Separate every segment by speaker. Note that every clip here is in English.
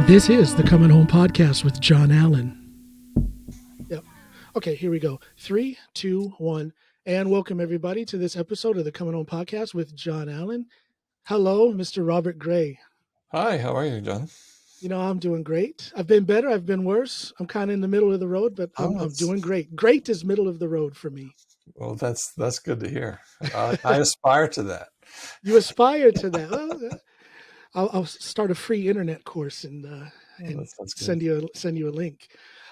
Speaker 1: This is the Coming Home Podcast with John Allen. Yep. Okay, here we go. 3, 2, 1. And welcome everybody to this episode of the Coming Home Podcast with John Allen. Hello, Mr. Robert Gray.
Speaker 2: Hi, how are you, John?
Speaker 1: You know, I'm doing great. I've been better. I've been worse. I'm kind of in the middle of the road, but I'm doing great. Great is middle of the road for me.
Speaker 2: Well, that's good to hear. I aspire to that.
Speaker 1: You aspire to that. Well, I'll start a free internet course and send you a link.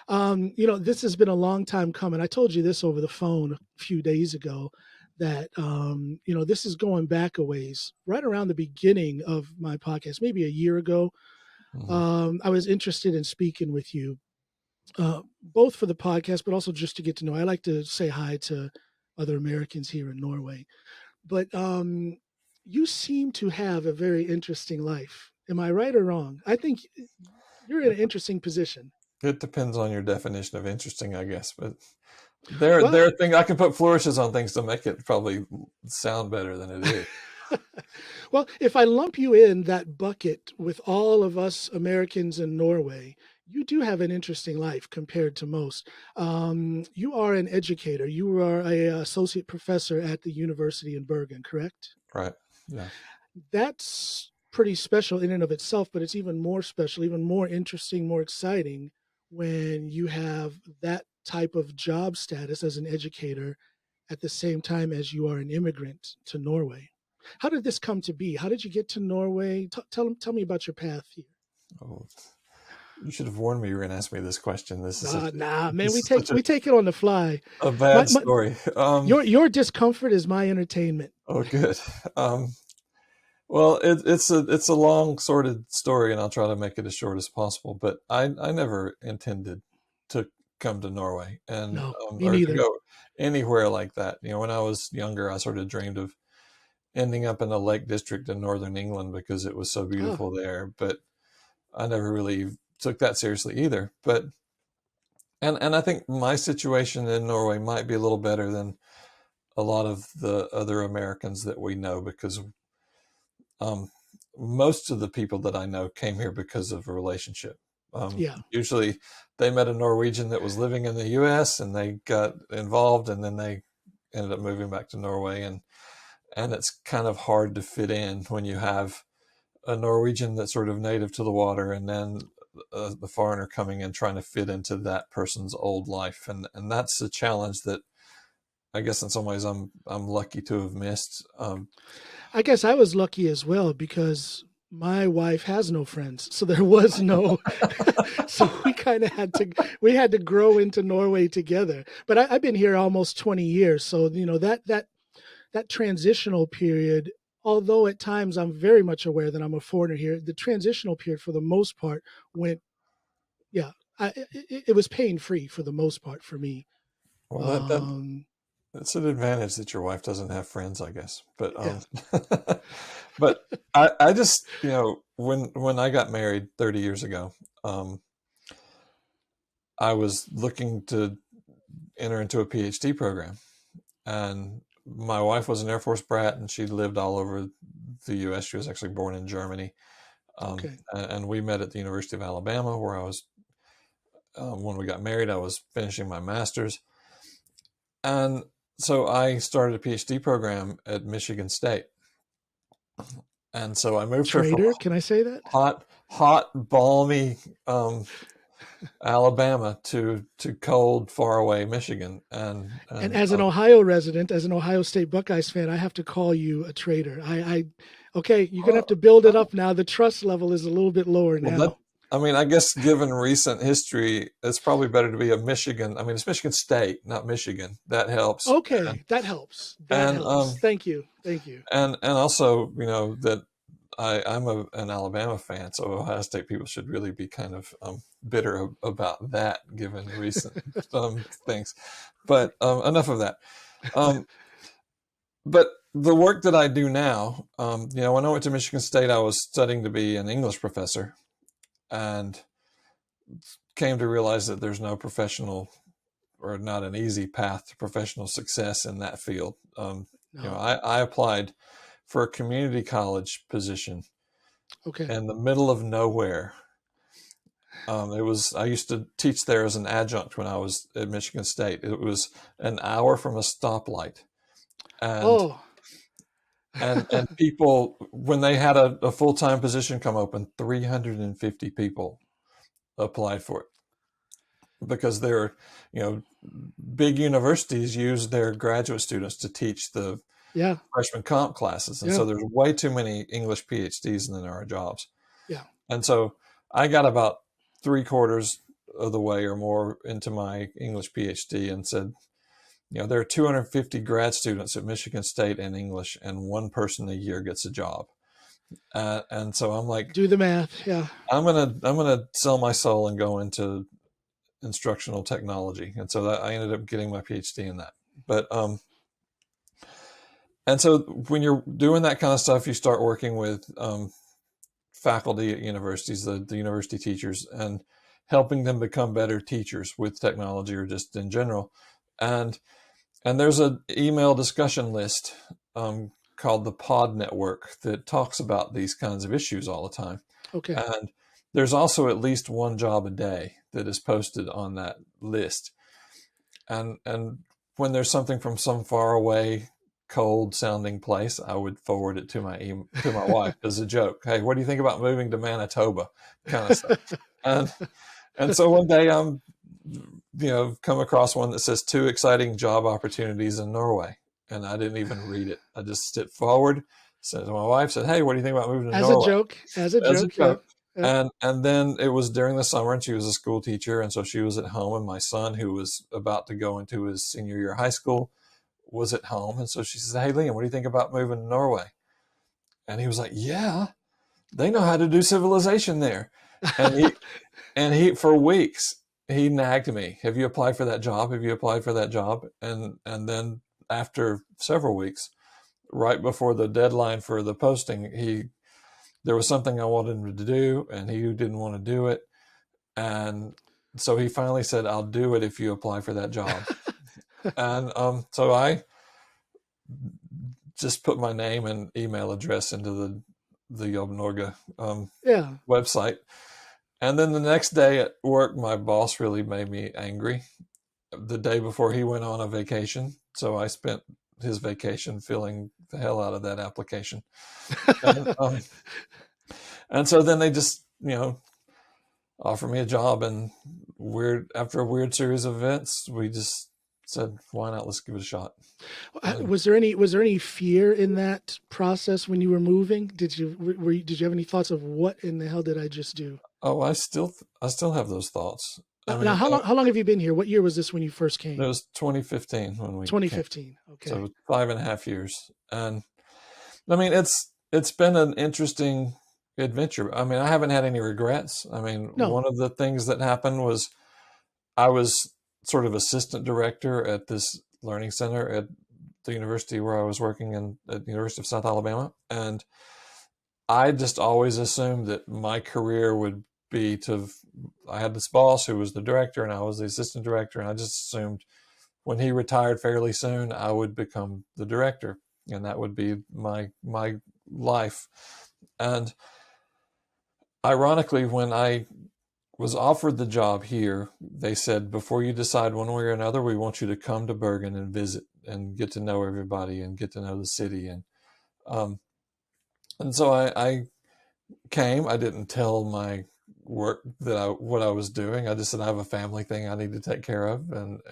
Speaker 1: You know, this has been a long time coming. I told you this over the phone a few days ago that, you know, this is going back a ways, right around the beginning of my podcast, maybe a year ago. I was interested in speaking with you, both for the podcast, but also just to get to know. I like to say hi to other Americans here in Norway, but you seem to have a very interesting life. Am I right or wrong? I think you're in an interesting position.
Speaker 2: It depends on your definition of interesting, I guess. But there are things I can put flourishes on things to make it probably sound better than it is.
Speaker 1: Well, if I lump you in that bucket with all of us Americans in Norway, you do have an interesting life compared to most. You are an educator. You are an associate professor at the university in Bergen, correct?
Speaker 2: Right. Yeah.
Speaker 1: That's pretty special in and of itself, but it's even more special, even more interesting, more exciting when you have that type of job status as an educator at the same time as you are an immigrant to Norway. How did this come to be? How did you get to Norway? Tell me about your path here.
Speaker 2: Oh, you should have warned me you were going to ask me this question. This is
Speaker 1: man. We take it on the fly.
Speaker 2: A bad story.
Speaker 1: Your discomfort is my entertainment.
Speaker 2: Oh, good. Well, it's a long, sordid story, and I'll try to make it as short as possible. But I never intended to come to Norway, and
Speaker 1: me neither.
Speaker 2: To go anywhere like that. You know, when I was younger, I sort of dreamed of ending up in the Lake District in northern England because it was so beautiful there. But I never really took that seriously either. But and I think my situation in Norway might be a little better than a lot of the other Americans that we know, because most of the people that I know came here because of a relationship. Usually they met a Norwegian that was living in the US and they got involved, and then they ended up moving back to Norway. And it's kind of hard to fit in when you have a Norwegian that's sort of native to the water, and then the foreigner coming in trying to fit into that person's old life. And that's a challenge that I guess in some ways I'm lucky to have missed.
Speaker 1: I guess I was lucky as well because my wife has no friends, so there was no. So we kind of had to grow into Norway together. But I've been here almost 20 years, so you know that transitional period. Although at times I'm very much aware that I'm a foreigner here, the transitional period for the most part went. Yeah, it was pain free for the most part for me.
Speaker 2: Well, that's an advantage that your wife doesn't have friends, I guess. But but I just, you know, when I got married 30 years ago, I was looking to enter into a PhD program, and my wife was an Air Force brat, and she lived all over the U.S. She was actually born in Germany, and we met at the University of Alabama, where I was. When we got married, I was finishing my master's, and so I started a PhD program at Michigan State. And so I moved
Speaker 1: here. Can I say that?
Speaker 2: Hot, balmy Alabama to cold, faraway Michigan. And
Speaker 1: as an Ohio resident, as an Ohio State Buckeyes fan, I have to call you a traitor. Okay, you're gonna have to build it up now. The trust level is a little bit lower now.
Speaker 2: I mean, I guess given recent history, it's probably better to be a Michigan. I mean, it's Michigan State, not Michigan. That helps.
Speaker 1: Okay, that helps. That helps. Thank you.
Speaker 2: And also, you know, that I'm an Alabama fan, so Ohio State people should really be kind of bitter about that, given recent things. But enough of that. But the work that I do now, you know, when I went to Michigan State, I was studying to be an English professor, and came to realize that there's no professional, or not an easy path to professional success in that field. You know, I applied for a community college position in the middle of nowhere I used to teach there as an adjunct when I was at Michigan State. It was an hour from a stoplight. And and people, when they had a full-time position come open, 350 people applied for it, because they're, big universities use their graduate students to teach the freshman comp classes. And so there's way too many English PhDs than there are jobs.
Speaker 1: Yeah.
Speaker 2: And so I got about 3/4 of the way or more into my English PhD and said, there are 250 grad students at Michigan State in English, and one person a year gets a job. And so I'm like,
Speaker 1: do the math. Yeah.
Speaker 2: I'm gonna sell my soul and go into instructional technology. And so I ended up getting my PhD in that. But and so when you're doing that kind of stuff, you start working with faculty at universities, the university teachers, and helping them become better teachers with technology or just in general. And there's an email discussion list called the Pod Network that talks about these kinds of issues all the time.
Speaker 1: Okay.
Speaker 2: And there's also at least one job a day that is posted on that list. And when there's something from some far away, cold sounding place, I would forward it to my wife as a joke. Hey, what do you think about moving to Manitoba? Kind of stuff. And so one day I'm, come across one that says 2 exciting job opportunities in Norway. And I didn't even read it. I just hit forward, said to my wife, said, hey, what do you think about moving to Norway?
Speaker 1: As a joke.
Speaker 2: Yeah. And then it was during the summer, and she was a school teacher. And so she was at home, and my son, who was about to go into his senior year of high school, was at home. And so she said, hey, Liam, what do you think about moving to Norway? And he was like, yeah, they know how to do civilization there. And he for weeks, he nagged me. Have you applied for that job? Have you applied for that job? And then after several weeks, right before the deadline for the posting, there was something I wanted him to do, and he didn't want to do it. And so he finally said, I'll do it if you apply for that job. And so I just put my name and email address into the Jobb Norge website. And then the next day at work, my boss really made me angry the day before he went on a vacation. So I spent his vacation filling the hell out of that application. And so then they just, offered me a job, and after a weird series of events, we just said, why not? Let's give it a shot.
Speaker 1: Was there any fear in that process when you were moving? Did you have any thoughts of what in the hell did I just do?
Speaker 2: Oh, I still have those thoughts.
Speaker 1: Now, how long have you been here? What year was this when you first came?
Speaker 2: It was 2015 when we
Speaker 1: 2015.
Speaker 2: Came.
Speaker 1: Okay.
Speaker 2: So 5.5 years. And I mean, it's been an interesting adventure. I mean, I haven't had any regrets. I mean, one of the things that happened was I was sort of assistant director at this learning center at the university where I was working at the University of South Alabama. And I just always assumed that my career would be I had this boss who was the director and I was the assistant director. And I just assumed when he retired fairly soon, I would become the director, and that would be my life. And ironically, when I was offered the job here, they said, before you decide one way or another, we want you to come to Bergen and visit and get to know everybody and get to know the city. And so I came. I didn't tell my work what I was doing. I just said, I have a family thing I need to take care of. And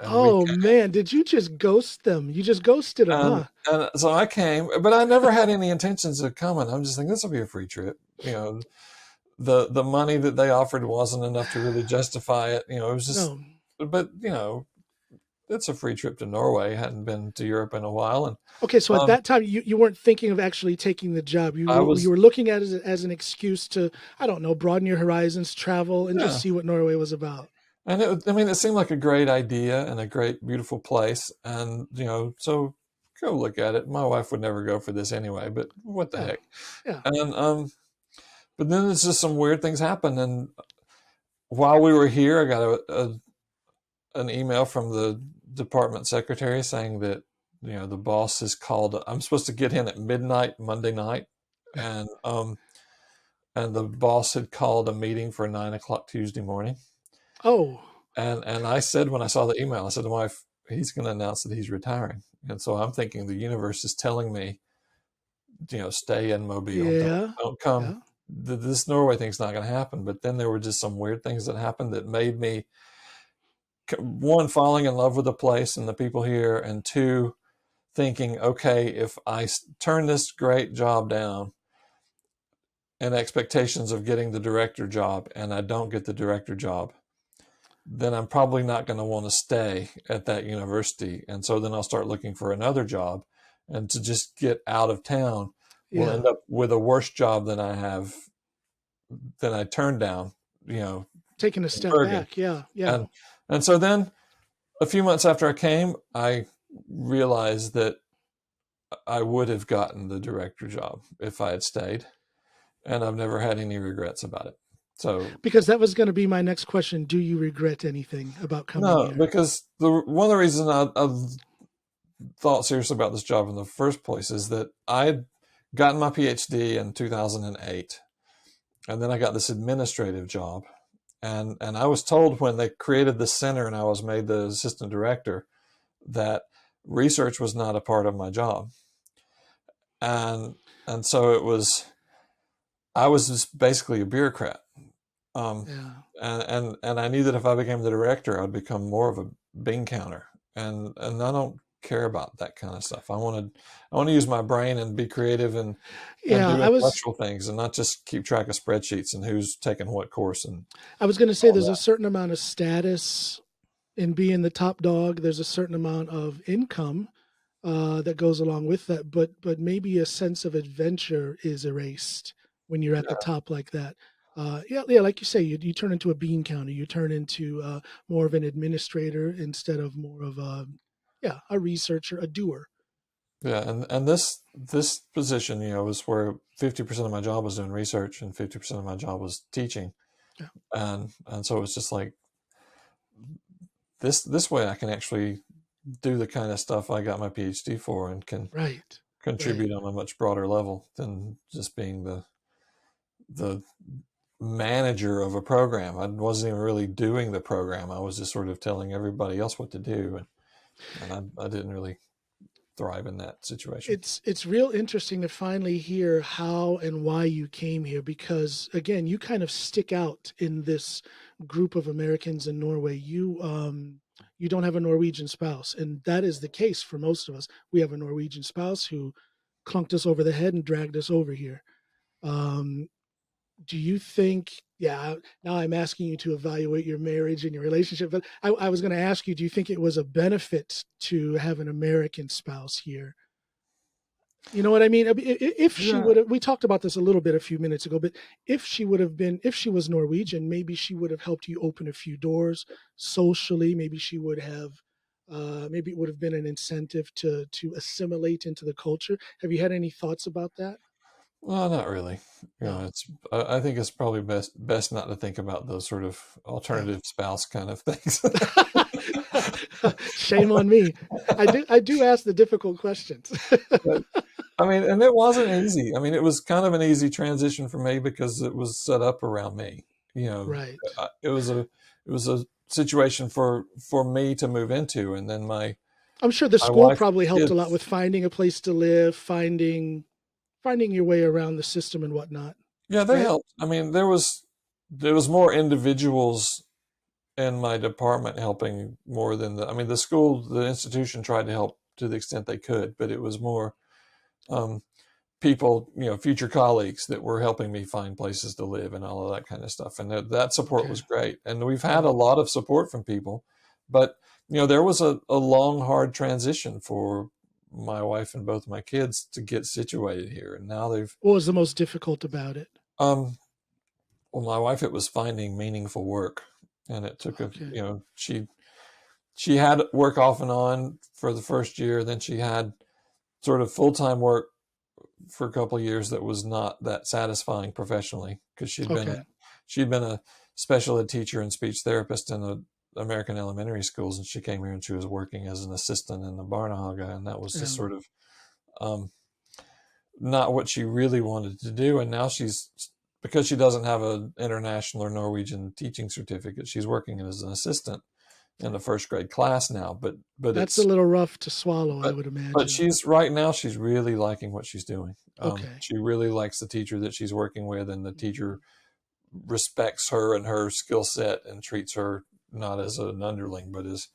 Speaker 1: oh man, did you just ghost them? You just ghosted them, huh?
Speaker 2: And so I came, but I never had any intentions of coming. I'm just thinking, this will be a free trip. The money that they offered wasn't enough to really justify it. It was just, but it's a free trip to Norway. Hadn't been to Europe in a while. And
Speaker 1: okay, so at that time, you weren't thinking of actually taking the job. You were looking at it as an excuse to, I don't know, broaden your horizons, travel, and just see what Norway was about.
Speaker 2: And it seemed like a great idea and a great, beautiful place. And, so go look at it. My wife would never go for this anyway, but what the heck?
Speaker 1: Yeah.
Speaker 2: And, but then it's just some weird things happen. And while we were here, I got an email from the department secretary saying that, the boss has called. I'm supposed to get in at midnight Monday night. And and the boss had called a meeting for 9 o'clock Tuesday morning.
Speaker 1: Oh.
Speaker 2: And I said, when I saw the email, I said to my wife, he's going to announce that he's retiring. And so I'm thinking the universe is telling me, stay in Mobile.
Speaker 1: Yeah.
Speaker 2: Don't come.
Speaker 1: Yeah.
Speaker 2: This Norway thing's not going to happen. But then there were just some weird things that happened that made me, one, falling in love with the place and the people here, and two, thinking, okay, if I turn this great job down in expectations of getting the director job and I don't get the director job, then I'm probably not going to want to stay at that university. And so then I'll start looking for another job. And to just get out of town will end up with a worse job than I turned down,
Speaker 1: taking a step
Speaker 2: Bergen.
Speaker 1: back. Yeah. Yeah.
Speaker 2: And so then a few months after I came, I realized that I would have gotten the director job if I had stayed. And I've never had any regrets about it. So,
Speaker 1: because that was going to be my next question. Do you regret anything about coming here?
Speaker 2: No, because one of the reasons I thought seriously about this job in the first place is that I'd gotten my PhD in 2008, and then I got this administrative job. And I was told when they created the center and I was made the assistant director that research was not a part of my job. And so I was just basically a bureaucrat. And I knew that if I became the director, I'd become more of a bean counter. And I don't care about that kind of stuff. I want to use my brain and be creative and do intellectual things, and not just keep track of spreadsheets and who's taking what course. And
Speaker 1: I was going to say, there's a certain amount of status in being the top dog. There's a certain amount of income that goes along with that, but maybe a sense of adventure is erased when you're at the top like that. Like you say, you turn into a bean counter. You turn into more of an administrator instead of more of a researcher, a doer.
Speaker 2: Yeah, and this position, was where 50% of my job was doing research and 50% of my job was teaching.
Speaker 1: Yeah.
Speaker 2: And so it's just like this way I can actually do the kind of stuff I got my PhD for, and can contribute on a much broader level than just being the manager of a program. I wasn't even really doing the program. I was just sort of telling everybody else what to do, and I didn't really thrive in that situation.
Speaker 1: It's real interesting to finally hear how and why you came here, because again, you kind of stick out in this group of Americans in Norway. You don't have a Norwegian spouse, and that is the case for most of us. We have a Norwegian spouse who clunked us over the head and dragged us over here. Do you think, now I'm asking you to evaluate your marriage and your relationship, but I was going to ask you, do you think it was a benefit to have an American spouse here? You know what I mean? If she would have, we talked about this a little bit a few minutes ago, but if she was Norwegian, maybe she would have helped you open a few doors socially. Maybe she would have, maybe it would have been an incentive to assimilate into the culture. Have you had any thoughts about that?
Speaker 2: Well, not really. I think it's probably best not to think about those sort of alternative spouse kind of things.
Speaker 1: Shame on me. I do ask the difficult questions.
Speaker 2: I mean, and it wasn't easy. I mean, it was kind of an easy transition for me because it was set up around me.
Speaker 1: Right.
Speaker 2: It was a situation for me to move into, and then
Speaker 1: I'm sure the school probably helped a lot with finding a place to live, finding your way around the system and whatnot.
Speaker 2: Yeah, they helped. I mean, there was more individuals in my department helping more than the school, the institution tried to help to the extent they could, but it was more people, future colleagues that were helping me find places to live and all of that kind of stuff. And that support was great. And we've had a lot of support from people, but there was a long, hard transition for my wife and both my kids to get situated here. And now
Speaker 1: what was the most difficult about it?
Speaker 2: Well, my wife, it was finding meaningful work, and it took she had work off and on for the first year. Then she had sort of full-time work for a couple of years that was not that satisfying professionally, because she'd been a special ed teacher and speech therapist in the American elementary schools, and she came here and she was working as an assistant in the Barnehage, and that was just sort of not what she really wanted to do. And now she's because she doesn't have an international or Norwegian teaching certificate, she's working as an assistant in the first grade class now. But
Speaker 1: That's
Speaker 2: it's
Speaker 1: a little rough to swallow, I would imagine.
Speaker 2: But she's right now, she's really liking what she's doing.
Speaker 1: Okay.
Speaker 2: She really likes the teacher that she's working with, and the teacher respects her and her skill set and treats her not as an underling, but as,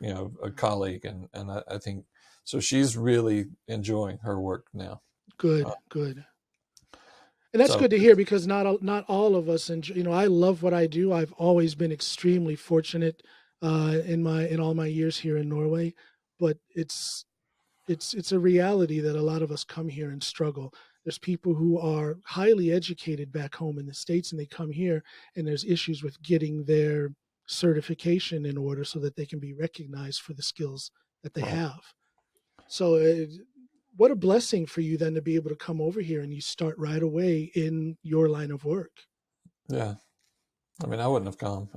Speaker 2: a colleague. And I think so. She's really enjoying her work now.
Speaker 1: Good. And that's good to hear, because not all of us, and I love what I do. I've always been extremely fortunate in all my years here in Norway, but it's a reality that a lot of us come here and struggle. There's people who are highly educated back home in the States, and they come here, and there's issues with getting their certification in order so that they can be recognized for the skills that they have. So what a blessing for you then to be able to come over here and you start right away in your line of work.
Speaker 2: Yeah. I mean, I wouldn't have come.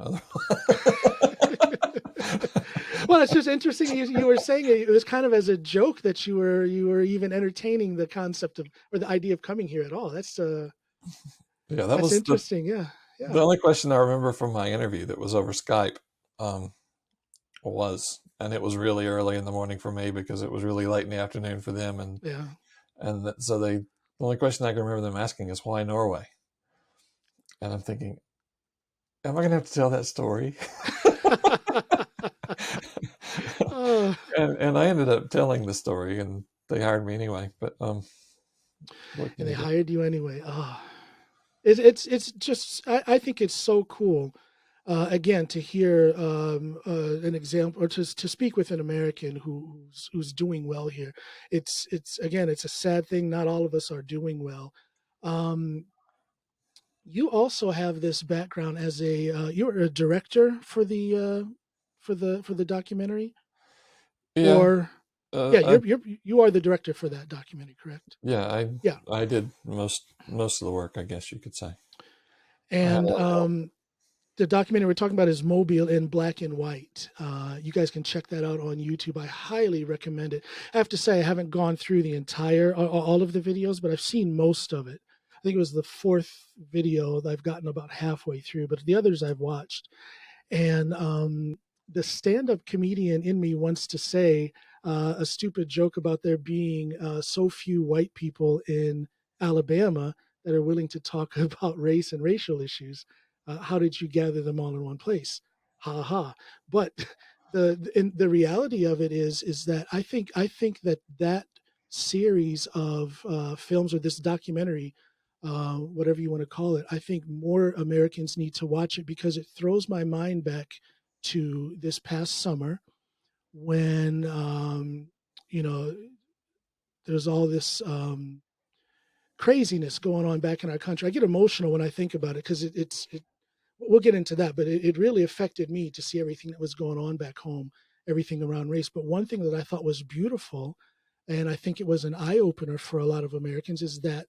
Speaker 1: Well, it's just interesting. You were saying it was kind of as a joke that you were even entertaining the concept of, or the idea of coming here at all. That's that's interesting. Yeah.
Speaker 2: The only question I remember from my interview that was over Skype and it was really early in the morning for me because it was really late in the afternoon for them, so the only question I can remember them asking is, why Norway? And I'm thinking, am I going to have to tell that story? And I ended up telling the story, and they hired me anyway. But
Speaker 1: and they hired you anyway. It's just, I think it's so cool. Again, to hear an example, or to speak with an American who's doing well here. It's again, it's a sad thing. Not all of us are doing well. You also have this background as you're a director for the documentary.
Speaker 2: Yeah.
Speaker 1: Or you are the director for that documentary, correct?
Speaker 2: Yeah, I did most of the work, I guess you could say.
Speaker 1: And the documentary we're talking about is Mobile in Black and White. You guys can check that out on YouTube. I highly recommend it. I have to say, I haven't gone through the entire all of the videos, but I've seen most of it. I think it was the fourth video that I've gotten about halfway through, but the others I've watched. And the stand-up comedian in me wants to say a stupid joke about there being so few white people in Alabama that are willing to talk about race and racial issues. How did you gather them all in one place? Ha ha. But the reality of it is that I think that series of films, or this documentary, whatever you want to call it, I think more Americans need to watch it, because it throws my mind back to this past summer when there's all this craziness going on back in our country. I get emotional when I think about it, because we'll get into that, but it really affected me to see everything that was going on back home, everything around race. But one thing that I thought was beautiful, and I think it was an eye-opener for a lot of Americans, is that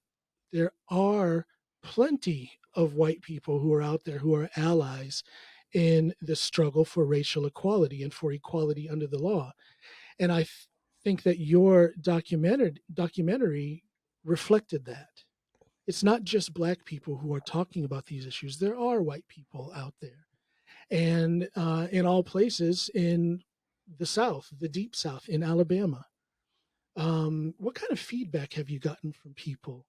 Speaker 1: there are plenty of white people who are out there who are allies in the struggle for racial equality and for equality under the law. And I think that your documentary reflected that. It's not just Black people who are talking about these issues. There are white people out there. And in all places in the South, the deep South, in Alabama. What kind of feedback have you gotten from people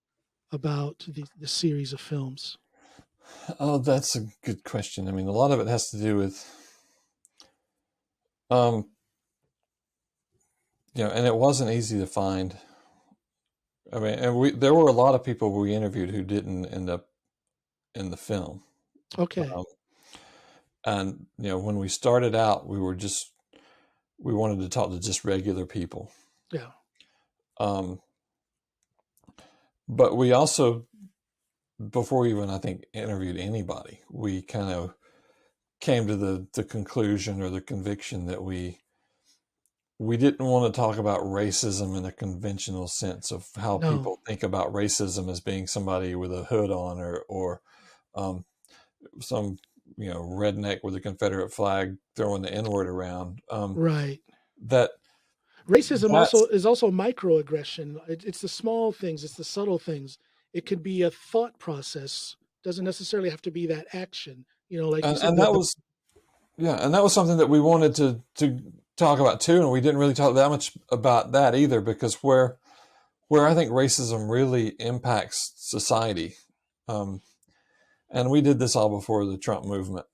Speaker 1: about the series of films?
Speaker 2: Oh, that's a good question. I mean, a lot of it has to do with, and it wasn't easy to find. I mean, and there were a lot of people we interviewed who didn't end up in the film.
Speaker 1: Okay.
Speaker 2: And when we started out, we wanted to talk to just regular people.
Speaker 1: Yeah.
Speaker 2: But we also, before we even, I think, interviewed anybody, we kind of came to the conclusion or the conviction that we didn't want to talk about racism in a conventional sense of how people think about racism as being somebody with a hood on, or some redneck with a Confederate flag throwing the N-word around.
Speaker 1: Right.
Speaker 2: That
Speaker 1: racism is also microaggression. It's the small things. It's the subtle things. It could be a thought process Doesn't necessarily have to be that action. Like you said,
Speaker 2: and that was and that was something that we wanted to talk about too, and we didn't really talk that much about that either, because where I think racism really impacts society, and we did this all before the Trump movement,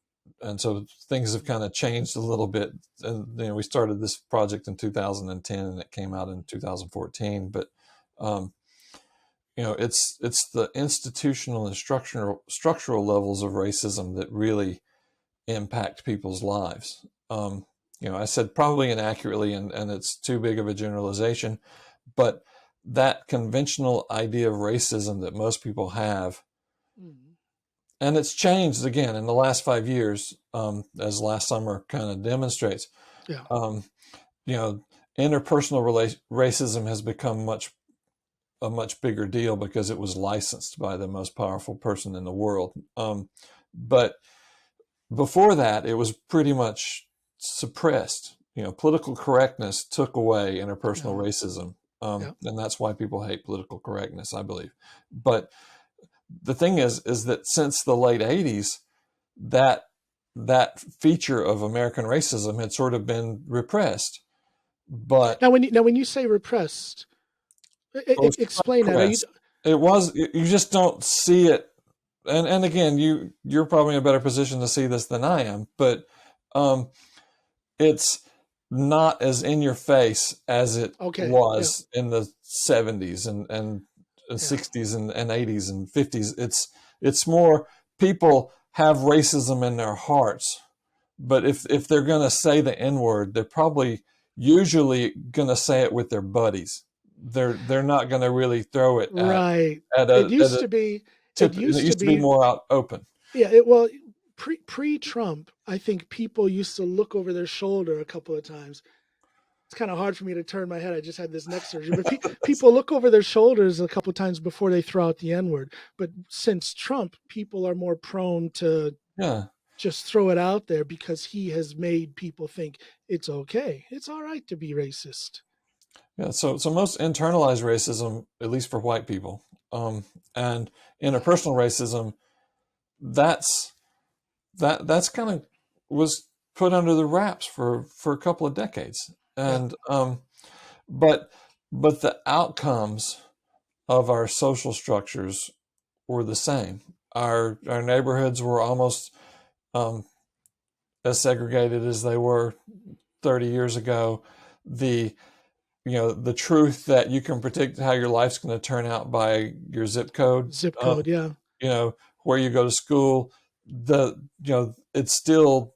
Speaker 2: and so things have kind of changed a little bit. And we started this project in 2010, and it came out in 2014. But it's the institutional and structural levels of racism that really impact people's lives. I said probably inaccurately, and it's too big of a generalization, but that conventional idea of racism that most people have, and it's changed again in the last 5 years, as last summer kind of demonstrates.
Speaker 1: Yeah.
Speaker 2: Interpersonal racism has become a much bigger deal because it was licensed by the most powerful person in the world. But before that, it was pretty much suppressed. Political correctness took away interpersonal racism. And that's why people hate political correctness, I believe. But the thing is that since the late 80s, that feature of American racism had sort of been repressed. But
Speaker 1: now when you say repressed, explain
Speaker 2: repressed.
Speaker 1: that.
Speaker 2: You just don't see it. And again, you're probably in a better position to see this than I am, but it's not as in your face as it was in the 70s and 60s and 80s and 50s. It's more people have racism in their hearts, but if they're going to say the N-word, they're probably usually going to say it with their buddies. They're not going to really throw it at
Speaker 1: it used to be
Speaker 2: more out open.
Speaker 1: Yeah, pre-Trump, I think people used to look over their shoulder a couple of times. It's kind of hard for me to turn my head. I just had this neck surgery. But people look over their shoulders a couple of times before they throw out the N-word. But since Trump, people are more prone to just throw it out there because he has made people think it's okay. It's all right to be racist.
Speaker 2: Yeah, so most internalized racism, at least for white people, and interpersonal racism, that's kind of was put under the wraps for a couple of decades. And but the outcomes of our social structures were the same. Our neighborhoods were almost as segregated as they were 30 years ago. The truth that you can predict how your life's going to turn out by your zip code. Where you go to school, it's still,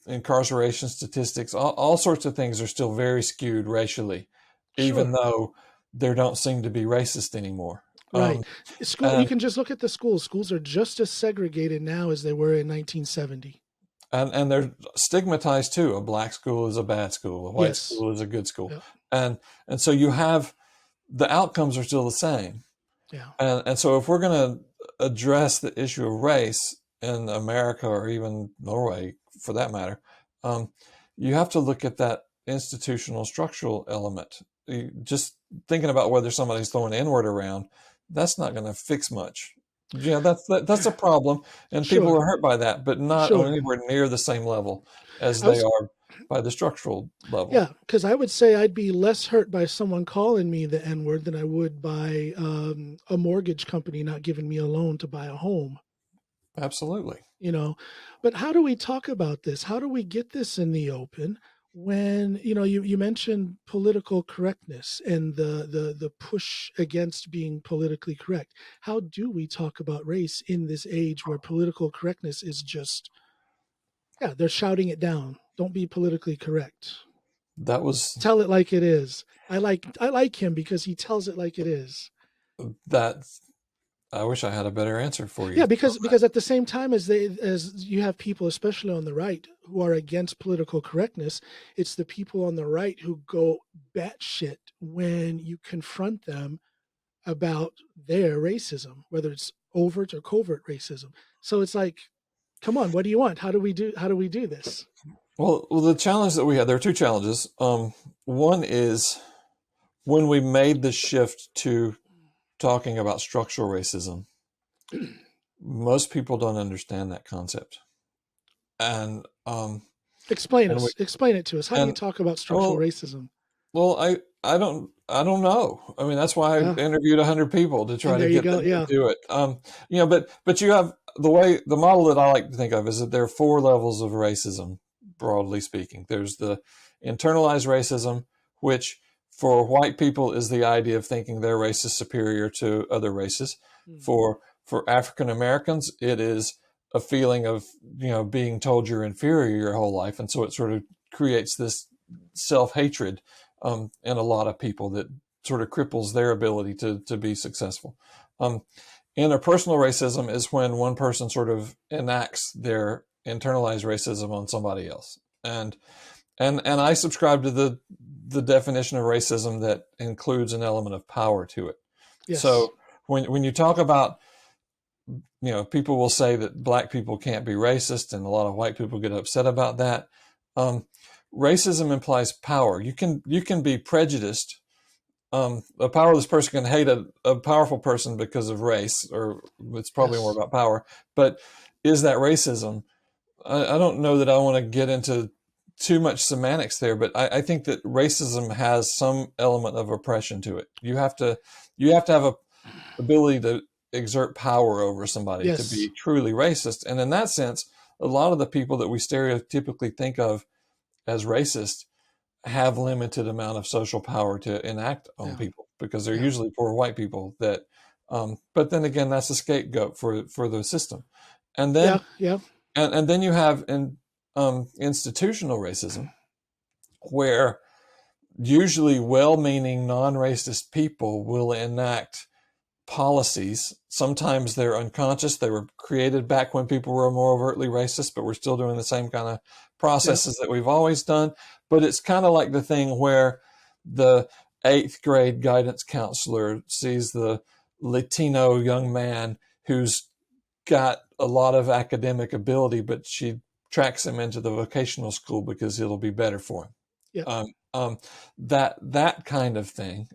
Speaker 2: incarceration statistics, all sorts of things are still very skewed racially, even though there don't seem to be racist anymore.
Speaker 1: Right. You can just look at the schools. Schools are just as segregated now as they were in 1970.
Speaker 2: And they're stigmatized too. A black school is a bad school. A white school is a good school. Yep. And so you have, the outcomes are still the same.
Speaker 1: Yeah.
Speaker 2: And so if we're going to address the issue of race in America, or even Norway for that matter, you have to look at that institutional structural element. Just thinking about whether somebody's throwing the N-word around, that's not going to fix much. That's a problem, and people are hurt by that, but not anywhere near the same level as they are by the structural level.
Speaker 1: Yeah, because I would say I'd be less hurt by someone calling me the N-word than I would by a mortgage company not giving me a loan to buy a home.
Speaker 2: Absolutely.
Speaker 1: But how do we talk about this? How do we get this in the open when, you mentioned political correctness and the push against being politically correct? How do we talk about race in this age where political correctness is just, they're shouting it down. Don't be politically correct. Tell it like it is. I like him because he tells it like it is.
Speaker 2: I wish I had a better answer for you.
Speaker 1: Yeah, because at the same time as you have people, especially on the right, who are against political correctness, it's the people on the right who go batshit when you confront them about their racism, whether it's overt or covert racism. So it's like, come on, what do you want? How do we do this?
Speaker 2: Well, the challenge that we had, there are two challenges. One is when we made the shift to talking about structural racism, Most people don't understand that concept. And
Speaker 1: explain
Speaker 2: and we
Speaker 1: it to us. How do you
Speaker 2: and
Speaker 1: talk about structural
Speaker 2: well
Speaker 1: racism?
Speaker 2: well I don't know. I mean, that's why I
Speaker 1: Yeah,
Speaker 2: interviewed 100 people to try
Speaker 1: and
Speaker 2: to
Speaker 1: there you
Speaker 2: get
Speaker 1: go.
Speaker 2: them
Speaker 1: Yeah.
Speaker 2: to do it. But you have the model that I like to think of is that there are four levels of racism, broadly speaking. There's the internalized racism, which for white people is the idea of thinking their race is superior to other races.
Speaker 1: Mm.
Speaker 2: For African Americans, it is a feeling of being told you're inferior your whole life, and so it sort of creates this self-hatred in a lot of people that sort of cripples their ability to be successful. Interpersonal racism is when one person sort of enacts their internalized racism on somebody else, and I subscribe to the definition of racism that includes an element of power to it.
Speaker 1: Yes.
Speaker 2: So when you talk about, people will say that black people can't be racist, and a lot of white people get upset about that. Um, Racism implies power. You can be prejudiced. A powerless person can hate a powerful person because of race, or it's probably more
Speaker 1: Yes.
Speaker 2: about power. But is that racism? I don't know that I want to get into too much semantics there, but I think that racism has some element of oppression to it. You have to have a ability to exert power over somebody to
Speaker 1: Yes.
Speaker 2: be truly racist. And in that sense, a lot of the people that we stereotypically think of as racist have limited amount of social power to enact on
Speaker 1: Yeah.
Speaker 2: people because they're
Speaker 1: Yeah.
Speaker 2: usually poor white people that but then again, that's a scapegoat for the system. And
Speaker 1: Yeah.
Speaker 2: then
Speaker 1: Yeah.
Speaker 2: and then you have institutional racism, where usually well-meaning non-racist people will enact policies. Sometimes they're unconscious. They were created back when people were more overtly racist, but we're still doing the same kind of
Speaker 1: Yeah.
Speaker 2: processes that we've always done. But it's kind of like the thing where the eighth grade guidance counselor sees the Latino young man who's got a lot of academic ability, but she tracks him into the vocational school because it'll be better for him.
Speaker 1: Yeah.
Speaker 2: That kind of thing.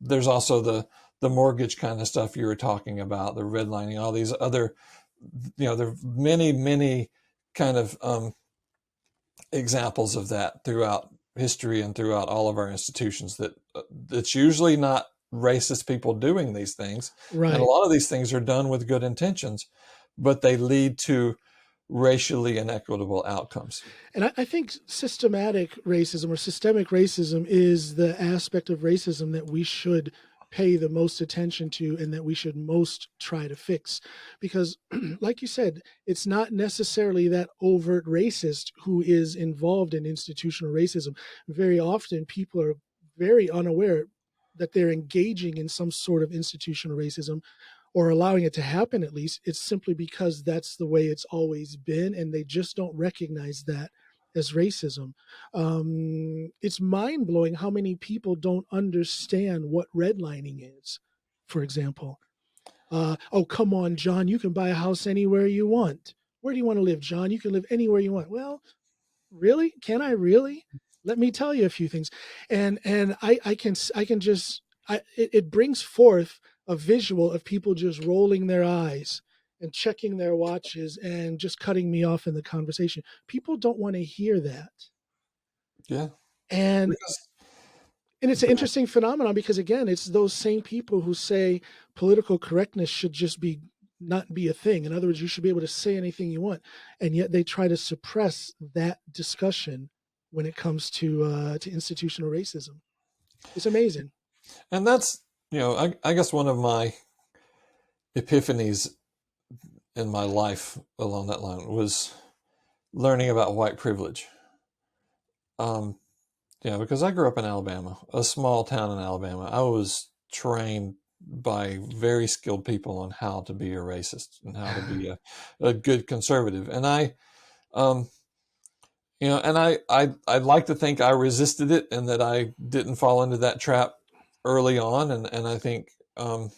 Speaker 2: There's also the mortgage kind of stuff you were talking about, the redlining, all these other, there are many kind of examples of that throughout history and throughout all of our institutions. That it's usually not racist people doing these things, and a
Speaker 1: Right.
Speaker 2: lot of these things are done with good intentions, but they lead to racially inequitable outcomes.
Speaker 1: And I think systematic racism or systemic racism is the aspect of racism that we should pay the most attention to and that we should most try to fix. Because, like you said, it's not necessarily that overt racist who is involved in institutional racism. Very often, people are very unaware that they're engaging in some sort of institutional racism or allowing it to happen. At least it's simply because that's the way it's always been and they just don't recognize that as racism. It's mind-blowing how many people don't understand what redlining is, for example. Oh, come on, John, you can buy a house anywhere you want. Where do you want to live, John? You can live anywhere you want. Well, really? Can I really? Let me tell you a few things. And I can just it brings forth a visual of people just rolling their eyes and checking their watches and just cutting me off in the conversation. People don't want to hear that.
Speaker 2: Yeah,
Speaker 1: And
Speaker 2: because
Speaker 1: and it's an interesting phenomenon because again, it's those same people who say political correctness should just be not be a thing. In other words, you should be able to say anything you want, and yet they try to suppress that discussion when it comes to institutional racism. It's amazing.
Speaker 2: and that's I guess one of my epiphanies in my life along that line was learning about white privilege. Um, because I grew up in Alabama, a small town in Alabama. I was trained by very skilled people on how to be a racist and how to be a good conservative. And um, I'd like to think I resisted it and that I didn't fall into that trap early on. And I think, I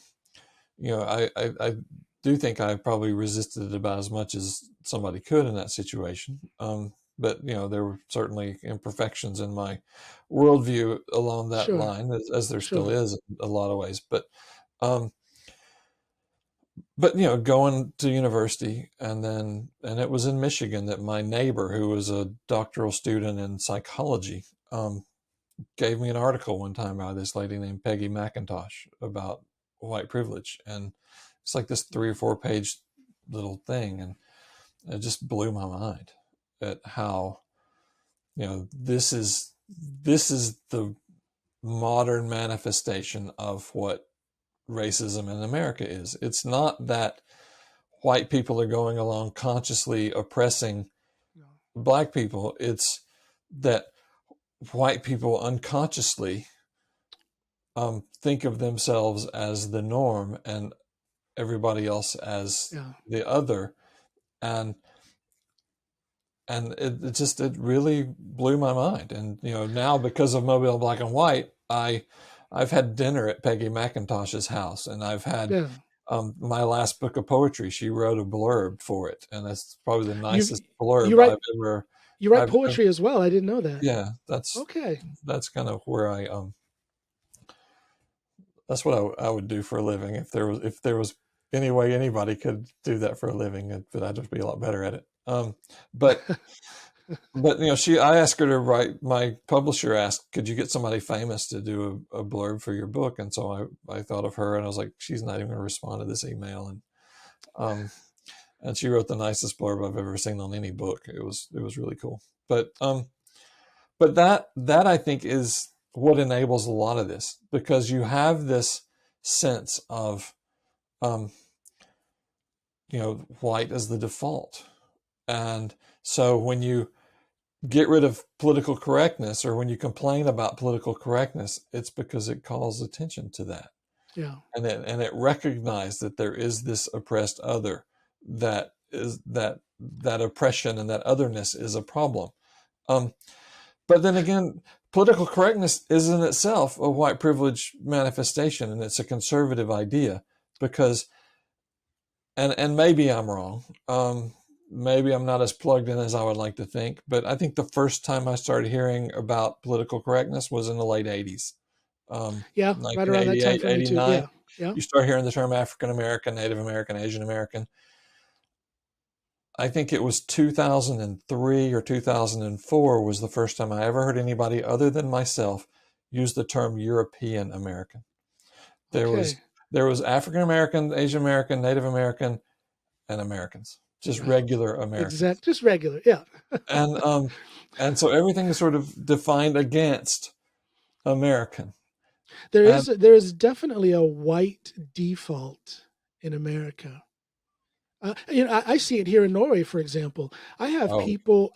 Speaker 2: do think I probably resisted it about as much as somebody could in that situation. But there were certainly imperfections in my worldview along that
Speaker 1: Sure,
Speaker 2: line, as there still
Speaker 1: sure.
Speaker 2: is in a lot of ways. Um, but going to university, and it was in Michigan that my neighbor, who was a doctoral student in psychology, gave me an article one time by this lady named Peggy McIntosh about white privilege, and it's like this 3 or 4 page little thing, and it just blew my mind at how this is the modern manifestation of what racism in America is. It's not that white people are going along consciously oppressing black people. It's that white people unconsciously think of themselves as the norm and everybody else as the other, and it really blew my mind. And now, because of Mobile Black and White, I've had dinner at Peggy McIntosh's house, and I've had my last book of poetry. She wrote a blurb for it, and that's probably the nicest blurb I've ever.
Speaker 1: You write poetry as well. I didn't know that.
Speaker 2: Yeah, that's
Speaker 1: okay.
Speaker 2: That's kind of where that's what I would do for a living if there was any way anybody could do that for a living, but I'd just be a lot better at it. But I asked her to write. My publisher asked, could you get somebody famous to do a blurb for your book? And so I thought of her, and I was like, she's not even going to respond to this email. And she wrote the nicest blurb I've ever seen on any book. It was really cool. But that I think is what enables a lot of this, because you have this sense of, white as the default. And so when you get rid of political correctness, or when you complain about political correctness, it's because it calls attention to that.
Speaker 1: Yeah.
Speaker 2: And it recognized that there is this oppressed other, that oppression and that otherness is a problem. But then again, political correctness is in itself a white privilege manifestation, and it's a conservative idea, because, and maybe I'm wrong. Maybe I'm not as plugged in as I would like to think, but I think the first time I started hearing about political correctness was in the late 80s.
Speaker 1: Right around that time for me too. Yeah.
Speaker 2: You start hearing the term African American, Native American, Asian American. I think it was 2003 or 2004 was the first time I ever heard anybody other than myself use the term European American. There was African American, Asian American, Native American, and Americans. Just regular Americans.
Speaker 1: Exactly. Just regular, yeah.
Speaker 2: And so everything is sort of defined against American.
Speaker 1: There is definitely a white default in America. I see it here in Norway, for example. I have people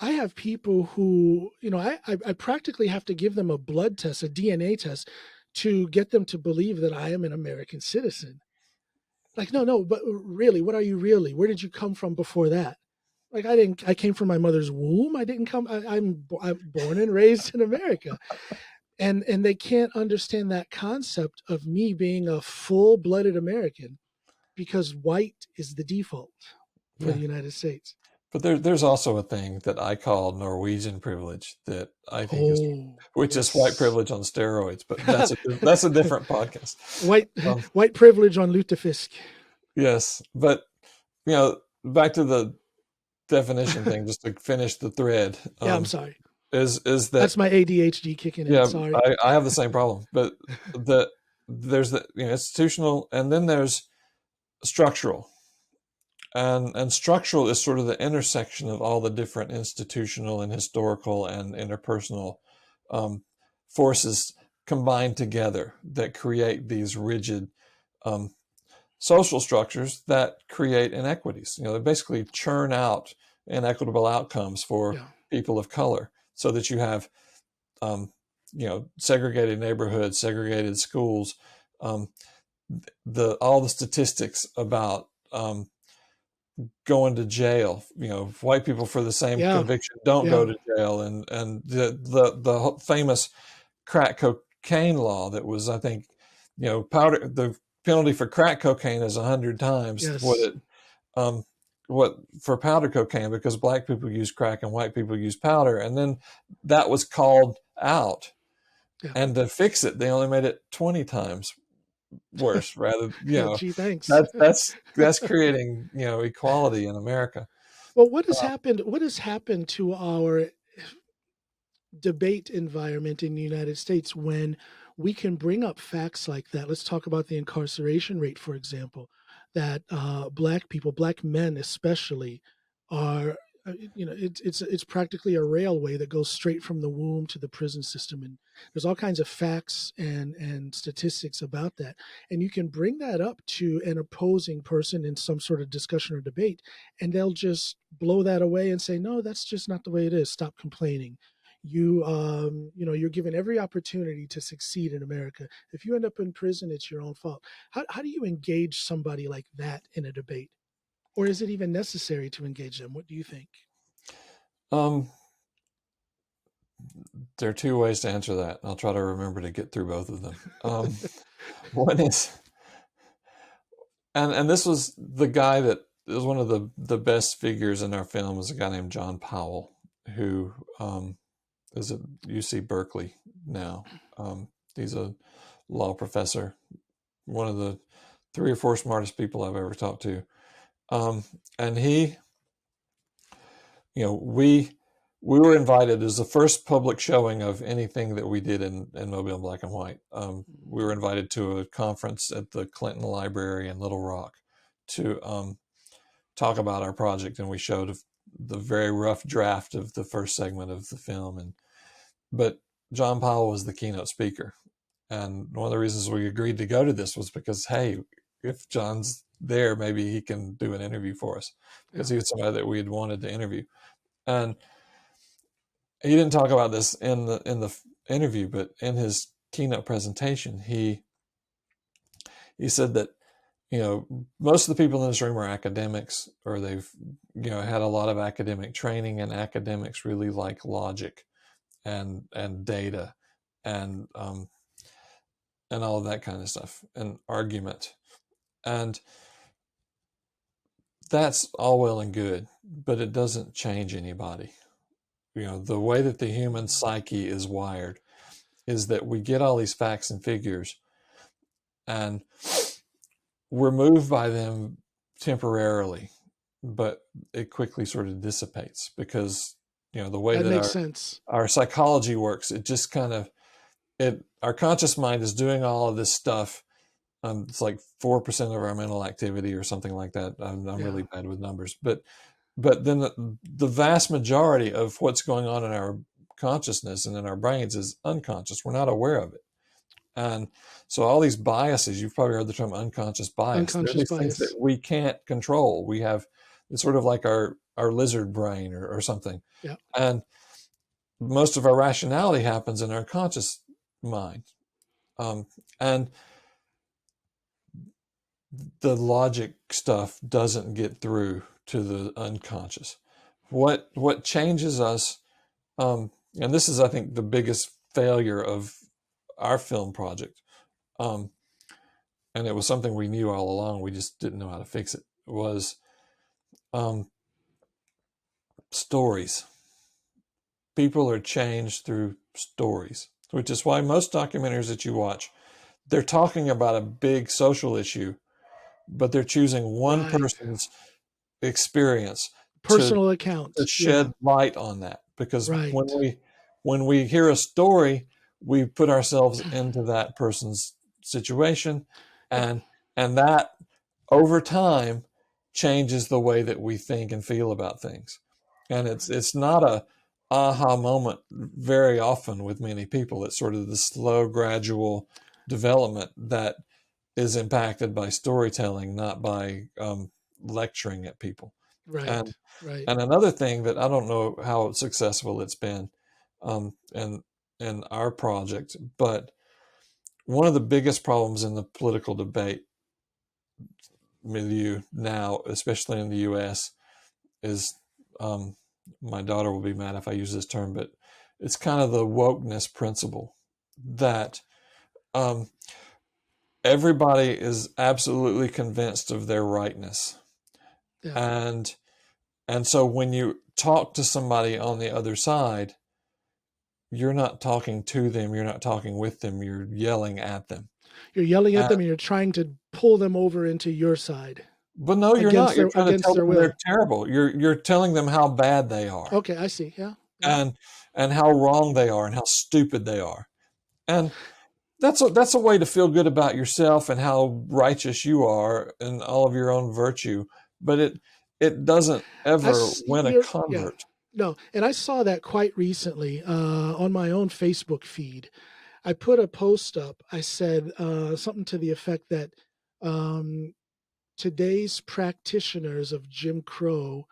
Speaker 1: who, I practically have to give them a blood test, a DNA test, to get them to believe that I am an American citizen. Like, no, but really, what are you really? Where did you come from before that? Like, I came from my mother's womb. I'm born and raised in America. And they can't understand that concept of me being a full-blooded American, because white is the default for the United States.
Speaker 2: But there's also a thing that I call Norwegian privilege that I think is white privilege on steroids. But that's a different podcast.
Speaker 1: White privilege on lutefisk.
Speaker 2: Yes, but back to the definition thing, just to finish the thread.
Speaker 1: I'm sorry.
Speaker 2: Is that
Speaker 1: that's my ADHD kicking in?
Speaker 2: Yeah,
Speaker 1: sorry.
Speaker 2: I have the same problem. But there's the institutional, and then there's structural. And structural is sort of the intersection of all the different institutional and historical and interpersonal forces combined together that create these rigid social structures that create inequities. They basically churn out inequitable outcomes for people of color, so that you have segregated neighborhoods, segregated schools, all the statistics about going to jail. White people for the same conviction don't go to jail, and the famous crack cocaine law that was, I think, the penalty for crack cocaine is 100 times what for powder cocaine, because black people use crack and white people use powder. And then that was called out, and to fix it, they only made it 20 times worse. Rather,
Speaker 1: Gee, thanks.
Speaker 2: that's creating equality in America.
Speaker 1: Well, what has happened? What has happened to our debate environment in the United States when we can bring up facts like that? Let's talk about the incarceration rate, for example, that Black people, Black men especially, are. It's practically a railway that goes straight from the womb to the prison system, and there's all kinds of facts and statistics about that. And you can bring that up to an opposing person in some sort of discussion or debate, and they'll just blow that away and say, "No, that's just not the way it is. Stop complaining." You're given every opportunity to succeed in America. If you end up in prison, it's your own fault. How do you engage somebody like that in a debate? Or is it even necessary to engage them? What do you think?
Speaker 2: There are two ways to answer that. I'll try to remember to get through both of them. One is, and this was the guy that was one of the best figures in our film, was a guy named John Powell, who is at UC Berkeley now. He's a law professor, one of the 3 or 4 smartest people I've ever talked to. And he, we were invited as the first public showing of anything that we did in Mobile in black and white. We were invited to a conference at the Clinton Library in Little Rock to talk about our project, and we showed the very rough draft of the first segment of the film. But John Powell was the keynote speaker, and one of the reasons we agreed to go to this was because, hey, if John's there, maybe he can do an interview for us, because he was somebody that we had wanted to interview. And he didn't talk about this in the interview, but in his keynote presentation, he said that most of the people in this room are academics, or they've had a lot of academic training, and academics really like logic and data and all of that kind of stuff, and argument. And that's all well and good, but it doesn't change anybody. The way that the human psyche is wired is that we get all these facts and figures, and we're moved by them temporarily, but it quickly sort of dissipates, because the way that our psychology works, it just kind of our conscious mind is doing all of this stuff. It's like 4% of our mental activity or something like that. I'm really bad with numbers, but then the vast majority of what's going on in our consciousness and in our brains is unconscious. We're not aware of it. And so all these biases, you've probably heard the term unconscious bias. They're these things that we can't control. We have, it's sort of like our lizard brain or something.
Speaker 1: Yeah.
Speaker 2: And most of our rationality happens in our conscious mind. And the logic stuff doesn't get through to the unconscious. What changes us, and this is, I think, the biggest failure of our film project, and it was something we knew all along, we just didn't know how to fix it, was stories. People are changed through stories, which is why most documentaries that you watch, they're talking about a big social issue, but they're choosing one person's experience,
Speaker 1: personal account,
Speaker 2: to shed light on that. Because when we hear a story, we put ourselves into that person's situation, and that over time changes the way that we think and feel about things. And it's not a aha moment very often with many people. It's sort of the slow, gradual development that is impacted by storytelling, not by lecturing at people.
Speaker 1: Right.
Speaker 2: And another thing that I don't know how successful it's been in our project, but one of the biggest problems in the political debate milieu now, especially in the U.S., is my daughter will be mad if I use this term, but it's kind of the wokeness principle that everybody is absolutely convinced of their rightness. Yeah. And so when you talk to somebody on the other side, you're not talking to them, you're not talking with them, you're yelling at them.
Speaker 1: You're yelling at them and you're trying to pull them over into your side.
Speaker 2: But no, you're not. You're trying to
Speaker 1: against
Speaker 2: tell
Speaker 1: their
Speaker 2: them they're
Speaker 1: will.
Speaker 2: terrible. You're telling them how bad they are.
Speaker 1: Okay, I see. Yeah. Yeah.
Speaker 2: And how wrong they are and how stupid they are. And that's a way to feel good about yourself and how righteous you are and all of your own virtue. But it doesn't ever win a
Speaker 1: Yeah.
Speaker 2: convert.
Speaker 1: No, and I saw that quite recently on my own Facebook feed. I put a post up. I said something to the effect that today's practitioners of Jim Crow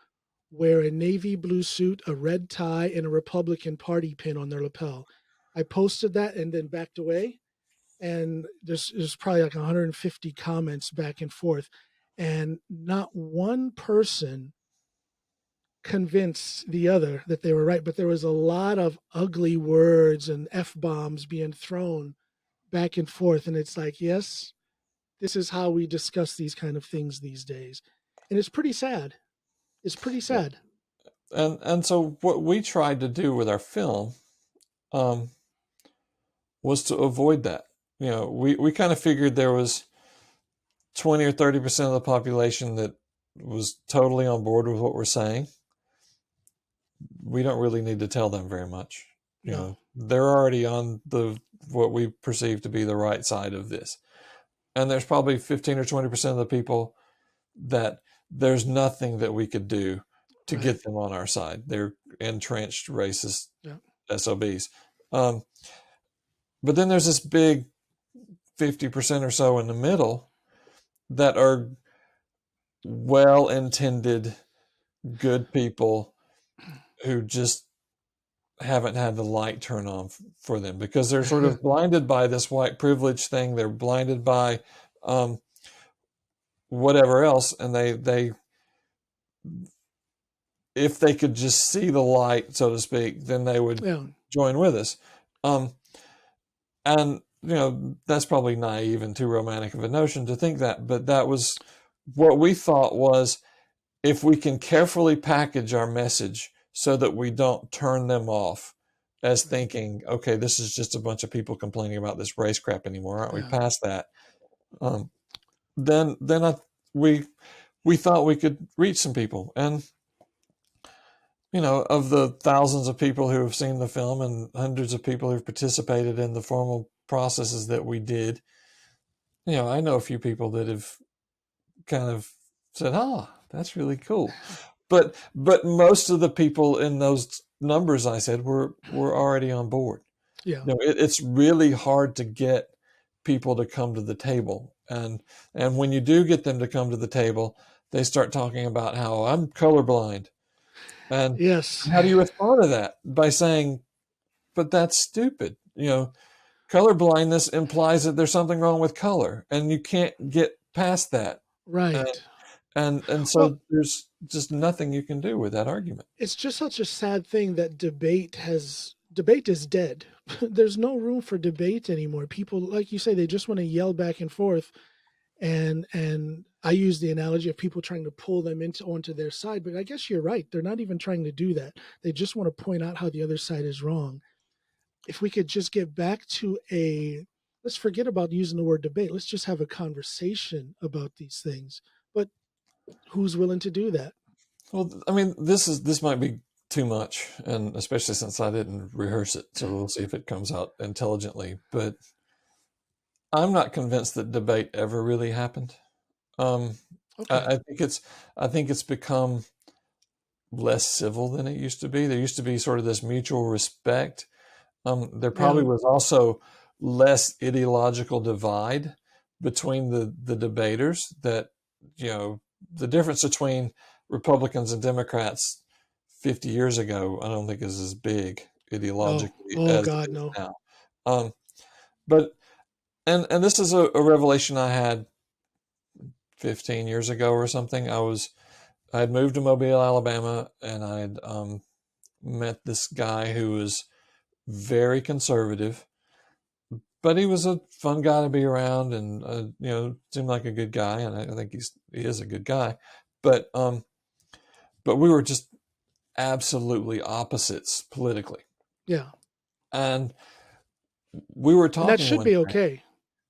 Speaker 1: wear a navy blue suit, a red tie, and a Republican Party pin on their lapel. I posted that and then backed away. And there's probably like 150 comments back and forth. And not one person convinced the other that they were right, but there was a lot of ugly words and F-bombs being thrown back and forth. And it's like, yes, this is how we discuss these kind of things these days. And it's pretty sad. It's pretty sad.
Speaker 2: And so what we tried to do with our film was to avoid that. We kind of figured there was 20 or 30% of the population that was totally on board with what we're saying. We don't really need to tell them very much. They're already on what we perceive to be the right side of this. And there's probably 15 or 20% of the people that there's nothing that we could do to get them on our side. They're entrenched racist SOBs. But then there's this big 50% or so in the middle that are well-intended, good people who just haven't had the light turn on for them because they're sort of blinded by this white privilege thing. They're blinded by whatever else, and they if they could just see the light, so to speak, then they would join with us. And that's probably naive and too romantic of a notion to think that, but that was what we thought was, if we can carefully package our message so that we don't turn them off as thinking, okay, this is just a bunch of people complaining about this race crap anymore. Aren't we past that? Then we thought we could reach some people. And, of the thousands of people who have seen the film and hundreds of people who've participated in the formal processes that we did, I know a few people that have kind of said, that's really cool. But most of the people in those numbers I said were already on board.
Speaker 1: Yeah.
Speaker 2: It's really hard to get people to come to the table. And when you do get them to come to the table, they start talking about how I'm colorblind. And how do you respond to that? By saying, but that's stupid. Color blindness implies that there's something wrong with color, and you can't get past that.
Speaker 1: Right.
Speaker 2: And so there's just nothing you can do with that argument.
Speaker 1: It's just such a sad thing that debate is dead. There's no room for debate anymore. People, like you say, they just want to yell back and forth. And I use the analogy of people trying to pull them onto their side, but I guess you're right. They're not even trying to do that. They just want to point out how the other side is wrong. If we could just get back to let's forget about using the word debate. Let's just have a conversation about these things. But who's willing to do that?
Speaker 2: Well, I mean, this might be too much, and especially since I didn't rehearse it, so we'll see if it comes out intelligently. But I'm not convinced that debate ever really happened. I think it's become less civil than it used to be. There used to be sort of this mutual respect. There probably was also less ideological divide between the debaters. That the difference between Republicans and Democrats 50 years ago, I don't think is as big ideologically as
Speaker 1: God,
Speaker 2: it is
Speaker 1: no.
Speaker 2: now. But and this is a revelation I had 15 years ago or something. I had moved to Mobile, Alabama, and I had met this guy who was very conservative, but he was a fun guy to be around, and seemed like a good guy, and I think he is a good guy. But we were just absolutely opposites politically.
Speaker 1: Yeah.
Speaker 2: And we were talking.
Speaker 1: And that should be okay.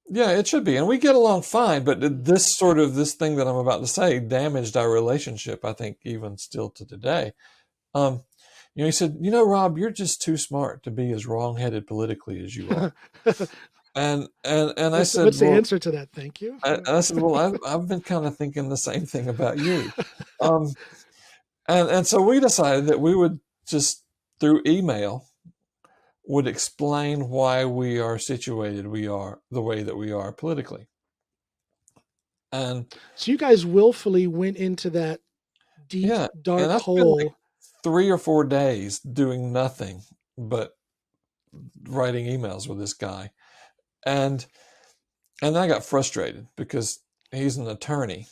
Speaker 2: Yeah, it should be. And we get along fine, but this thing that I'm about to say damaged our relationship, I think, even still to today. He said, Rob, you're just too smart to be as wrong-headed politically as you are. And I said,
Speaker 1: what's the
Speaker 2: well,
Speaker 1: answer to that? Thank you.
Speaker 2: I said, well, I've been kind of thinking the same thing about you. And so we decided that we would just, through email, would explain why we are situated we are the way that we are politically. And
Speaker 1: so you guys willfully went into that deep, dark
Speaker 2: and I spent like
Speaker 1: hole.
Speaker 2: 3 or 4 days doing nothing but writing emails with this guy. And I got frustrated because he's an attorney.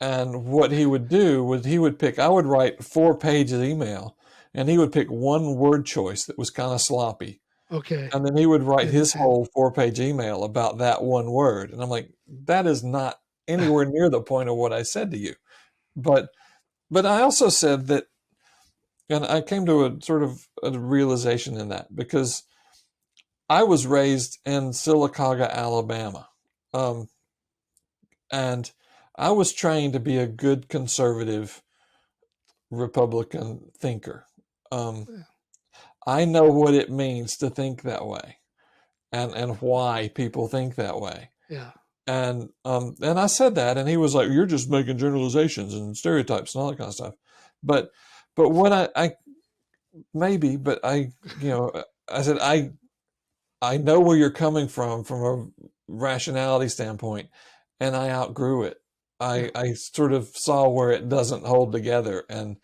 Speaker 2: And what he would do was I would write 4 pages email, and he would pick one word choice that was kind of sloppy.
Speaker 1: Okay.
Speaker 2: And then he would write his whole 4-page email about that one word. And I'm like, that is not anywhere near the point of what I said to you. But I also said that, and I came to a sort of a realization in that, because I was raised in Sylacauga, Alabama. And I was trained to be a good conservative Republican thinker. I know what it means to think that way, and why people think that way.
Speaker 1: Yeah.
Speaker 2: And I said that, and he was like, "You're just making generalizations and stereotypes and all that kind of stuff." But what I maybe, but I said, I know where you're coming from a rationality standpoint, and I outgrew it. I sort of saw where it doesn't hold together, and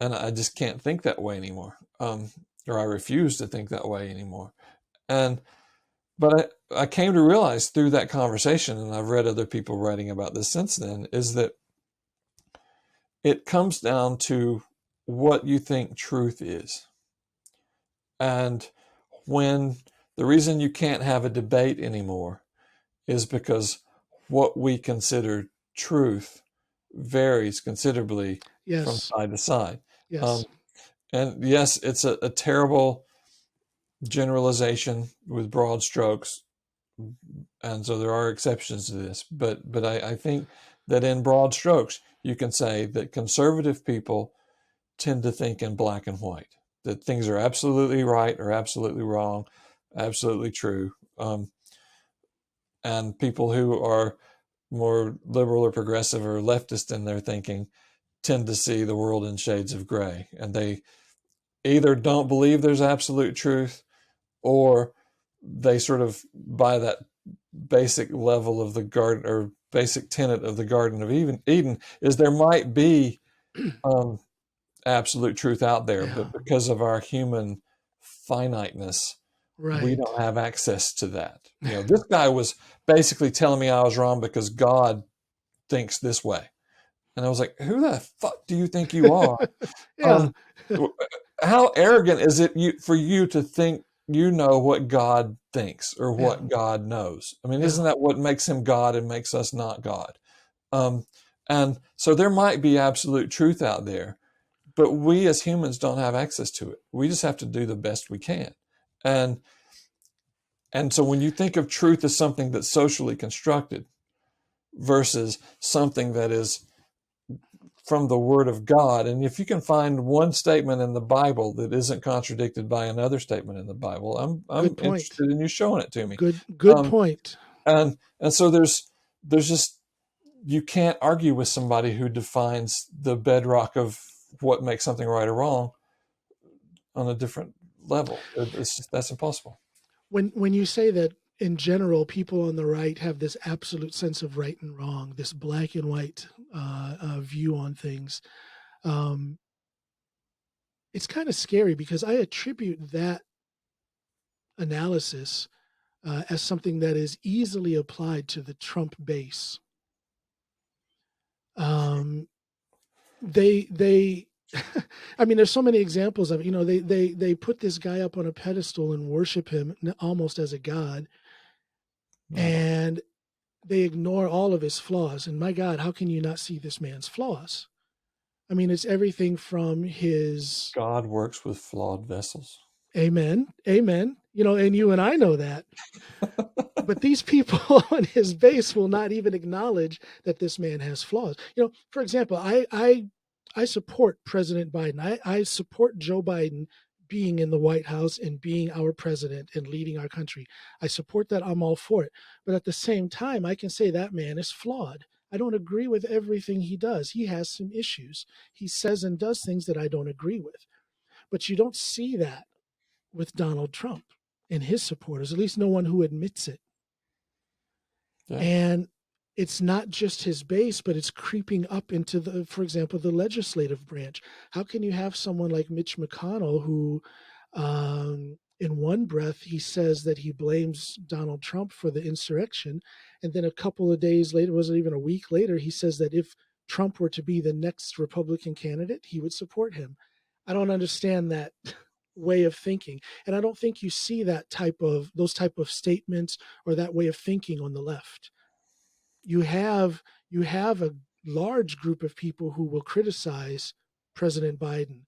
Speaker 2: I just can't think that way anymore. Or I refuse to think that way anymore. But I came to realize through that conversation, and I've read other people writing about this since then, is that it comes down to what you think truth is. And when the reason you can't have a debate anymore is because what we consider truth varies considerably from side to side.
Speaker 1: Yes.
Speaker 2: And yes, it's a terrible generalization with broad strokes. And so there are exceptions to this. But I think that in broad strokes, you can say that conservative people tend to think in black and white, that things are absolutely right or absolutely wrong, absolutely true. And people who are more liberal or progressive or leftist in their thinking tend to see the world in shades of gray. And they either don't believe there's absolute truth, or they sort of, by that basic level of the garden, or basic tenet of the Garden of Eden, is there might be absolute truth out there, but because of our human finiteness, we don't have access to that. This guy was basically telling me I was wrong because God thinks this way. And I was like, who the fuck do you think you are?
Speaker 1: Yeah.
Speaker 2: How arrogant is it for you to think you know what God thinks or what God knows? I mean, isn't that what makes him God and makes us not God? And so there might be absolute truth out there, but we as humans don't have access to it. We just have to do the best we can. And so when you think of truth as something that's socially constructed versus something that is from the Word of God, and if you can find one statement in the Bible that isn't contradicted by another statement in the Bible, I'm interested in you showing it to me.
Speaker 1: Good point.
Speaker 2: And so there's just, you can't argue with somebody who defines the bedrock of what makes something right or wrong on a different level. It's just, that's impossible.
Speaker 1: When you say that, in general, people on the right have this absolute sense of right and wrong, this black and white view on things, it's kind of scary, because I attribute that analysis as something that is easily applied to the Trump base. They I mean, there's so many examples of it. They put this guy up on a pedestal and worship him almost as a god, and they ignore all of his flaws. And my God, how can you not see this man's flaws? I mean, it's everything from his...
Speaker 2: God works with flawed vessels.
Speaker 1: Amen. And you and I know that. But these people on his base will not even acknowledge that this man has flaws. For example, I support President Biden. I support Joe Biden being in the White House and being our president and leading our country. I support that. I'm all for it. But at the same time, I can say that man is flawed. I don't agree with everything he does. He has some issues. He says and does things that I don't agree with. But you don't see that with Donald Trump and his supporters, at least no one who admits it. Yeah. And it's not just his base, but it's creeping up into for example, the legislative branch. How can you have someone like Mitch McConnell who, in one breath, he says that he blames Donald Trump for the insurrection. And then a couple of days later, wasn't even a week later, he says that if Trump were to be the next Republican candidate, he would support him. I don't understand that way of thinking. And I don't think you see those type of statements or that way of thinking on the left. You have a large group of people who will criticize President Biden,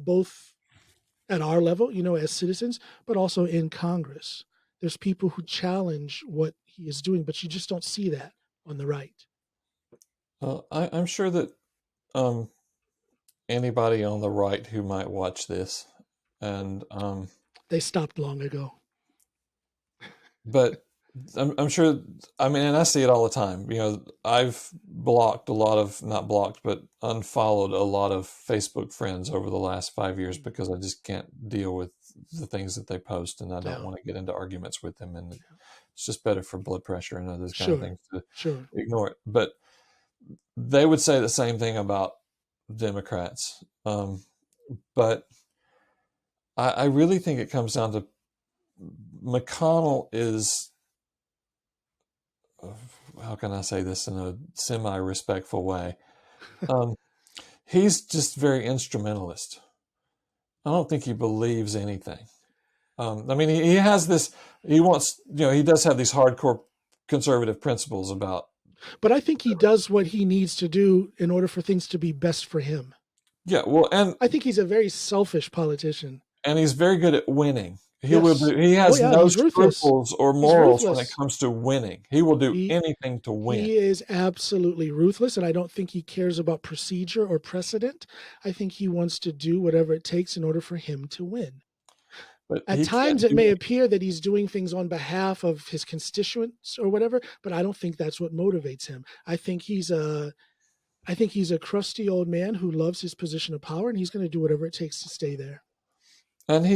Speaker 1: both at our level, as citizens, but also in Congress. There's people who challenge what he is doing, but you just don't see that on the right.
Speaker 2: I'm sure that anybody on the right who might watch this, and
Speaker 1: they stopped long ago.
Speaker 2: But I'm sure, and I see it all the time. I've blocked not blocked, but unfollowed a lot of Facebook friends over the last 5 years because I just can't deal with the things that they post, and I don't want to get into arguments with them. And it's just better for blood pressure and those kind of things to ignore it. But they would say the same thing about Democrats. But I really think it comes down to McConnell is, how can I say this in a semi-respectful way? He's just very instrumentalist. I don't think he believes anything. He has this, he wants, he does have these hardcore conservative principles about.
Speaker 1: But I think he does what he needs to do in order for things to be best for him.
Speaker 2: Yeah, well, and
Speaker 1: I think he's a very selfish politician.
Speaker 2: And he's very good at winning. He has no scruples or morals when it comes to winning. He will do anything to win.
Speaker 1: He is absolutely ruthless, and I don't think he cares about procedure or precedent. I think he wants to do whatever it takes in order for him to win. But at times it may appear that he's doing things on behalf of his constituents or whatever, but I don't think that's what motivates him. I think he's a crusty old man who loves his position of power, and he's going to do whatever it takes to stay there.
Speaker 2: And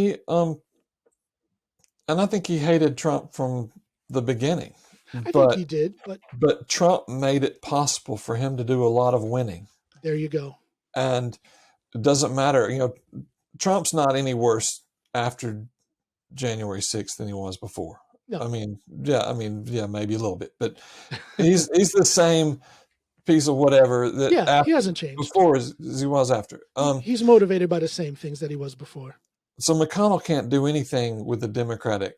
Speaker 2: I think he hated Trump from the beginning.
Speaker 1: I think he did,
Speaker 2: but Trump made it possible for him to do a lot of winning.
Speaker 1: There you go.
Speaker 2: And it doesn't matter, Trump's not any worse after January 6th than he was before.
Speaker 1: No.
Speaker 2: Maybe a little bit, but he's the same piece of whatever that
Speaker 1: he hasn't changed
Speaker 2: before as he was after.
Speaker 1: He's motivated by the same things that he was before.
Speaker 2: So McConnell can't do anything with the Democratic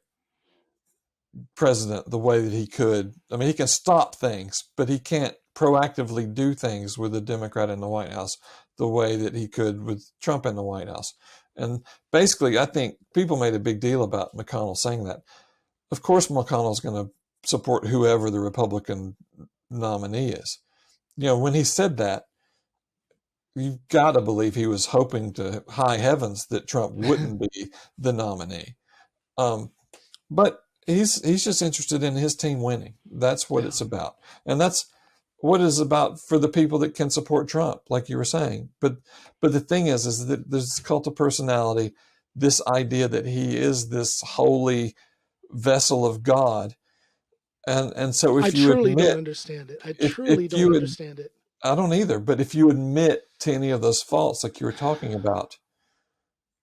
Speaker 2: president the way that he could. He can stop things, but he can't proactively do things with a Democrat in the White House the way that he could with Trump in the White House. And basically, I think people made a big deal about McConnell saying that. Of course, McConnell's going to support whoever the Republican nominee is. When he said that, you've got to believe he was hoping to high heavens that Trump wouldn't be the nominee. But he's just interested in his team winning. That's what it's about. And that's what it's about for the people that can support Trump, like you were saying. But the thing is that there's this cult of personality, this idea that he is this holy vessel of God. And so if you
Speaker 1: truly don't understand it. I truly don't understand it.
Speaker 2: I don't either. But if you admit to any of those faults, like you were talking about,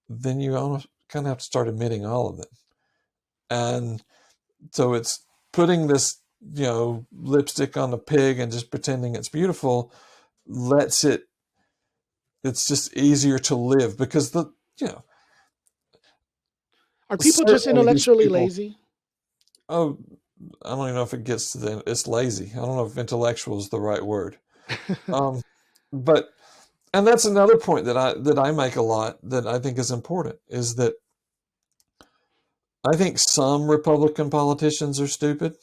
Speaker 2: then you kind of have to start admitting all of them. And so it's putting this, lipstick on the pig and just pretending it's beautiful, it's just easier to live because
Speaker 1: are people just intellectually lazy?
Speaker 2: Oh, I don't even know if it gets to it's lazy. I don't know if intellectual is the right word. And that's another point that I make a lot that I think is important is that I think some Republican politicians are stupid.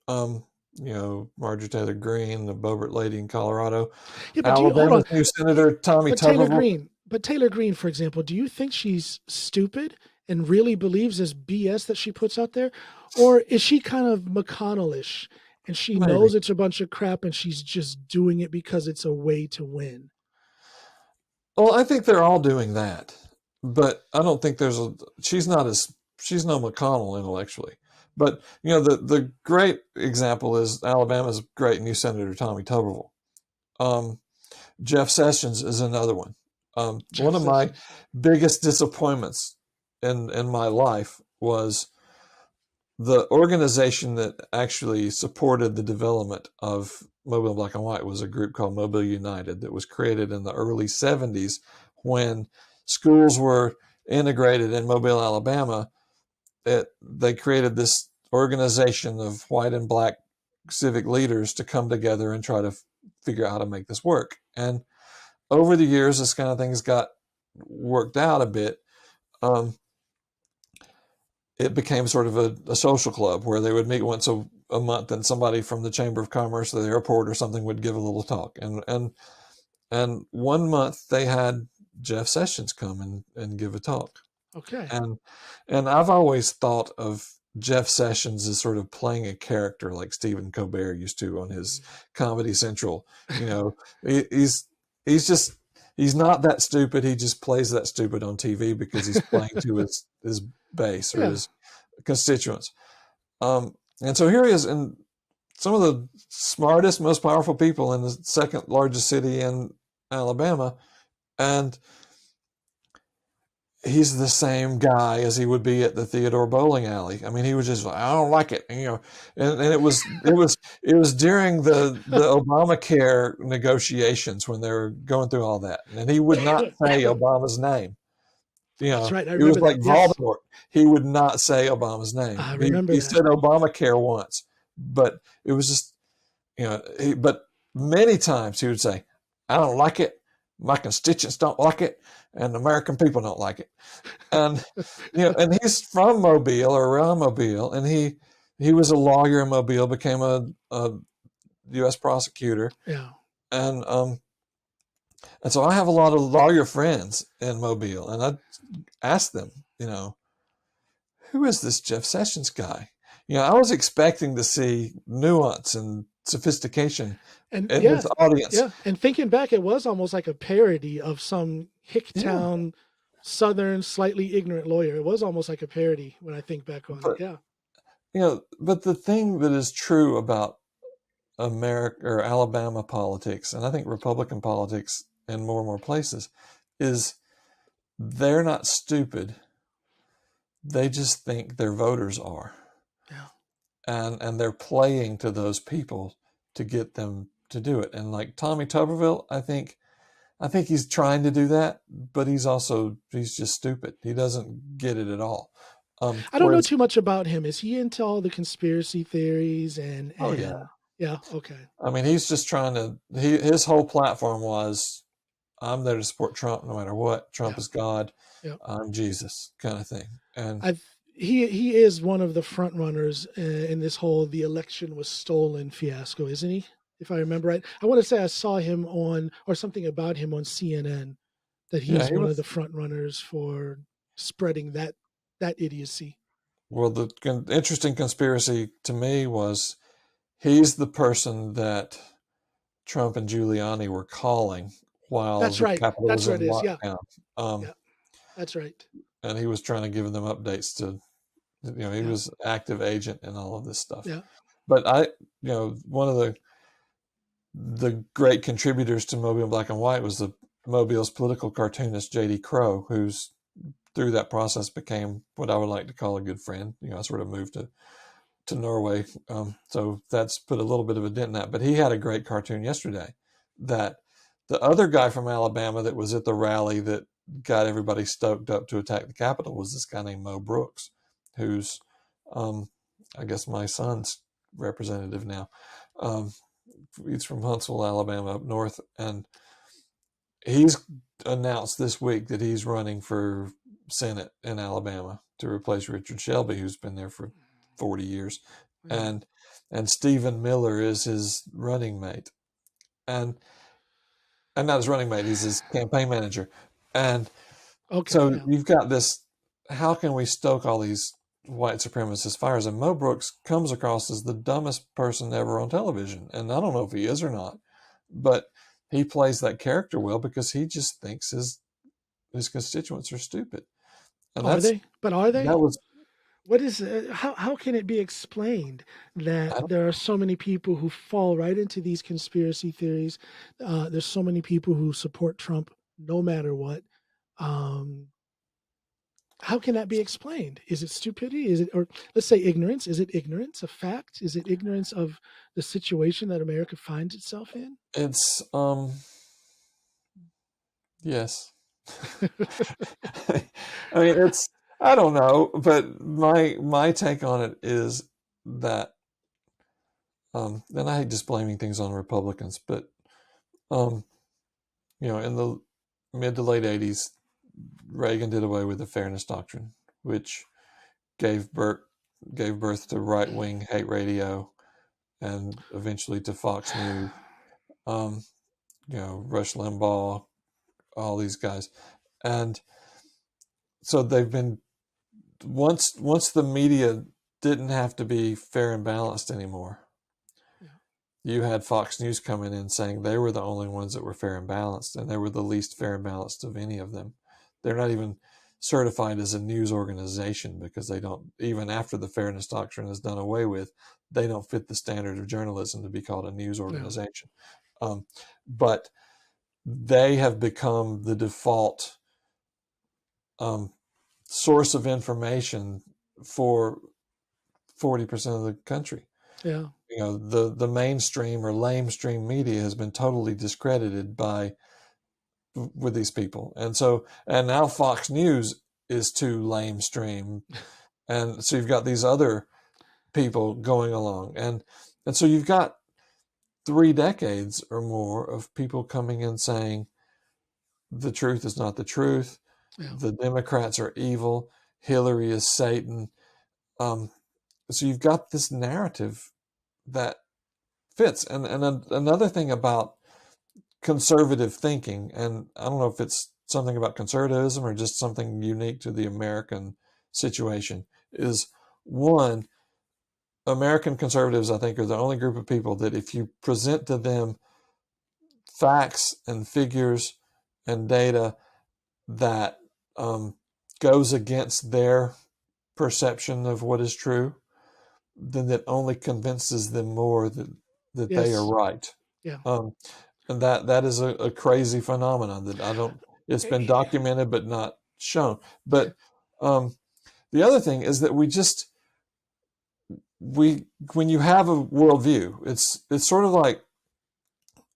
Speaker 2: Marjorie Taylor Greene, the Boebert lady in Colorado,
Speaker 1: Yeah, but hold
Speaker 2: Alabama's
Speaker 1: on.
Speaker 2: new Senator Tommy Tuberville.
Speaker 1: But Taylor Greene, for example, do you think she's stupid and really believes this BS that she puts out there? Or is she kind of McConnell-ish and she
Speaker 2: Maybe.
Speaker 1: knows it's a bunch of crap and she's just doing it because it's a way to win?
Speaker 2: Well, I think they're all doing that, but I don't think she's no McConnell intellectually. But the great example is Alabama's great new Senator Tommy Tuberville. Jeff Sessions is another one. One of my biggest disappointments in my life was the organization that actually supported the development of Mobile Black and White was a group called Mobile United that was created in the early 70s when schools were integrated in Mobile, Alabama. They created this organization of white and black civic leaders to come together and try to figure out how to make this work. And over the years, this kind of things got worked out a bit. It became sort of a social club where they would meet once a month, and somebody from the Chamber of Commerce or the airport or something would give a little talk. And 1 month they had Jeff Sessions come and give a talk.
Speaker 1: Okay.
Speaker 2: And I've always thought of Jeff Sessions as sort of playing a character like Stephen Colbert used to on his Comedy Central. He's not that stupid. He just plays that stupid on TV because he's playing to his base or his constituents. And so here he is, in some of the smartest, most powerful people in the second largest city in Alabama, and he's the same guy as he would be at the Theodore bowling alley. I mean, he was just like, I don't like it, and it was during the Obamacare negotiations when they were going through all that, and he would not say Obama's name.
Speaker 1: That's right. I
Speaker 2: It was
Speaker 1: remember
Speaker 2: like
Speaker 1: that. Yes.
Speaker 2: Voldemort. He would not say Obama's name.
Speaker 1: I remember
Speaker 2: he
Speaker 1: that.
Speaker 2: said Obamacare once, but it was just, but many times he would say, I don't like it. My constituents don't like it. And the American people don't like it. And, and he's from Mobile or around Mobile. And he was a lawyer in Mobile, became a U.S. prosecutor.
Speaker 1: Yeah.
Speaker 2: And so I have a lot of lawyer friends in Mobile, and I asked them, who is this Jeff Sessions guy? I was expecting to see nuance and sophistication in his audience.
Speaker 1: Yeah, and thinking back, it was almost like a parody of some hicktown, Southern, slightly ignorant lawyer. It was almost like a parody when I think back on it. Yeah.
Speaker 2: But the thing that is true about America or Alabama politics, and I think Republican politics in more and more places, is they're not stupid. They just think their voters are.
Speaker 1: Yeah.
Speaker 2: And they're playing to those people to get them to do it. And like Tommy Tuberville, I think he's trying to do that, but he's just stupid. He doesn't get it at all.
Speaker 1: I don't know too much about him. Is he into all the conspiracy theories and
Speaker 2: oh yeah.
Speaker 1: Yeah, okay.
Speaker 2: I mean, he's just trying to his whole platform was, I'm there to support Trump no matter what. Trump is God. I'm Jesus kind of thing. And
Speaker 1: he is one of the front runners in this whole the election was stolen fiasco, isn't he? If I remember right. I want to say I saw him or something about him on CNN, that he's one of the front runners for spreading that idiocy.
Speaker 2: Well, the interesting conspiracy to me was he's the person that Trump and Giuliani were calling while the Capitol was in lockdown.
Speaker 1: Yeah, that's right.
Speaker 2: And he was trying to give them updates to, he was active agent in all of this stuff.
Speaker 1: Yeah.
Speaker 2: But one of the great contributors to Mobile Black and White was the Mobile's political cartoonist J.D. Crowe, who's through that process became what I would like to call a good friend. I sort of moved to Norway, so that's put a little bit of a dent in that. But he had a great cartoon yesterday that the other guy from Alabama that was at the rally that got everybody stoked up to attack the Capitol was this guy named Mo Brooks, who's I guess my son's representative now. He's from Huntsville, Alabama, up north, and he's announced this week that he's running for Senate in Alabama to replace Richard Shelby, who's been there for 40 years.
Speaker 1: Yeah.
Speaker 2: And Stephen Miller is his running mate. And not his running mate, he's his campaign manager. And so you've got this, how can we stoke all these white supremacist fires? And Mo Brooks comes across as the dumbest person ever on television. And I don't know if he is or not, but he plays that character well because he just thinks his constituents are stupid. And
Speaker 1: are they? But are they?
Speaker 2: That was,
Speaker 1: what is how can it be explained that there are so many people who fall right into these conspiracy theories? There's so many people who support Trump no matter what. How can that be explained? Is it stupidity? Is it, or let's say ignorance? Is it ignorance of fact? Is it ignorance of the situation that America finds itself in?
Speaker 2: It's yes. I mean, it's, I don't know, but my take on it is that, and I hate just blaming things on Republicans, but in the mid to late 80s, Reagan did away with the fairness doctrine, which gave birth to right-wing hate radio, and eventually to Fox News. Rush Limbaugh, all these guys, and so they've been, once the media didn't have to be fair and balanced anymore. You had Fox News coming in saying they were the only ones that were fair and balanced, and they were the least fair and balanced of any of them. They're not even certified as a news organization because they don't, even after the fairness doctrine is done away with, they don't fit the standard of journalism to be called a news organization. But they have become the default source of information for 40% of the country.
Speaker 1: Yeah.
Speaker 2: The mainstream or lamestream media has been totally discredited with these people. And now Fox News is too lamestream. And so you've got these other people going along. And so you've got 3 decades or more of people coming in saying the truth is not the truth. Yeah. The Democrats are evil. Hillary is Satan. So you've got this narrative that fits. And another thing about conservative thinking, and I don't know if it's something about conservatism or just something unique to the American situation, is one, American conservatives, I think, are the only group of people that if you present to them facts and figures and data that goes against their perception of what is true, then that only convinces them more that yes. They are right.
Speaker 1: Yeah.
Speaker 2: And that is a crazy phenomenon that I don't, it's been documented but not shown. But the other thing is that when you have a worldview, it's sort of like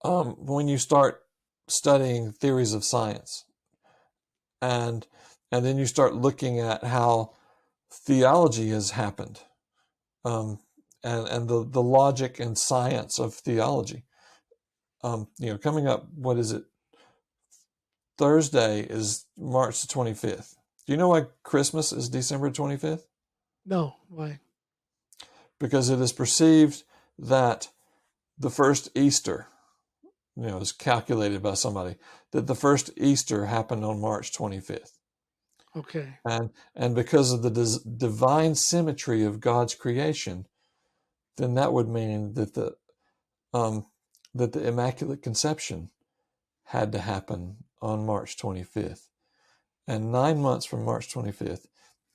Speaker 2: when you start studying theories of science, and then you start looking at how theology has happened, and the logic and science of theology. Coming up, what is it? Thursday is March the 25th. Do you know why Christmas is December 25th?
Speaker 1: No, why?
Speaker 2: Because it is perceived that the first Easter, is calculated by somebody, that the first Easter happened on March 25th.
Speaker 1: Okay.
Speaker 2: And because of the divine symmetry of God's creation, then that would mean that the Immaculate Conception had to happen on March 25th. And 9 months from March 25th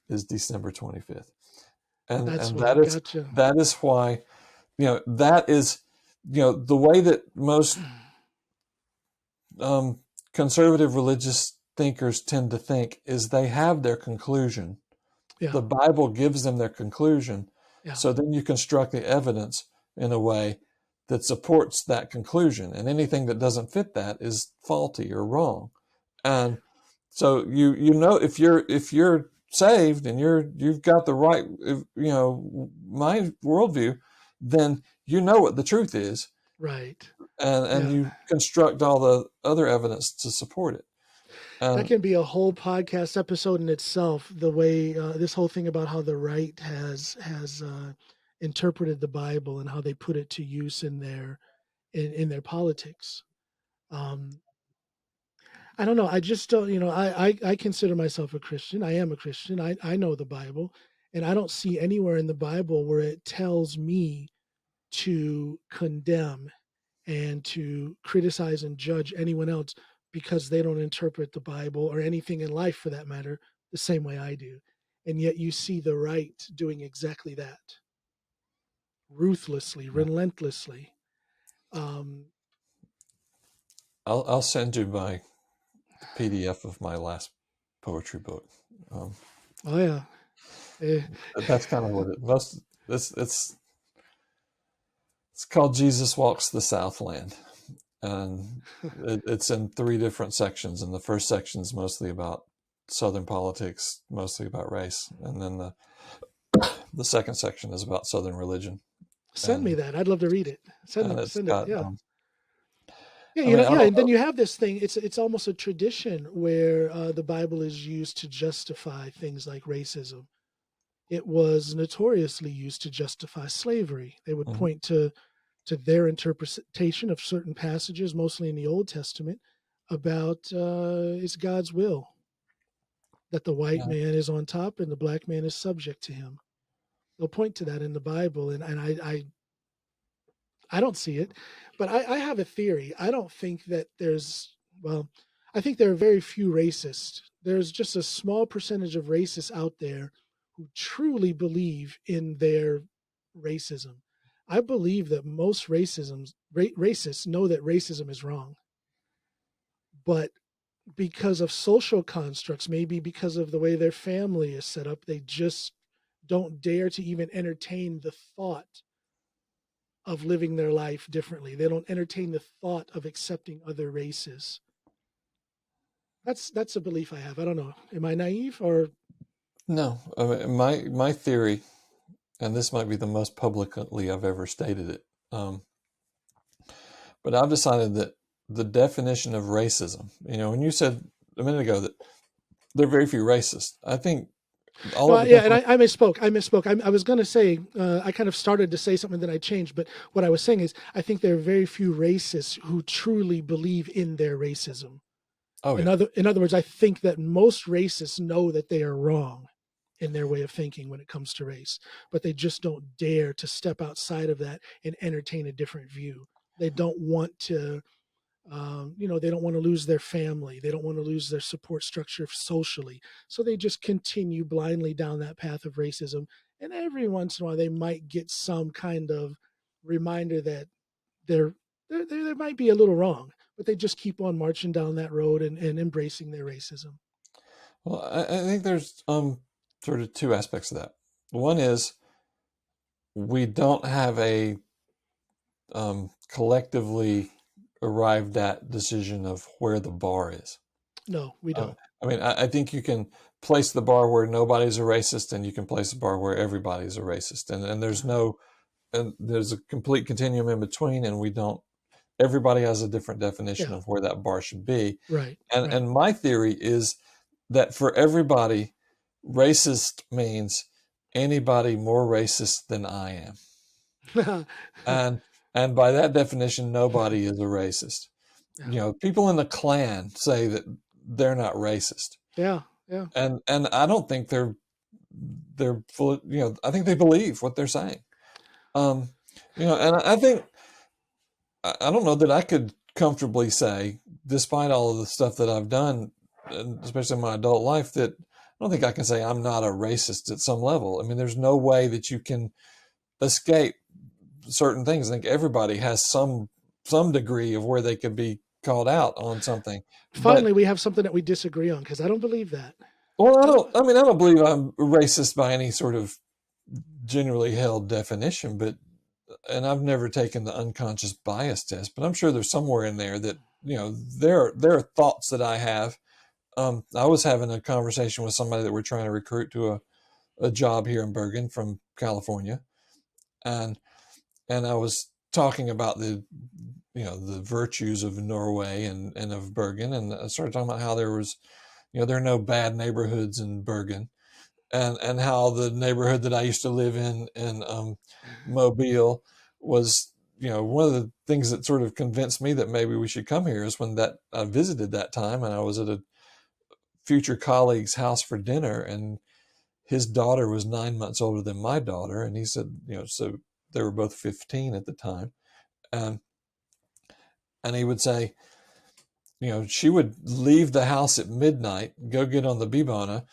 Speaker 2: is December 25th. And that is why, that is, the way that most conservative religious thinkers tend to think is they have their conclusion. Yeah. The Bible gives them their conclusion. Yeah. So then you construct the evidence in a way that supports that conclusion, and anything that doesn't fit that is faulty or wrong. And so if you're saved and you've got the right my worldview, then you know what the truth is,
Speaker 1: right?
Speaker 2: And you construct all the other evidence to support it.
Speaker 1: That can be a whole podcast episode in itself. The way this whole thing about how the right has interpreted the Bible and how they put it to use in their politics. Um, I don't know. I just don't. I consider myself a Christian. I am a Christian. I know the Bible, and I don't see anywhere in the Bible where it tells me to condemn and to criticize and judge anyone else because they don't interpret the Bible or anything in life for that matter the same way I do. And yet you see the right doing exactly that ruthlessly, relentlessly.
Speaker 2: I'll send you my PDF of my last poetry book.
Speaker 1: Oh yeah.
Speaker 2: That's kind of what it most. It's called Jesus Walks the Southland, and it's in 3 different sections. And the first section is mostly about Southern politics, mostly about race, and then the second section is about Southern religion.
Speaker 1: Send me that. I'd love to read it. Send it. Yeah. And then you have this thing. It's almost a tradition where the Bible is used to justify things like racism. It was notoriously used to justify slavery. They would point to their interpretation of certain passages, mostly in the Old Testament, about it's God's will that the white man is on top and the black man is subject to him. They'll point to that in the Bible, and I don't see it, but I have a theory. I don't think that I think there are very few racists. There's just a small percentage of racists out there who truly believe in their racism. I believe that most racists know that racism is wrong, but because of social constructs, maybe because of the way their family is set up, they just don't dare to even entertain the thought of living their life differently. They don't entertain the thought of accepting other races. That's a belief I have. I don't know. Am I naive or
Speaker 2: no? I mean, my theory, and this might be the most publicly I've ever stated it, but I've decided that the definition of racism, when you said a minute ago that there are very few racists, I think
Speaker 1: and I misspoke. I was going to say, I kind of started to say something that I changed, but what I was saying is I think there are very few racists who truly believe in their racism. Oh, yeah. In other words, I think that most racists know that they are wrong in their way of thinking when it comes to race, but they just don't dare to step outside of that and entertain a different view. They don't want to, they don't want to lose their family. They don't want to lose their support structure socially. So they just continue blindly down that path of racism. And every once in a while, they might get some kind of reminder that they might be a little wrong, but they just keep on marching down that road and embracing their racism.
Speaker 2: Well, I think there's sort of 2 aspects of that. One is we don't have a collectively arrived at decision of where the bar is.
Speaker 1: No, we don't.
Speaker 2: I mean, I think you can place the bar where nobody's a racist, and you can place the bar where everybody's a racist, and there's a complete continuum in between, and everybody has a different definition of where that bar should be.
Speaker 1: Right.
Speaker 2: And my theory is that for everybody, racist means anybody more racist than I am. And by that definition, nobody is a racist. Yeah. People in the Klan say that they're not racist.
Speaker 1: Yeah.
Speaker 2: And I don't think they're full. I think they believe what they're saying. And I think I don't know that I could comfortably say, despite all of the stuff that I've done, especially in my adult life, that I don't think I can say I'm not a racist at some level. I mean, there's no way that you can escape certain things. I think everybody has some degree of where they could be called out on something.
Speaker 1: Finally, we have something that we disagree on, because I don't believe that.
Speaker 2: Well, I don't believe I'm racist by any sort of generally held definition, and I've never taken the unconscious bias test, but I'm sure there's somewhere in there that, there are thoughts that I have. I was having a conversation with somebody that we're trying to recruit to a job here in Bergen from California. And I was talking about the virtues of Norway and of Bergen, and I started talking about how there are no bad neighborhoods in Bergen, and how the neighborhood that I used to live in Mobile was, one of the things that sort of convinced me that maybe we should come here is when that I visited that time, and I was at a future colleague's house for dinner, and his daughter was 9 months older than my daughter, and he said, so they were both 15 at the time, and he would say, she would leave the house at midnight, go get on the Bibana,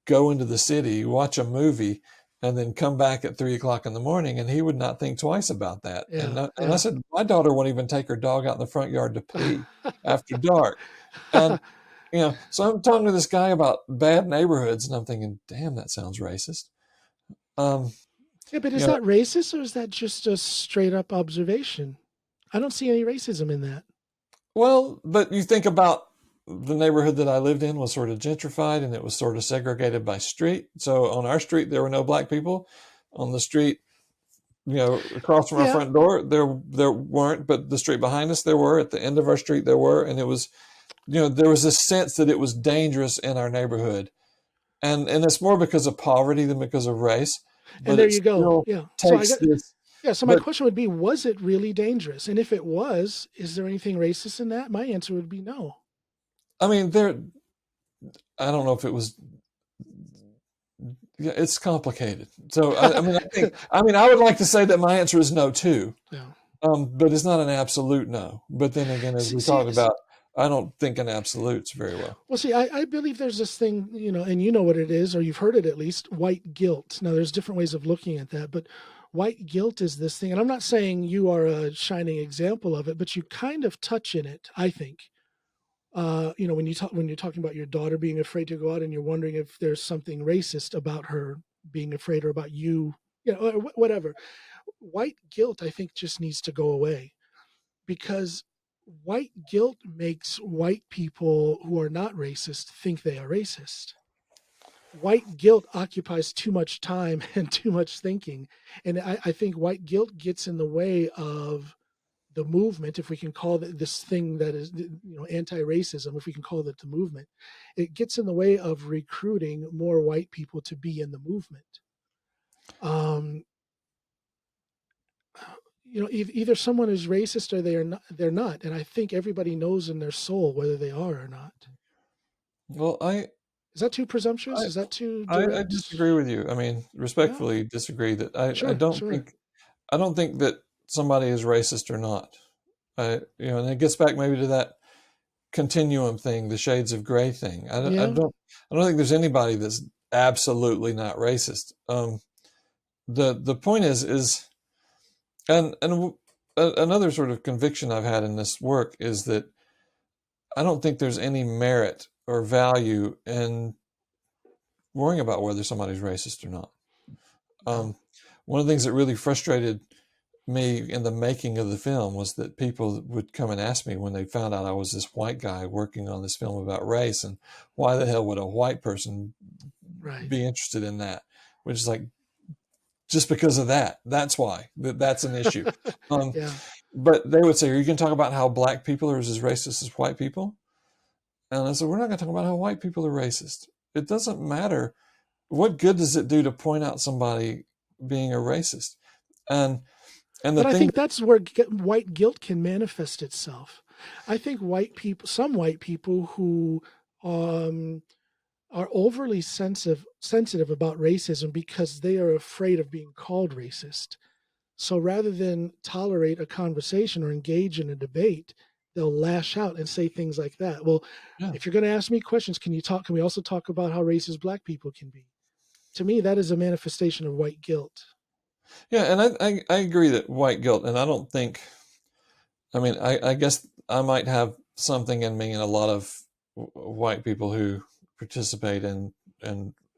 Speaker 2: go into the city, watch a movie, and then come back at 3 o'clock in the morning, and he would not think twice about that.
Speaker 1: Yeah,
Speaker 2: and I said, my daughter won't even take her dog out in the front yard to pee after dark. And, so I'm talking to this guy about bad neighborhoods, and I'm thinking, damn, that sounds racist.
Speaker 1: Yeah, but is that racist, or is that just a straight up observation? I don't see any racism in that.
Speaker 2: Well, but you think about the neighborhood that I lived in was sort of gentrified, and it was sort of segregated by street. So on our street, there were no black people. On the street, across from our front door, there weren't, but the street behind us, there were. At the end of our street, there were. And it was, there was a sense that it was dangerous in our neighborhood. And it's more because of poverty than because of race.
Speaker 1: And there you go. Yeah. So my question would be, was it really dangerous? And if it was, is there anything racist in that? My answer would be no.
Speaker 2: I mean, I don't know if it was. Yeah, it's complicated. So I would like to say that my answer is no too.
Speaker 1: Yeah.
Speaker 2: But it's not an absolute no. But then again, as we talked about, I don't think in absolutes very well.
Speaker 1: Well, see, I believe there's this thing, and you know what it is, or you've heard it at least, white guilt. Now, there's different ways of looking at that, but white guilt is this thing, and I'm not saying you are a shining example of it, but you kind of touch in it, I think. When you're talking about your daughter being afraid to go out, and you're wondering if there's something racist about her being afraid, or about you, or whatever. White guilt, I think, just needs to go away, because white guilt makes white people who are not racist think they are racist. White guilt occupies too much time and too much thinking. And I think white guilt gets in the way of the movement, if we can call it this thing that is, anti-racism, if we can call it the movement. It gets in the way of recruiting more white people to be in the movement. Either someone is racist or they're not. And I think everybody knows in their soul whether they are or not.
Speaker 2: Well,
Speaker 1: is that too presumptuous? Is that too direct?
Speaker 2: I disagree with you. I mean, respectfully disagree that I don't think that somebody is racist or not. And it gets back maybe to that continuum thing, the shades of gray thing. I don't think there's anybody that's absolutely not racist. The point is and another sort of conviction I've had in this work is that I don't think there's any merit or value in worrying about whether somebody's racist or not. One of the things that really frustrated me in the making of the film was that people would come and ask me when they found out I was this white guy working on this film about race, and why the hell would a white person be interested in that? Which is like, just because of that. That's why. That's an issue. But they would say, are you going to talk about how black people are as racist as white people? And I said, we're not going to talk about how white people are racist. It doesn't matter. What good does it do to point out somebody being a racist? But
Speaker 1: I think that's where white guilt can manifest itself. I think some white people who are overly sensitive about racism because they are afraid of being called racist. So rather than tolerate a conversation or engage in a debate, they'll lash out and say things like that. Well, if you're going to ask me questions, can we also talk about how racist black people can be? To me, that is a manifestation of white guilt.
Speaker 2: Yeah, and I agree that white guilt, and I don't think, I guess I might have something in me, and a lot of white people who participate in,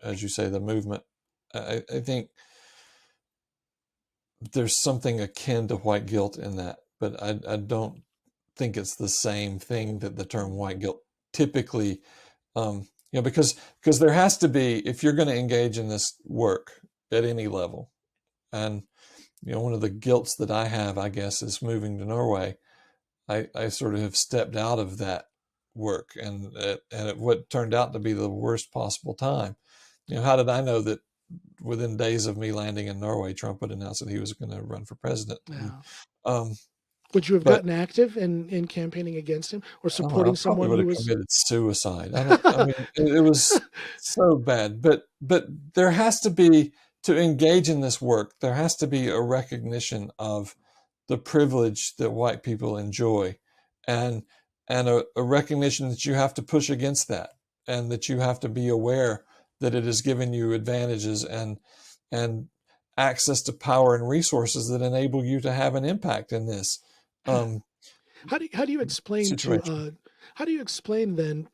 Speaker 2: as you say, the movement. I think there's something akin to white guilt in that, but I don't think it's the same thing that the term white guilt typically, because there has to be, if you're going to engage in this work at any level, and one of the guilts that I have, I guess, is moving to Norway. I sort of have stepped out of that work, and what turned out to be the worst possible time. How did I know that within days of me landing in Norway, Trump would announce that he was going to run for president?
Speaker 1: Yeah.
Speaker 2: And,
Speaker 1: would you have
Speaker 2: but
Speaker 1: gotten active in campaigning against him or
Speaker 2: I
Speaker 1: supporting
Speaker 2: probably
Speaker 1: someone
Speaker 2: would
Speaker 1: who
Speaker 2: have
Speaker 1: was?
Speaker 2: committed suicide. I mean, it was so bad. But there has to be, to engage in this work, there has to be a recognition of the privilege that white people enjoy, and a recognition that you have to push against that, and that you have to be aware that it has given you advantages and access to power and resources that enable you to have an impact in this
Speaker 1: How do you explain
Speaker 2: situation.
Speaker 1: how do you explain then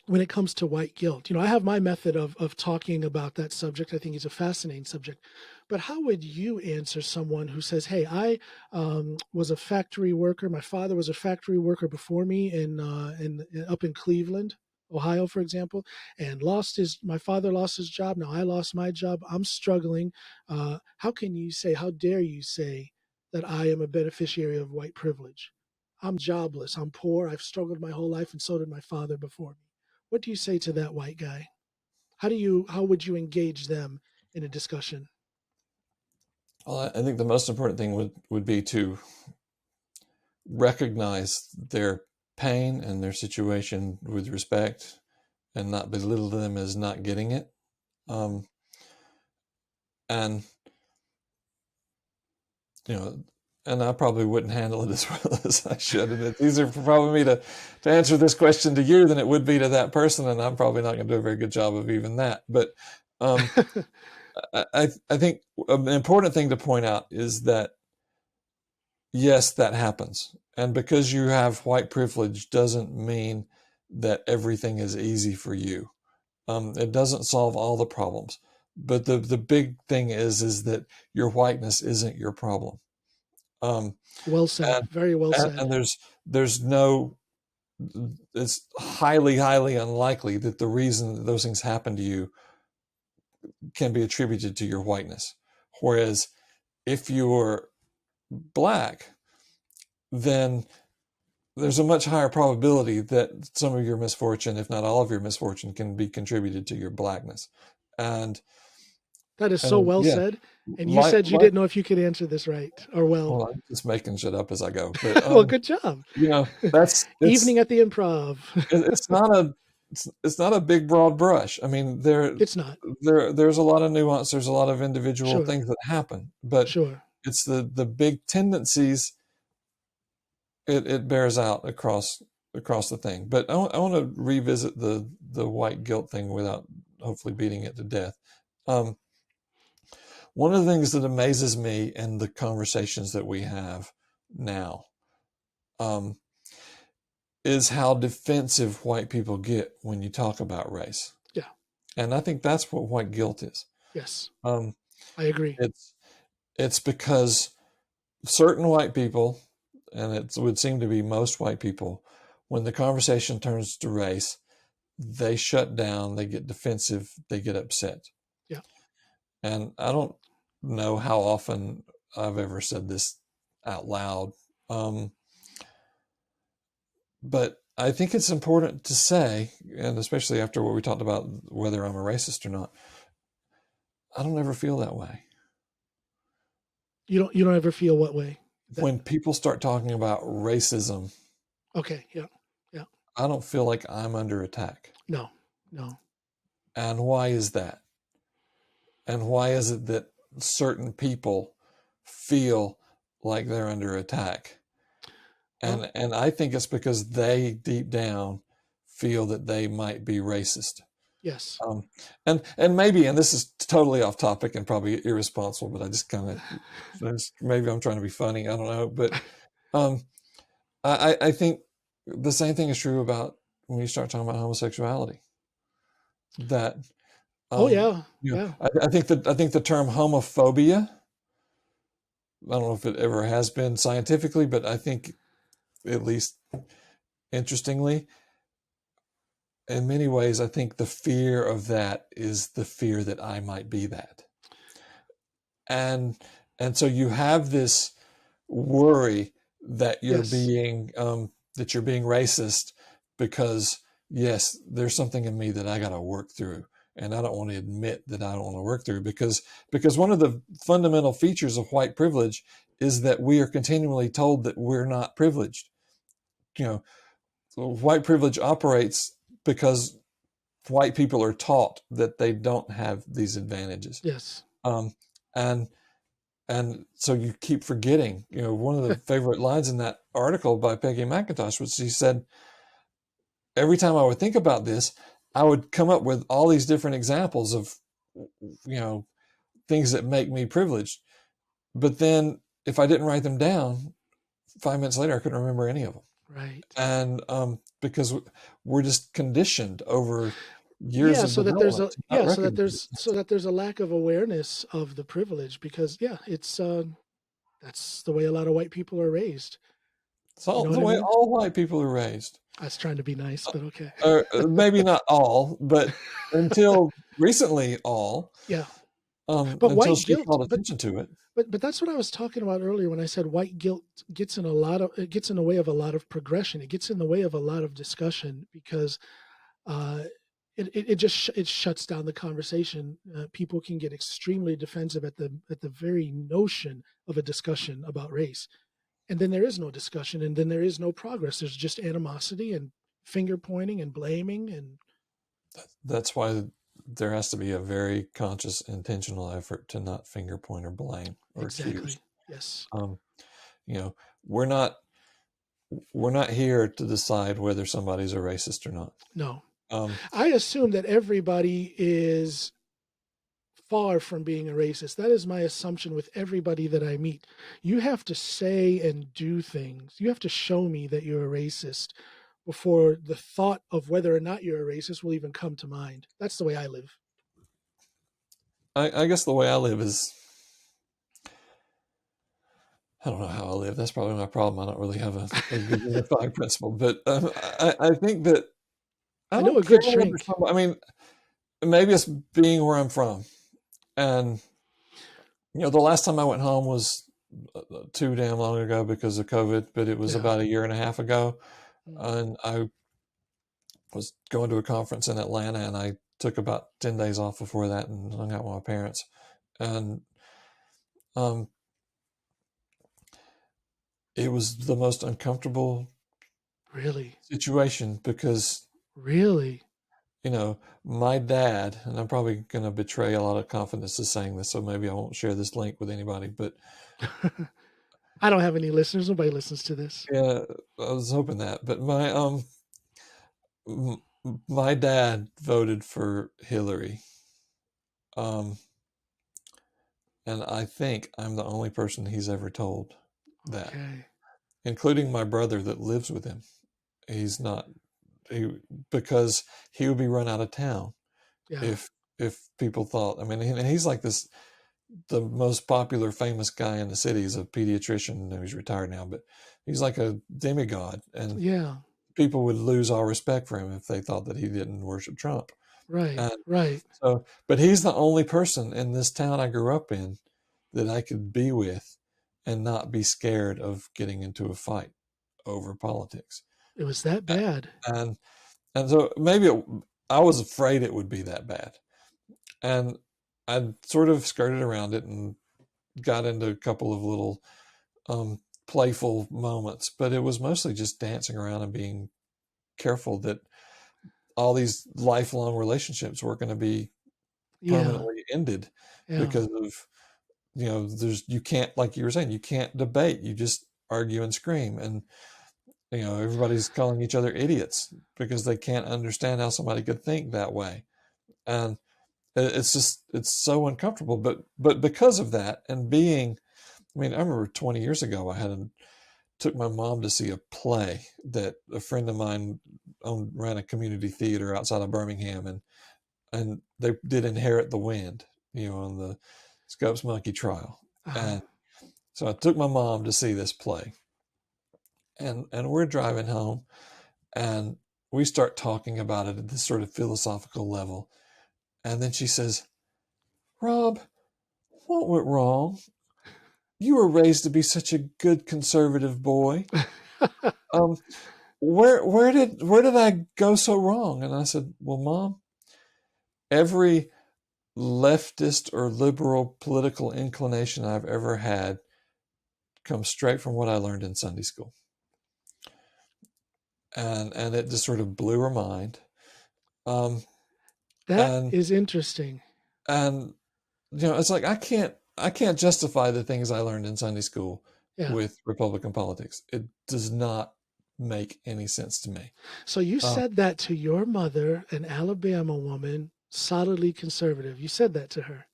Speaker 1: when it comes to white guilt? I have my method of talking about that subject. I think it's a fascinating subject. But how would you answer someone who says, "Hey, I was a factory worker. My father was a factory worker before me in up in Cleveland, Ohio, for example, and my father lost his job. Now I lost my job. I'm struggling. How dare you say that I am a beneficiary of white privilege? I'm jobless. I'm poor. I've struggled my whole life, and so did my father before me." What do you say to that white guy? How would you engage them in a discussion?
Speaker 2: Well, I think the most important thing would be to recognize their pain and their situation with respect, and not belittle them as not getting it. And you know, and I probably wouldn't handle it as well as I should. And it's easier for probably me to answer this question to you than it would be to that person, and I'm probably not going to do a very good job of even that. But I think an important thing to point out is that yes, that happens. And because you have white privilege doesn't mean that everything is easy for you. It doesn't solve all the problems. But the big thing is that your whiteness isn't your problem. Um,
Speaker 1: Well said.
Speaker 2: and,
Speaker 1: Very well
Speaker 2: and
Speaker 1: said.
Speaker 2: there's no, it's highly, highly unlikely that the reason that those things happen to you can be attributed to your whiteness. Whereas if you're black, then there's a much higher probability that some of your misfortune, if not all of your misfortune, can be contributed to your blackness. And
Speaker 1: That is so
Speaker 2: and
Speaker 1: well
Speaker 2: yeah,
Speaker 1: said. And you
Speaker 2: like
Speaker 1: said you didn't know if you could answer this right or well.
Speaker 2: well, I'm just making shit up as I go. But
Speaker 1: Well, good job.
Speaker 2: that's
Speaker 1: Evening at the Improv.
Speaker 2: it's not a it's not a big broad brush. I mean,
Speaker 1: It's not.
Speaker 2: there's a lot of nuance. There's a lot of individual
Speaker 1: Sure.
Speaker 2: things that happen, but
Speaker 1: Sure.
Speaker 2: it's the big tendencies. It bears out across the thing. But I want to revisit the white guilt thing without hopefully beating it to death. Um, One of the things that amazes me in the conversations that we have now um, is how defensive white people get when you talk about race.
Speaker 1: Yeah.
Speaker 2: And I think that's what white guilt is.
Speaker 1: Yes.
Speaker 2: Um,
Speaker 1: I agree.
Speaker 2: it's because certain white people, and it would seem to be most white people, when the conversation turns to race, they shut down, they get defensive, they get upset.
Speaker 1: Yeah.
Speaker 2: And I don't know how often I've ever said this out loud, but I think it's important to say, and especially after what we talked about, whether I'm a racist or not, I don't ever feel that way.
Speaker 1: You don't ever feel what way?
Speaker 2: When people start talking about racism,
Speaker 1: Okay. Yeah. Yeah.
Speaker 2: I don't feel like I'm under attack.
Speaker 1: No. No.
Speaker 2: And why is that? And why is it that certain people feel like they're under attack?
Speaker 1: Well,
Speaker 2: And I think it's because they deep down feel that they might be racist.
Speaker 1: yes.
Speaker 2: And maybe, and this is totally off topic and probably irresponsible, but I just kind of, maybe I'm trying to be funny. I don't know. But um, I think the same thing is true about when you start talking about homosexuality. That
Speaker 1: Oh yeah. Yeah.
Speaker 2: I think the term homophobia, I don't know if it ever has been scientifically, but I think, at least interestingly, in many ways, I think the fear of that is the fear that I might be that. And so you have this worry that you're being racist because yes, there's something in me that I got to work through, and I don't want to admit that I don't want to work through because one of the fundamental features of white privilege is that we are continually told that we're not privileged. White privilege operates because white people are taught that they don't have these advantages.
Speaker 1: Yes.
Speaker 2: And so you keep forgetting, one of the favorite lines in that article by Peggy McIntosh was she said, every time I would think about this, I would come up with all these different examples of, things that make me privileged. But then if I didn't write them down, 5 minutes later, I couldn't remember any of them.
Speaker 1: Right.
Speaker 2: And because we're just conditioned over years of development.
Speaker 1: So that there's a lack of awareness of the privilege because it's that's the way a lot of white people are raised.
Speaker 2: It's the way all white people are raised.
Speaker 1: I was trying to be nice, but okay.
Speaker 2: Maybe not all, but until recently, all.
Speaker 1: Yeah.
Speaker 2: But until she called attention to it.
Speaker 1: But that's what I was talking about earlier when I said white guilt gets in the way of a lot of progression. It gets in the way of a lot of discussion because it shuts down the conversation. People can get extremely defensive at the very notion of a discussion about race, and then there is no discussion, and then there is no progress. There's just animosity and finger pointing and blaming, and
Speaker 2: that's why there has to be a very conscious, intentional effort to not finger point or blame or accuse.
Speaker 1: Yes.
Speaker 2: We're not here to decide whether somebody's a racist or not.
Speaker 1: No. I assume that everybody is far from being a racist. That is my assumption with everybody that I meet. You have to say and do things. You have to show me that you're a racist before the thought of whether or not you're a racist will even come to mind. That's the way I live.
Speaker 2: I guess the way I live is, I don't know how I live. That's probably my problem. I don't really have a good unifying principle, but I think that I know a good shrink. I mean, maybe it's being where I'm from. And, the last time I went home was too damn long ago because of COVID, but it was about a year and a half ago. And I was going to a conference in Atlanta, and I took about 10 days off before that and hung out with my parents. And it was the most uncomfortable situation because my dad, and I'm probably going to betray a lot of confidence to saying this, so maybe I won't share this link with anybody, but
Speaker 1: I don't have any listeners. Nobody listens to this.
Speaker 2: Yeah, I was hoping that, but my dad voted for Hillary. And I think I'm the only person he's ever told that, including my brother that lives with him. He's not, because he would be run out of town if people thought, I mean, and he's like the most popular, famous guy in the city. He's a pediatrician. He's retired now, but he's like a demigod. And people would lose all respect for him if they thought that he didn't worship Trump.
Speaker 1: Right.
Speaker 2: So, but he's the only person in this town I grew up in that I could be with and not be scared of getting into a fight over politics.
Speaker 1: It was that bad.
Speaker 2: And so maybe I was afraid it would be that bad. And I sort of skirted around it and got into a couple of little playful moments, but it was mostly just dancing around and being careful that all these lifelong relationships were going to be permanently ended because of, you can't, like you were saying, you can't debate, you just argue and scream. And, everybody's calling each other idiots because they can't understand how somebody could think that way. And it's so uncomfortable, but because of that and I remember 20 years ago, I took my mom to see a play that a friend of mine ran a community theater outside of Birmingham, and they did Inherit the Wind, on the Scopes Monkey trial. And so I took my mom to see this play, and we're driving home, and we start talking about it at this sort of philosophical level. And then she says, "Rob, what went wrong? you were raised to be such a good conservative boy. Where did I go so wrong? And I said, well, Mom, every leftist or liberal political inclination I've ever had comes straight from what I learned in Sunday school. And it just sort of blew her mind.
Speaker 1: That is interesting.
Speaker 2: And it's like I can't justify the things I learned in Sunday school with Republican politics. It does not make any sense to me.
Speaker 1: So you said that to your mother, an Alabama woman, solidly conservative. You said that to her.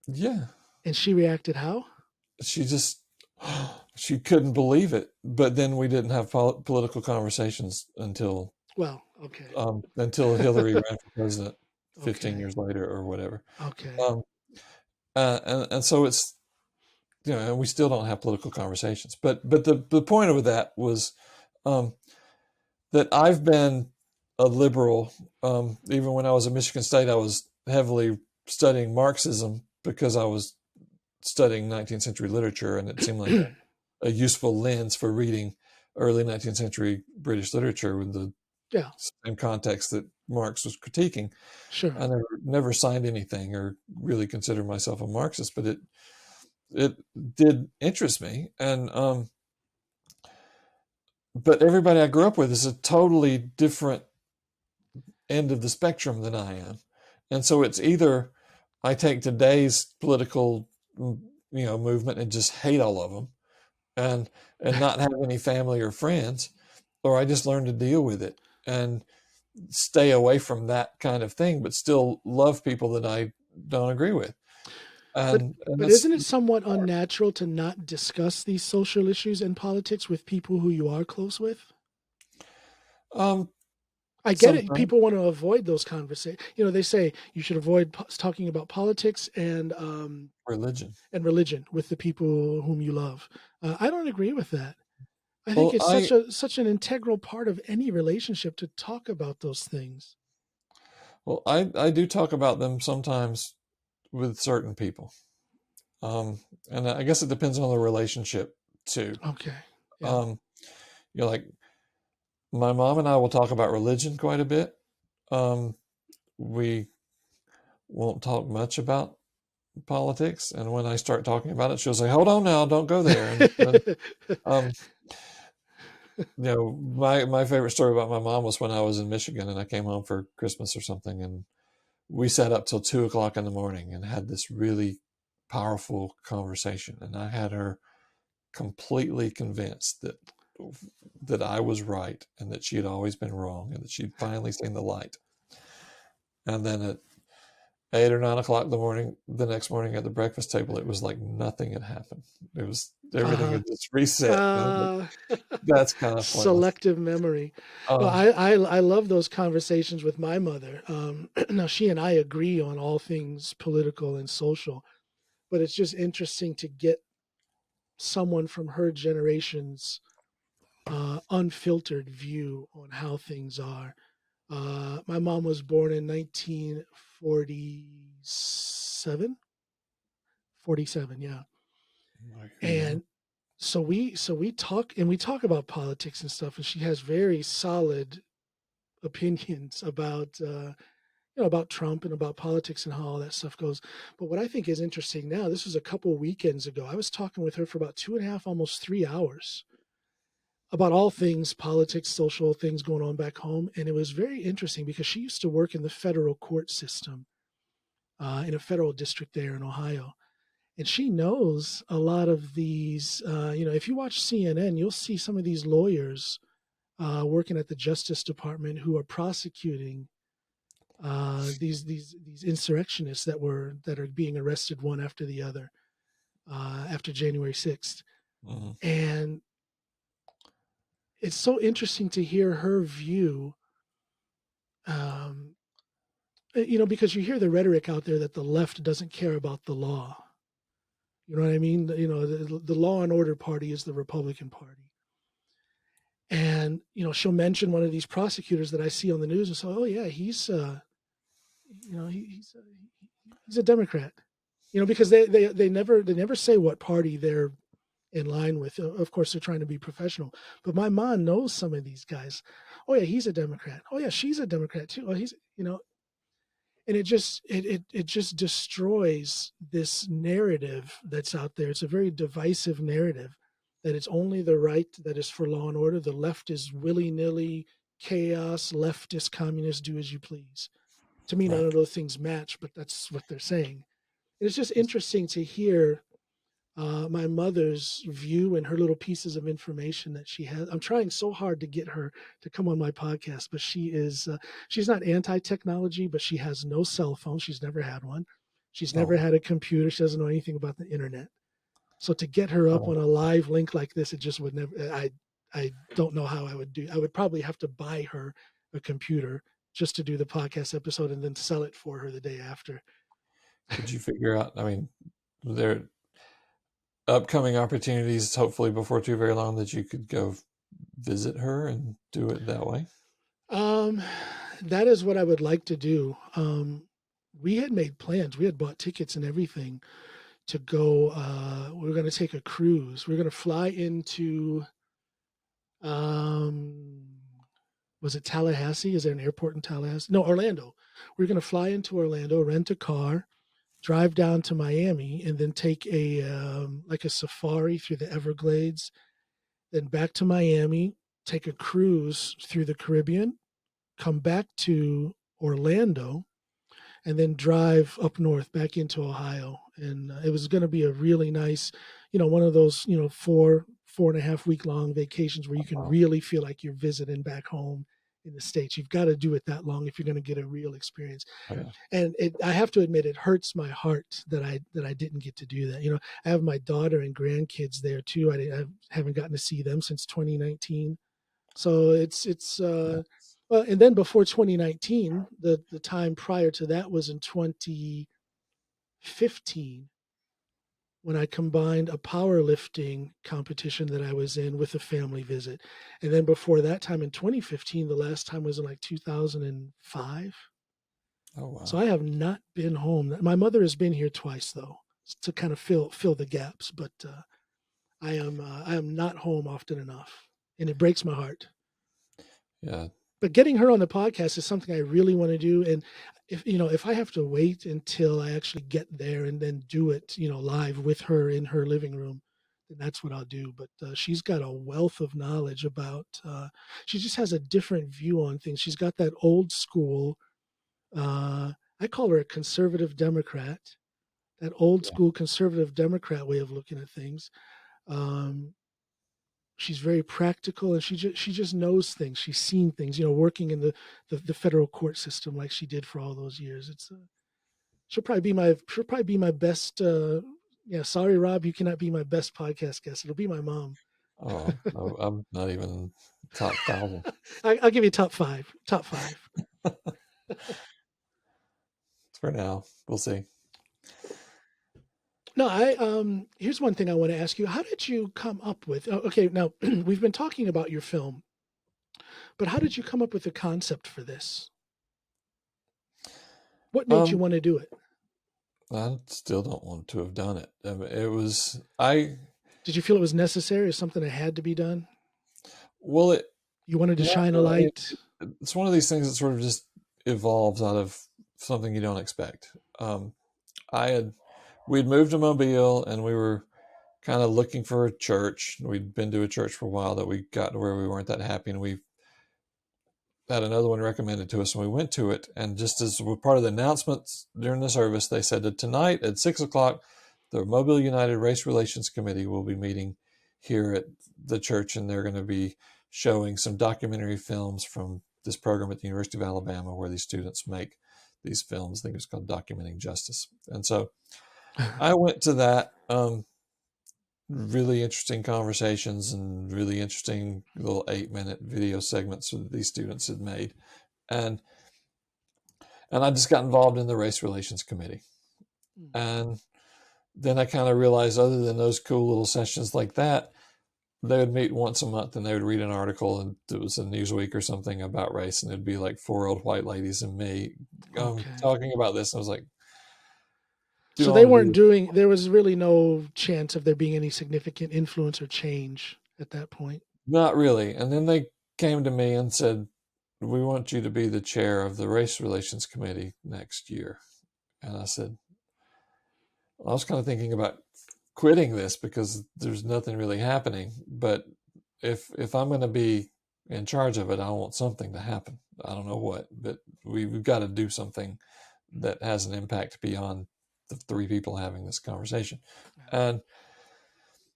Speaker 2: Yeah.
Speaker 1: And she reacted how?
Speaker 2: She couldn't believe it. But then we didn't have political conversations until until Hillary ran for president 15 years later or whatever.
Speaker 1: Okay.
Speaker 2: And so it's, and we still don't have political conversations. But the point of that was that I've been a liberal. Even when I was at Michigan State, I was heavily studying Marxism because I was studying 19th century literature, and it seemed like a useful lens for reading early 19th century British literature with the same context that Marx was critiquing.
Speaker 1: Sure.
Speaker 2: I never signed anything or really considered myself a Marxist, but it did interest me. And but everybody I grew up with is a totally different end of the spectrum than I am. And so it's either I take today's political movement and just hate all of them and not have any family or friends, or I just learn to deal with it and stay away from that kind of thing, but still love people that I don't agree with.
Speaker 1: But isn't it somewhat unnatural to not discuss these social issues and politics with people who you are close with? I get it. People want to avoid those conversations. They say you should avoid talking about politics and religion with the people whom you love. I don't agree with that. I think it's such an integral part of any relationship to talk about those things.
Speaker 2: Well, I do talk about them sometimes with certain people. And I guess it depends on the relationship too.
Speaker 1: Okay.
Speaker 2: Yeah. Like my mom and I will talk about religion quite a bit. We won't talk much about politics. And when I start talking about it, she'll say, hold on now, don't go there. My favorite story about my mom was when I was in Michigan and I came home for Christmas or something. And we sat up till 2:00 in the morning and had this really powerful conversation. And I had her completely convinced that I was right and that she had always been wrong and that she'd finally seen the light. And then at 8 or 9 o'clock the next morning at the breakfast table, it was like nothing had happened. It was everything had just reset. That's kind of pointless.
Speaker 1: Selective memory. I love those conversations with my mother. Now she and I agree on all things political and social, but it's just interesting to get someone from her generation's unfiltered view on how things are. My mom was born in 1947. 47, yeah. And so we talk about politics and stuff, and she has very solid opinions about about Trump and about politics and how all that stuff goes. But what I think is interesting now, this was a couple weekends ago. I was talking with her for about 2.5, almost 3 hours about all things politics, social things going on back home. And it was very interesting because she used to work in the federal court system in a federal district there in Ohio. And she knows a lot of these, if you watch CNN, you'll see some of these lawyers working at the Justice Department who are prosecuting these insurrectionists that are being arrested one after the other after January 6th.
Speaker 2: Mm-hmm.
Speaker 1: And it's so interesting to hear her view, because you hear the rhetoric out there that the left doesn't care about the law. You know what I mean? The law and order party is the Republican Party. And, she'll mention one of these prosecutors that I see on the news and say, oh yeah, he's a Democrat, because they never say what party they're in line with. Of course, they're trying to be professional. But my mom knows some of these guys. Oh yeah, he's a Democrat. Oh yeah, she's a Democrat too. Oh, he's and it just destroys this narrative that's out there. It's a very divisive narrative that it's only the right that is for law and order. The left is willy-nilly chaos, leftist, communist, do as you please. To me, none of those things match, but that's what they're saying. It's just interesting to hear my mother's view and her little pieces of information that she has. I'm trying so hard to get her to come on my podcast, but she's not anti-technology, but she has no cell phone. She's never had one. She's never had a computer. She doesn't know anything about the internet. So to get her up on a live link like this, it just would never. I don't know how I would do. I would probably have to buy her a computer just to do the podcast episode and then sell it for her the day after.
Speaker 2: Could you figure out? I mean, there upcoming opportunities, hopefully before too very long, that you could go visit her and do it that way?
Speaker 1: That is what I would like to do. We had made plans. We had bought tickets and everything to go. We were going to take a cruise. We were going to fly into, was it Tallahassee? Is there an airport in Tallahassee? No, Orlando. We were going to fly into Orlando, rent a car, drive down to Miami, and then take like a safari through the Everglades, then back to Miami, take a cruise through the Caribbean, come back to Orlando, and then drive up north back into Ohio. And it was going to be a really nice, one of those, 4.5 week long vacations where you can really feel like you're visiting back home in the States. You've got to do it that long if you're going to get a real experience. And I have to admit, it hurts my heart that I didn't get to do that. I have my daughter and grandkids there too. I haven't gotten to see them since 2019. So it's well, and then before 2019, the time prior to that was in 2015 when I combined a powerlifting competition that I was in with a family visit. And then before that time in 2015, the last time was in like 2005.
Speaker 2: Oh wow.
Speaker 1: So I have not been home. My mother has been here twice though, to kind of fill the gaps, but I am not home often enough, and it breaks my heart.
Speaker 2: Yeah.
Speaker 1: But getting her on the podcast is something I really want to do. And if I have to wait until I actually get there and then do it, live with her in her living room, then that's what I'll do. But she's got a wealth of knowledge about, she just has a different view on things. She's got that old school, I call her a conservative Democrat, that old school conservative Democrat way of looking at things. She's very practical, and she just knows things. She's seen things, working in the federal court system like she did for all those years. It's she'll probably be my best. Yeah, sorry, Rob, you cannot be my best podcast guest. It'll be my mom.
Speaker 2: Oh, I'm not even top 1,000.
Speaker 1: I'll give you top five. Top five.
Speaker 2: For now, we'll see.
Speaker 1: No, here's one thing I want to ask you. How did you come up with, okay, now we've been talking about your film, but how did you come up with the concept for this? What made you want to do it?
Speaker 2: I still don't want to have done it. I mean,
Speaker 1: Did you feel it was necessary or something that had to be done?
Speaker 2: Well,
Speaker 1: you wanted to shine a light?
Speaker 2: It's one of these things that sort of just evolves out of something you don't expect. We'd moved to Mobile, and we were kind of looking for a church. We'd been to a church for a while that we got to where we weren't that happy, and we had another one recommended to us, and we went to it. And just as part of the announcements during the service, they said that tonight at 6:00, the Mobile United Race Relations Committee will be meeting here at the church, and they're going to be showing some documentary films from this program at the University of Alabama where these students make these films. I think it's called Documenting Justice. And so I went to that. Really interesting conversations and really interesting little 8-minute video segments that these students had made. And I just got involved in the Race Relations Committee. And then I kind of realized, other than those cool little sessions like that, they would meet once a month and they would read an article, and it was a Newsweek or something about race, and it'd be like 4 old white ladies and me talking about this. And I was like,
Speaker 1: So they weren't doing. There was really no chance of there being any significant influence or change at that point.
Speaker 2: Not really. And then they came to me and said, "We want you to be the chair of the Race Relations Committee next year." And I said, I was kind of thinking about quitting this because there's nothing really happening. But if I'm going to be in charge of it, I want something to happen. I don't know what, but we've got to do something that has an impact beyond the three people having this conversation. And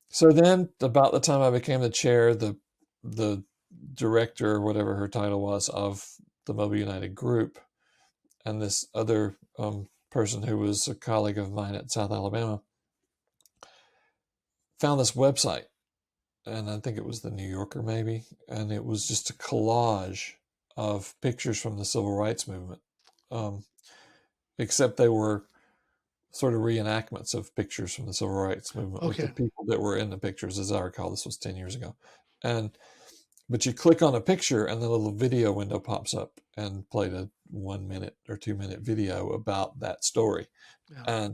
Speaker 2: so then, about the time I became the chair, the director, or whatever her title was, of the Mobile United group, and this other person who was a colleague of mine at South Alabama found this website, and I think it was the New Yorker maybe, and it was just a collage of pictures from the civil rights movement, except they were sort of reenactments of pictures from the civil rights movement with the people that were in the pictures. As I recall, this was 10 years ago. But you click on a picture and the little video window pops up and played a 1 minute or 2 minute video about that story. Yeah.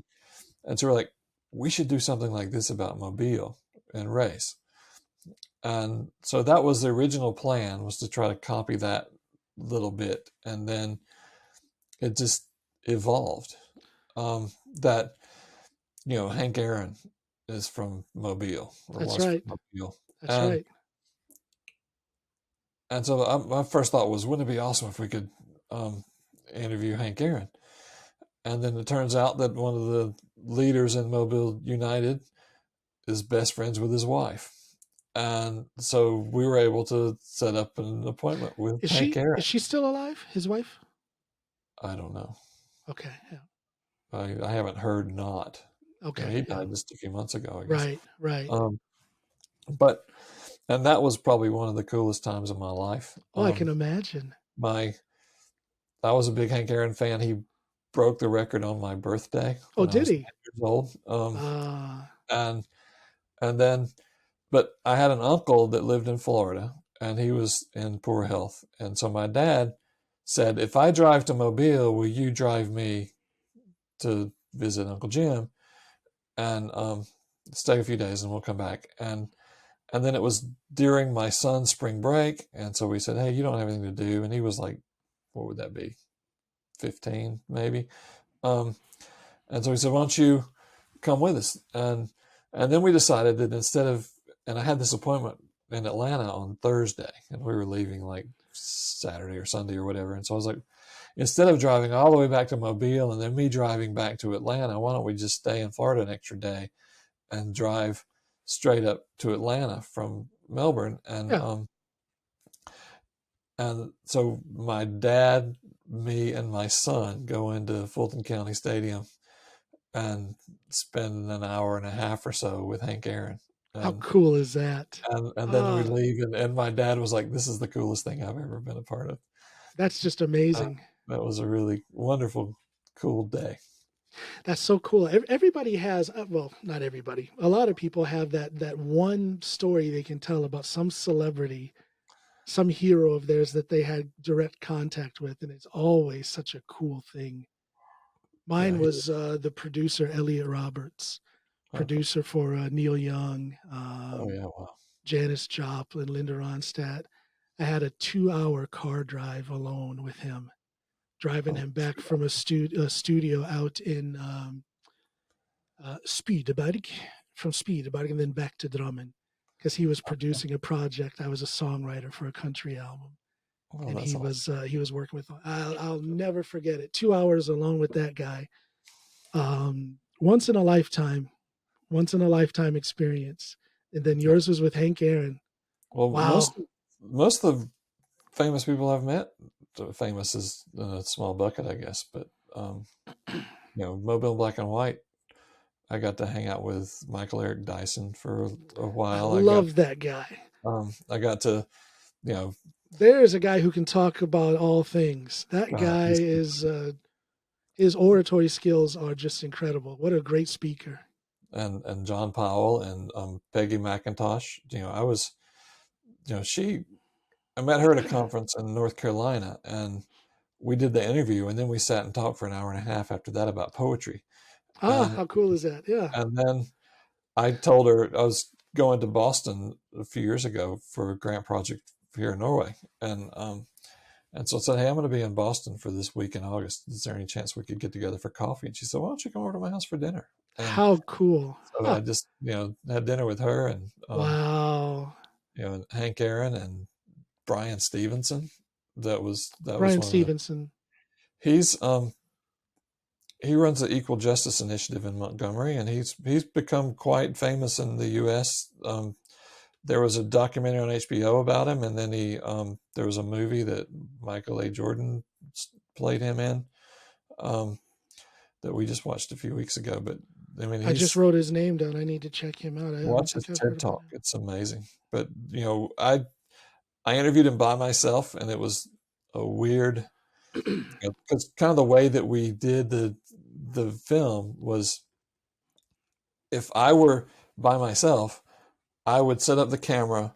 Speaker 2: And so we're like, we should do something like this about Mobile and race. And so that was the original plan, was to try to copy that little bit. And then it just evolved. That, Hank Aaron is from Mobile.
Speaker 1: That's right.
Speaker 2: Mobile.
Speaker 1: That's right.
Speaker 2: And so my first thought was, wouldn't it be awesome if we could interview Hank Aaron? And then it turns out that one of the leaders in Mobile United is best friends with his wife. And so we were able to set up an appointment with Hank Aaron.
Speaker 1: Is she still alive, his wife?
Speaker 2: I don't know.
Speaker 1: Okay, yeah.
Speaker 2: I haven't heard not.
Speaker 1: Okay.
Speaker 2: He died just a few months ago, I guess.
Speaker 1: Right.
Speaker 2: And that was probably one of the coolest times of my life.
Speaker 1: Oh, I can imagine.
Speaker 2: I was a big Hank Aaron fan. He broke the record on my birthday.
Speaker 1: Oh, did he?
Speaker 2: 10 years old. And then, but I had an uncle that lived in Florida, and he was in poor health. And so my dad said, if I drive to Mobile, will you drive me to visit Uncle Jim and stay a few days, and we'll come back. And then it was during my son's spring break, and so we said, hey, you don't have anything to do. And he was like, what would that be, 15 maybe? And so we said, why don't you come with us? And then we decided that and I had this appointment in Atlanta on Thursday, and we were leaving like Saturday or Sunday or whatever. And so I was like, instead of driving all the way back to Mobile and then me driving back to Atlanta, why don't we just stay in Florida an extra day and drive straight up to Atlanta from Melbourne? And and so my dad, me, and my son go into Fulton County Stadium and spend an hour and a half or so with Hank Aaron.
Speaker 1: How cool is that?
Speaker 2: And then we leave, and my dad was like, this is the coolest thing I've ever been a part of.
Speaker 1: That's just amazing.
Speaker 2: That was a really wonderful, cool day.
Speaker 1: That's so cool. Everybody has, well, not everybody. A lot of people have that one story they can tell about some celebrity, some hero of theirs that they had direct contact with, and it's always such a cool thing. Mine was the producer Elliot Roberts, producer for Neil Young, Janis Joplin, Linda Ronstadt. I had a 2-hour car drive alone with him, driving him back from a studio out in Spiedeberg, and then back to Drummond, because he was producing a project. I was a songwriter for a country album, and he was working with. I'll never forget it. 2 hours alone with that guy. Once in a lifetime experience. And then yours was with Hank Aaron.
Speaker 2: Well, wow. Most of the famous people I've met, famous is a small bucket, I guess, but Mobile Black and White, I got to hang out with Michael Eric Dyson for a while.
Speaker 1: I love that guy.
Speaker 2: I got to,
Speaker 1: there's a guy who can talk about all things. That guy is, his oratory skills are just incredible. What a great speaker.
Speaker 2: And John Powell and Peggy McIntosh. I met her at a conference in North Carolina, and we did the interview, and then we sat and talked for an hour and a half after that about poetry.
Speaker 1: Ah, how cool is that? Yeah.
Speaker 2: And then I told her I was going to Boston a few years ago for a grant project here in Norway, and so I said, "Hey, I'm going to be in Boston for this week in August. Is there any chance we could get together for coffee?" And she said, "Why don't you come over to my house for dinner?" And
Speaker 1: How cool.
Speaker 2: so
Speaker 1: Huh.
Speaker 2: I just had dinner with her and
Speaker 1: Wow.
Speaker 2: Hank Aaron and Brian Stevenson. That was
Speaker 1: Brian
Speaker 2: one of the
Speaker 1: Stevenson.
Speaker 2: he's he runs the Equal Justice Initiative in Montgomery, and he's become quite famous in the U.S. There was a documentary on HBO about him, and then there was a movie that Michael A. Jordan played him in that we just watched a few weeks ago. But I mean,
Speaker 1: I just wrote his name down. I need to check him out. I don't
Speaker 2: watch his
Speaker 1: think I've heard
Speaker 2: TED
Speaker 1: about
Speaker 2: Talk. It's amazing. But I interviewed him by myself, and it was a weird,
Speaker 1: him.
Speaker 2: because kind of the way that we did the film was, if I were by myself, I would set up the camera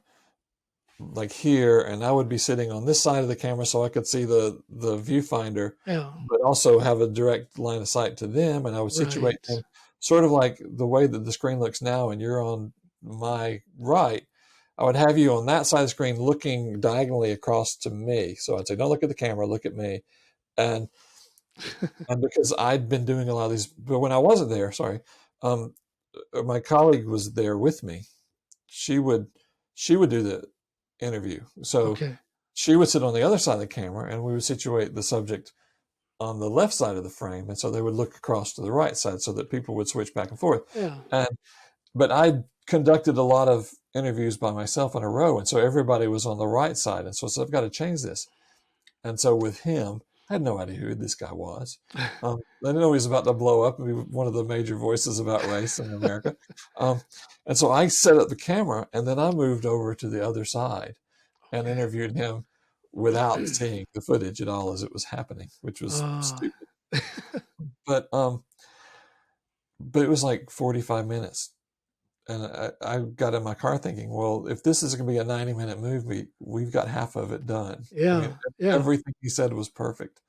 Speaker 2: like here, and I would be sitting on this side of the camera so I could see the viewfinder,
Speaker 1: Yeah.
Speaker 2: but also have a direct line of sight to them, and I would situate
Speaker 1: Right.
Speaker 2: them sort of like the way that the screen looks now, and you're on my right. I would have you on that side of the screen looking diagonally across to me. So I'd say, "Don't look at the camera, look at me." And because I'd been doing a lot of these, but when I wasn't there, sorry, um, my colleague was there with me. She would do the interview. So
Speaker 1: Okay.
Speaker 2: she would sit on the other side of the camera, and we would situate the subject on the left side of the frame, and so they would look across to the right side, so that people would switch back and forth.
Speaker 1: Yeah.
Speaker 2: And but I conducted a lot of interviews by myself in a row, and so everybody was on the right side, and so I said, I've got to change this. And so with him, I had no idea who this guy was. I didn't know he was about to blow up and be one of the major voices about race in America. Um, and so I set up the camera, and then I moved over to the other side and
Speaker 1: Okay.
Speaker 2: interviewed him without seeing the footage at all as it was happening, which was
Speaker 1: Ah.
Speaker 2: stupid. But it was like 45 minutes. And I got in my car thinking, well, if this is going to be a 90-minute movie, we've got half of it done. I mean,
Speaker 1: Yeah. Yeah.
Speaker 2: everything he said was perfect.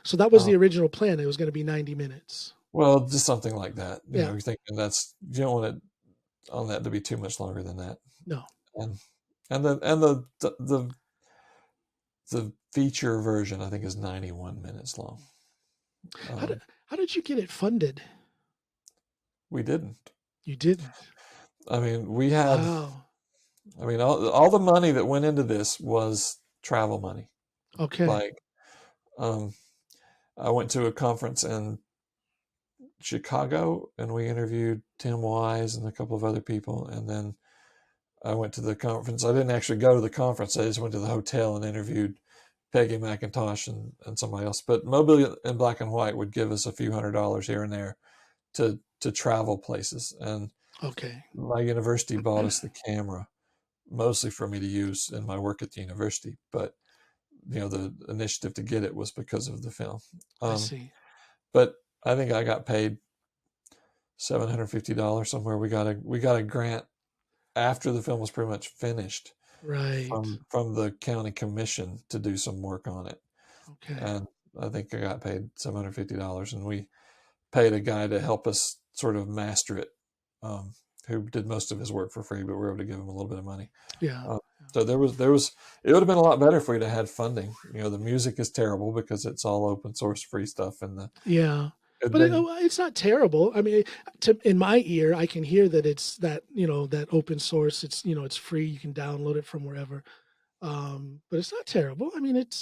Speaker 1: So that was
Speaker 2: Um,
Speaker 1: the original plan. It was going to be 90 minutes.
Speaker 2: well, just something like that.
Speaker 1: Yeah.
Speaker 2: You're thinking you don't want it on that to be too much longer than that.
Speaker 1: No.
Speaker 2: And the feature version, I think, is 91 minutes long.
Speaker 1: How did you get it funded?
Speaker 2: We didn't.
Speaker 1: You didn't.
Speaker 2: I mean,
Speaker 1: Wow.
Speaker 2: all the money that went into this was travel money.
Speaker 1: Okay.
Speaker 2: Like, I went to a conference in Chicago, and we interviewed Tim Wise and a couple of other people. And then I went to the conference. I didn't actually go to the conference. I just went to the hotel and interviewed Peggy McIntosh and somebody else. But Mobile in Black and White would give us a few $100s here and there to travel places. And
Speaker 1: Okay.
Speaker 2: my university bought us the camera, mostly for me to use in my work at the university. But the initiative to get it was because of the film.
Speaker 1: I see.
Speaker 2: But I think I got paid $750 somewhere. We got a grant after the film was pretty much finished,
Speaker 1: Right.
Speaker 2: from the county commission to do some work on it.
Speaker 1: Okay.
Speaker 2: And I think I got paid $750, and we paid a guy to help us sort of master it, who did most of his work for free, but we were able to give him a little bit of money.
Speaker 1: Yeah.
Speaker 2: So it would have been a lot better if we'd have had funding. The music is terrible because it's all open source free stuff, and
Speaker 1: Yeah. But it's not terrible. I mean, in my ear, I can hear that it's that open source. It's it's free. You can download it from wherever. But it's not terrible. I mean, it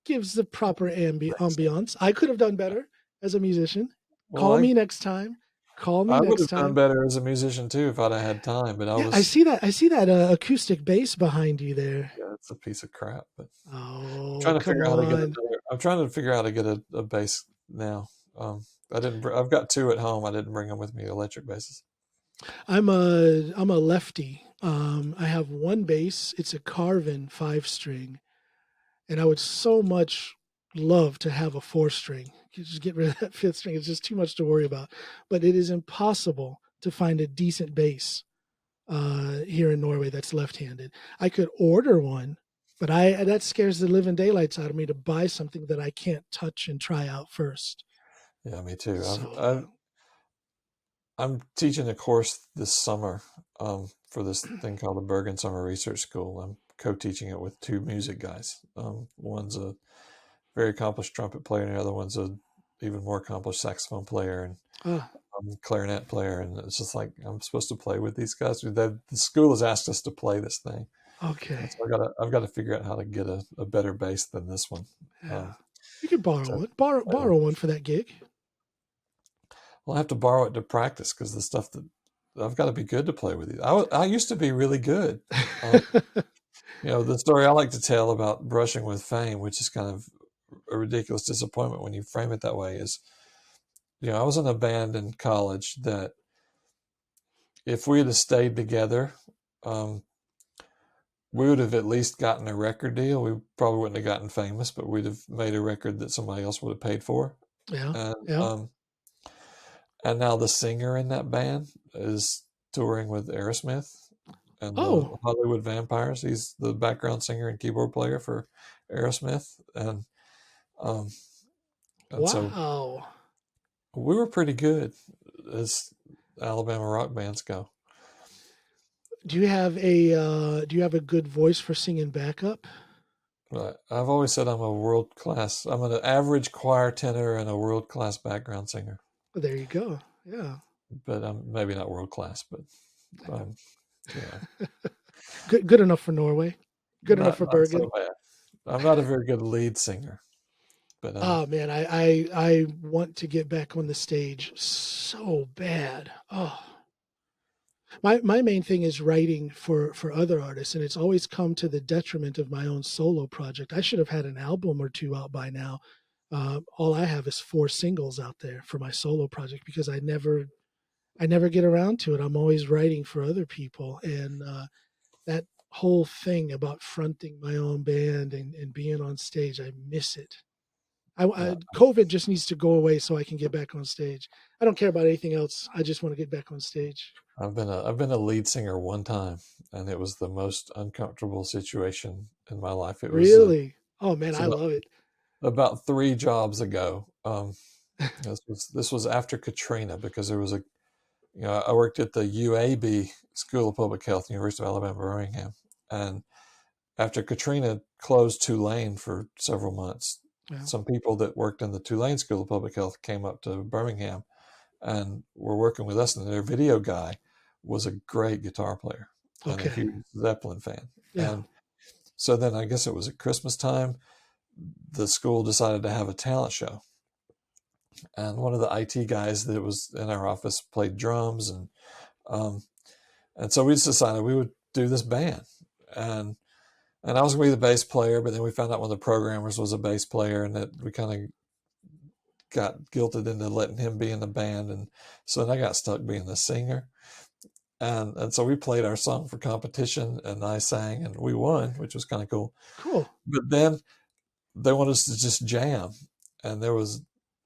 Speaker 1: gives the proper ambiance. I could have done better as a musician. Call me next time. Call me
Speaker 2: I would
Speaker 1: next
Speaker 2: have done
Speaker 1: time.
Speaker 2: better as a musician too if I'd have had time. But
Speaker 1: I see that acoustic bass behind you there.
Speaker 2: Yeah, it's a piece of crap. But
Speaker 1: oh,
Speaker 2: I'm trying to
Speaker 1: come
Speaker 2: figure out how to get
Speaker 1: on.
Speaker 2: I'm trying to figure out how to get a bass now. I've got two at home. I didn't bring them with me, electric basses.
Speaker 1: I'm a lefty. I have one bass. It's a Carvin 5-string, and I would so much love to have a 4-string. Just get rid of that 5th string. It's just too much to worry about. But it is impossible to find a decent bass here in Norway that's left-handed. I could order one, but that scares the living daylights out of me to buy something that I can't touch and try out first.
Speaker 2: Yeah, me too.
Speaker 1: So
Speaker 2: I'm teaching a course this summer for this thing called the Bergen Summer Research School. I'm co-teaching it with two music guys. One's a very accomplished trumpet player, and the other one's a even more accomplished saxophone player and clarinet player. And it's just like I'm supposed to play with these guys. The school has asked us to play this thing.
Speaker 1: okay.
Speaker 2: So I've got to figure out how to get a better bass than this one.
Speaker 1: Yeah. You could borrow
Speaker 2: To
Speaker 1: one.
Speaker 2: play with.
Speaker 1: Borrow one for that gig.
Speaker 2: Well, I have to borrow it to practice because the stuff that I've got to be good to play with these. I used to be really good. The story I like to tell about brushing with fame, which is kind of a ridiculous disappointment when you frame it that way, is, I was in a band in college that if we had stayed together, we would have at least gotten a record deal. We probably wouldn't have gotten famous, but we'd have made a record that somebody else would have paid for.
Speaker 1: Yeah.
Speaker 2: And
Speaker 1: Yeah.
Speaker 2: and now the singer in that band is touring with Aerosmith and the
Speaker 1: Oh,
Speaker 2: Hollywood Vampires. He's the background singer and keyboard player for Aerosmith, um, and so
Speaker 1: wow.
Speaker 2: we were pretty good as Alabama rock bands go.
Speaker 1: Do you have a good voice for singing backup?
Speaker 2: But I've always said I'm I'm an average choir tenor and a world class background singer.
Speaker 1: Well, there you go. Yeah.
Speaker 2: But I'm maybe not world class, but um, yeah,
Speaker 1: Good enough for Norway. Good enough for
Speaker 2: not so
Speaker 1: Bergen.
Speaker 2: bad. I'm not a very good lead singer, but
Speaker 1: Oh man, I want to get back on the stage so bad. Oh, my main thing is writing for other artists, and it's always come to the detriment of my own solo project. I should have had an album or two out by now. All I have is 4 singles out there for my solo project because I never get around to it. I'm always writing for other people, and that whole thing about fronting my own band and being on stage, I miss it.
Speaker 2: yeah,
Speaker 1: COVID just needs to go away so I can get back on stage. I don't care about anything else. I just want to get back on stage.
Speaker 2: I've been a lead singer one time, and it was the most uncomfortable situation in my life. It was
Speaker 1: Really? Oh man,
Speaker 2: it's
Speaker 1: I love it.
Speaker 2: about 3 jobs ago. This was after Katrina because there was I worked at the UAB School of Public Health, University of Alabama, Birmingham, and after Katrina closed Tulane for several months,
Speaker 1: Yeah.
Speaker 2: some people that worked in the Tulane School of Public Health came up to Birmingham and were working with us, and their video guy was a great guitar player and a
Speaker 1: Okay.
Speaker 2: huge Zeppelin fan.
Speaker 1: Yeah.
Speaker 2: And so then I guess it was at Christmas time, the school decided to have a talent show. And one of the IT guys that was in our office played drums, um, and so we just decided we would do this band. And I was going to be the bass player, but then we found out one of the programmers was a bass player, and that we kind of got guilted into letting him be in the band. And so then I got stuck being the singer. And so we played our song for competition, and I sang, and we won, which was kind of cool.
Speaker 1: Cool.
Speaker 2: But then they wanted us to just jam, and there was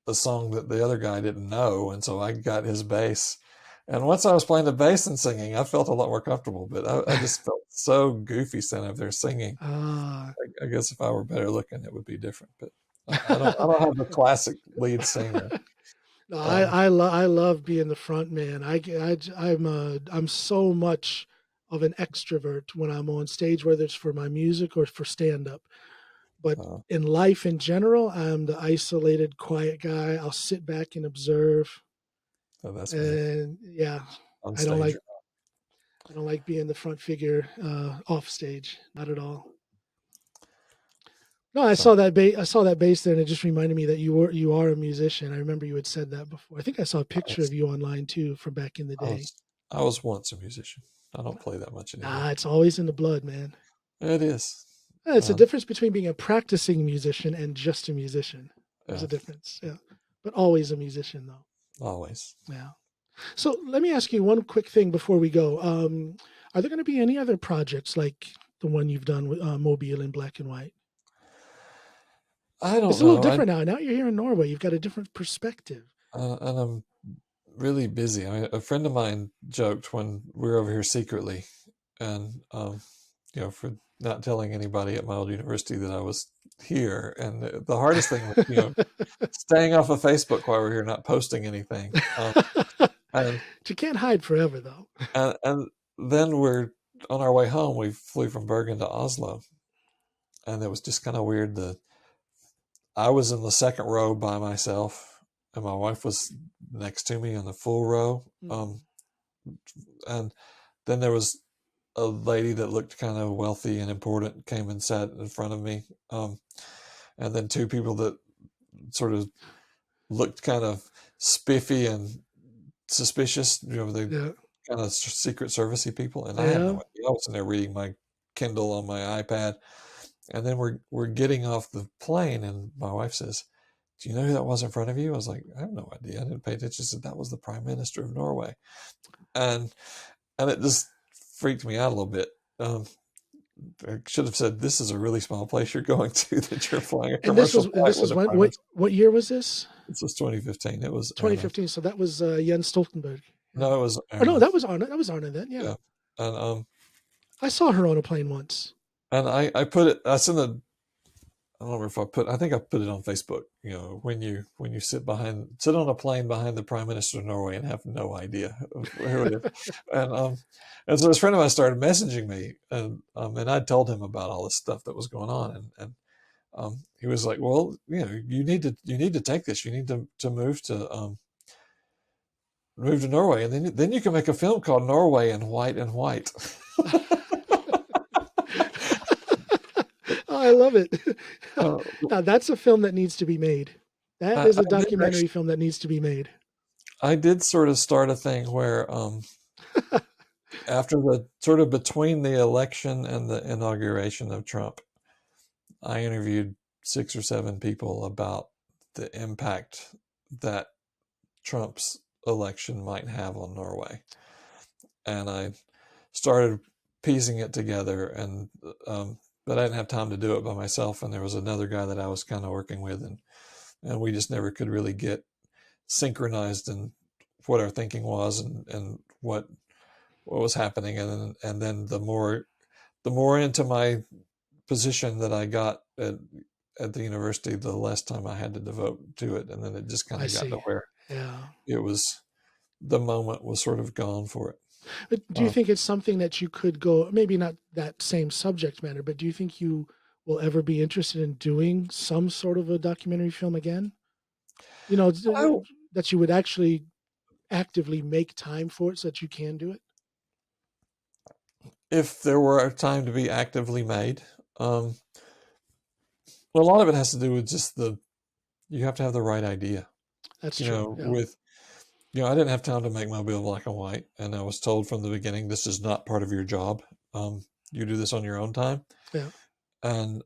Speaker 2: a song that the other guy didn't know, and so I got his bass. And once I was playing the bass and singing, I felt a lot more comfortable. But I just felt so goofy standing up there singing.
Speaker 1: Uh,
Speaker 2: I guess if I were better looking, it would be different. But I don't have the classic lead singer.
Speaker 1: no,
Speaker 2: Um,
Speaker 1: I love being the front man. I'm so much of an extrovert when I'm on stage, whether it's for my music or for stand up. But
Speaker 2: uh,
Speaker 1: in life in general, I'm the isolated, quiet guy. I'll sit back and observe.
Speaker 2: so that's me
Speaker 1: And yeah,
Speaker 2: on
Speaker 1: I don't
Speaker 2: stage.
Speaker 1: like I don't like being the front figure off stage. Not at all. No,
Speaker 2: So
Speaker 1: I saw that bass there, and it just reminded me that you are a musician. I remember you had said that before. I think I saw a
Speaker 2: I
Speaker 1: picture of
Speaker 2: was,
Speaker 1: you online too from back in the
Speaker 2: I
Speaker 1: day.
Speaker 2: was, I was once a musician. I don't play that much
Speaker 1: Nah,
Speaker 2: anymore.
Speaker 1: it's always in the blood, man.
Speaker 2: It is.
Speaker 1: It's a
Speaker 2: Um,
Speaker 1: difference between being a practicing musician and just a musician. There's
Speaker 2: yeah,
Speaker 1: a difference, yeah. But always a musician, though.
Speaker 2: always.
Speaker 1: Yeah. So let me ask you one quick thing before we go. Are there going to be any other projects like the one you've done with Mobile in black and white?
Speaker 2: I
Speaker 1: It's
Speaker 2: don't
Speaker 1: a little
Speaker 2: know.
Speaker 1: different now. Now you're here in Norway. You've got a different perspective.
Speaker 2: And I'm really busy. A friend of mine joked when we were over here secretly, and for not telling anybody at my old university that I was here. And the hardest thing was, staying off of Facebook while we're here, not posting anything.
Speaker 1: And you can't hide forever, though.
Speaker 2: And then we're on our way home. We flew from Bergen to Oslo, and it was just kind of weird. I was in the second row by myself, and my wife was next to me in the full row. And then there was a lady that looked kind of wealthy and important came and sat in front of me. And then two people that sort of looked kind of spiffy and suspicious, the kind of Secret Servicey people. And I had no idea. I was in there reading my Kindle on my iPad. And then we're getting off the plane, and my wife says, "Do you know who that was in front of you?" I was like, "I have no idea. I didn't pay attention." She said, "That was the Prime Minister of Norway." And it just freaked me out a little bit. I should have said, "This is a really small place you're going to, that you're flying a commercial flight."
Speaker 1: This was what year was this?
Speaker 2: This was 2015. It was
Speaker 1: 2015. So that was Jens Stoltenberg.
Speaker 2: No, it was.
Speaker 1: Oh, no, that was Arne. That was Arne then. Yeah.
Speaker 2: And
Speaker 1: I saw her on a plane once.
Speaker 2: And I put it. That's in the. I don't remember if I think I put it on Facebook. When you sit on a plane behind the Prime Minister of Norway and have no idea who it is. And so this friend of mine started messaging me, and I told him about all this stuff that was going on, and he was like, "Well, you need to take this. You need to move to Norway, and then you can make a film called Norway in White and White."
Speaker 1: I love it. Now that's a film that needs to be made. That is a documentary film that needs to be made.
Speaker 2: I did sort of start a thing where after the sort of between the election and the inauguration of Trump, I interviewed 6 or 7 people about the impact that Trump's election might have on Norway. And I started piecing it together, and but I didn't have time to do it by myself. And there was another guy that I was kind of working with, and we just never could really get synchronized in what our thinking was and what was happening. And then the more into my position that I got at the university, the less time I had to devote to it. And then it just kind of got to where it was, the moment was sort of gone for it.
Speaker 1: But do you think it's something that you could go, maybe not that same subject matter, but do you think you will ever be interested in doing some sort of a documentary film again? That you would actually actively make time for it so that you can do it?
Speaker 2: If there were a time to be actively made. Well, a lot of it has to do with just you have to have the right idea.
Speaker 1: That's true.
Speaker 2: I didn't have time to make Mobile black and white, and I was told from the beginning, this is not part of your job. You do this on your own time.
Speaker 1: Yeah.
Speaker 2: And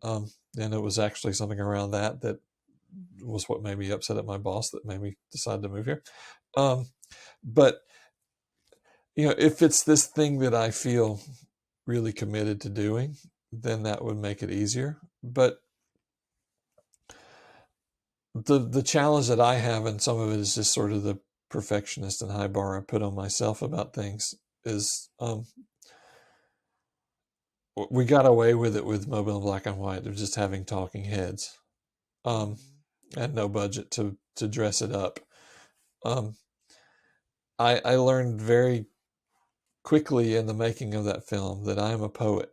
Speaker 2: it was actually something around that was what made me upset at my boss, that made me decide to move here. But if it's this thing that I feel really committed to doing, then that would make it easier. But the challenge that I have, and some of it is just sort of the perfectionist and high bar I put on myself about things, is we got away with it with Mobile black and white. They're just having talking heads, and no budget to dress it up. I learned very quickly in the making of that film that I am a poet,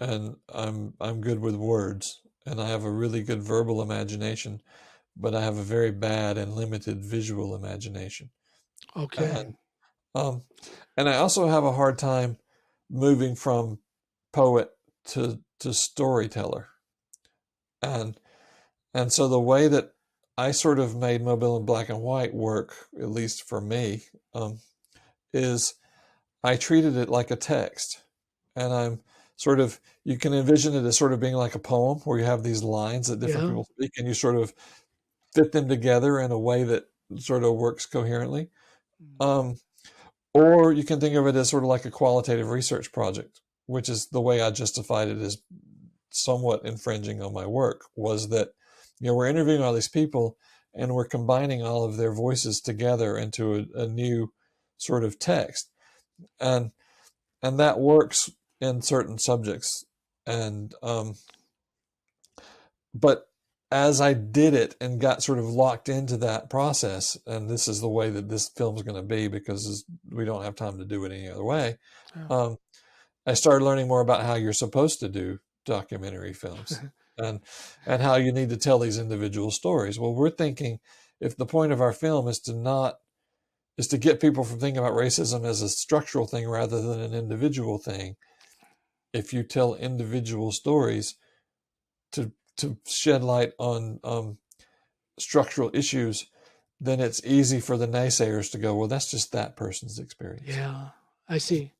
Speaker 2: and I'm good with words, and I have a really good verbal imagination, but I have a very bad and limited visual imagination.
Speaker 1: Okay.
Speaker 2: And I also have a hard time moving from poet to storyteller. And so the way that I sort of made Mobile in black and white work, at least for me, is I treated it like a text. And I'm sort of, you can envision it as sort of being like a poem where you have these lines that different people speak, and you sort of fit them together in a way that sort of works coherently. Or you can think of it as sort of like a qualitative research project, which is the way I justified it as somewhat infringing on my work, was that, we're interviewing all these people and we're combining all of their voices together into a new sort of text. And that works in certain subjects. And, but as I did it and got sort of locked into that process, and this is the way that this film is going to be because we don't have time to do it any other way.
Speaker 1: Oh.
Speaker 2: I started learning more about how you're supposed to do documentary films and how you need to tell these individual stories. Well, we're thinking if the point of our film is to get people from thinking about racism as a structural thing rather than an individual thing, if you tell individual stories to shed light on structural issues, then it's easy for the naysayers to go, well, that's just that person's experience.
Speaker 1: Yeah, I see.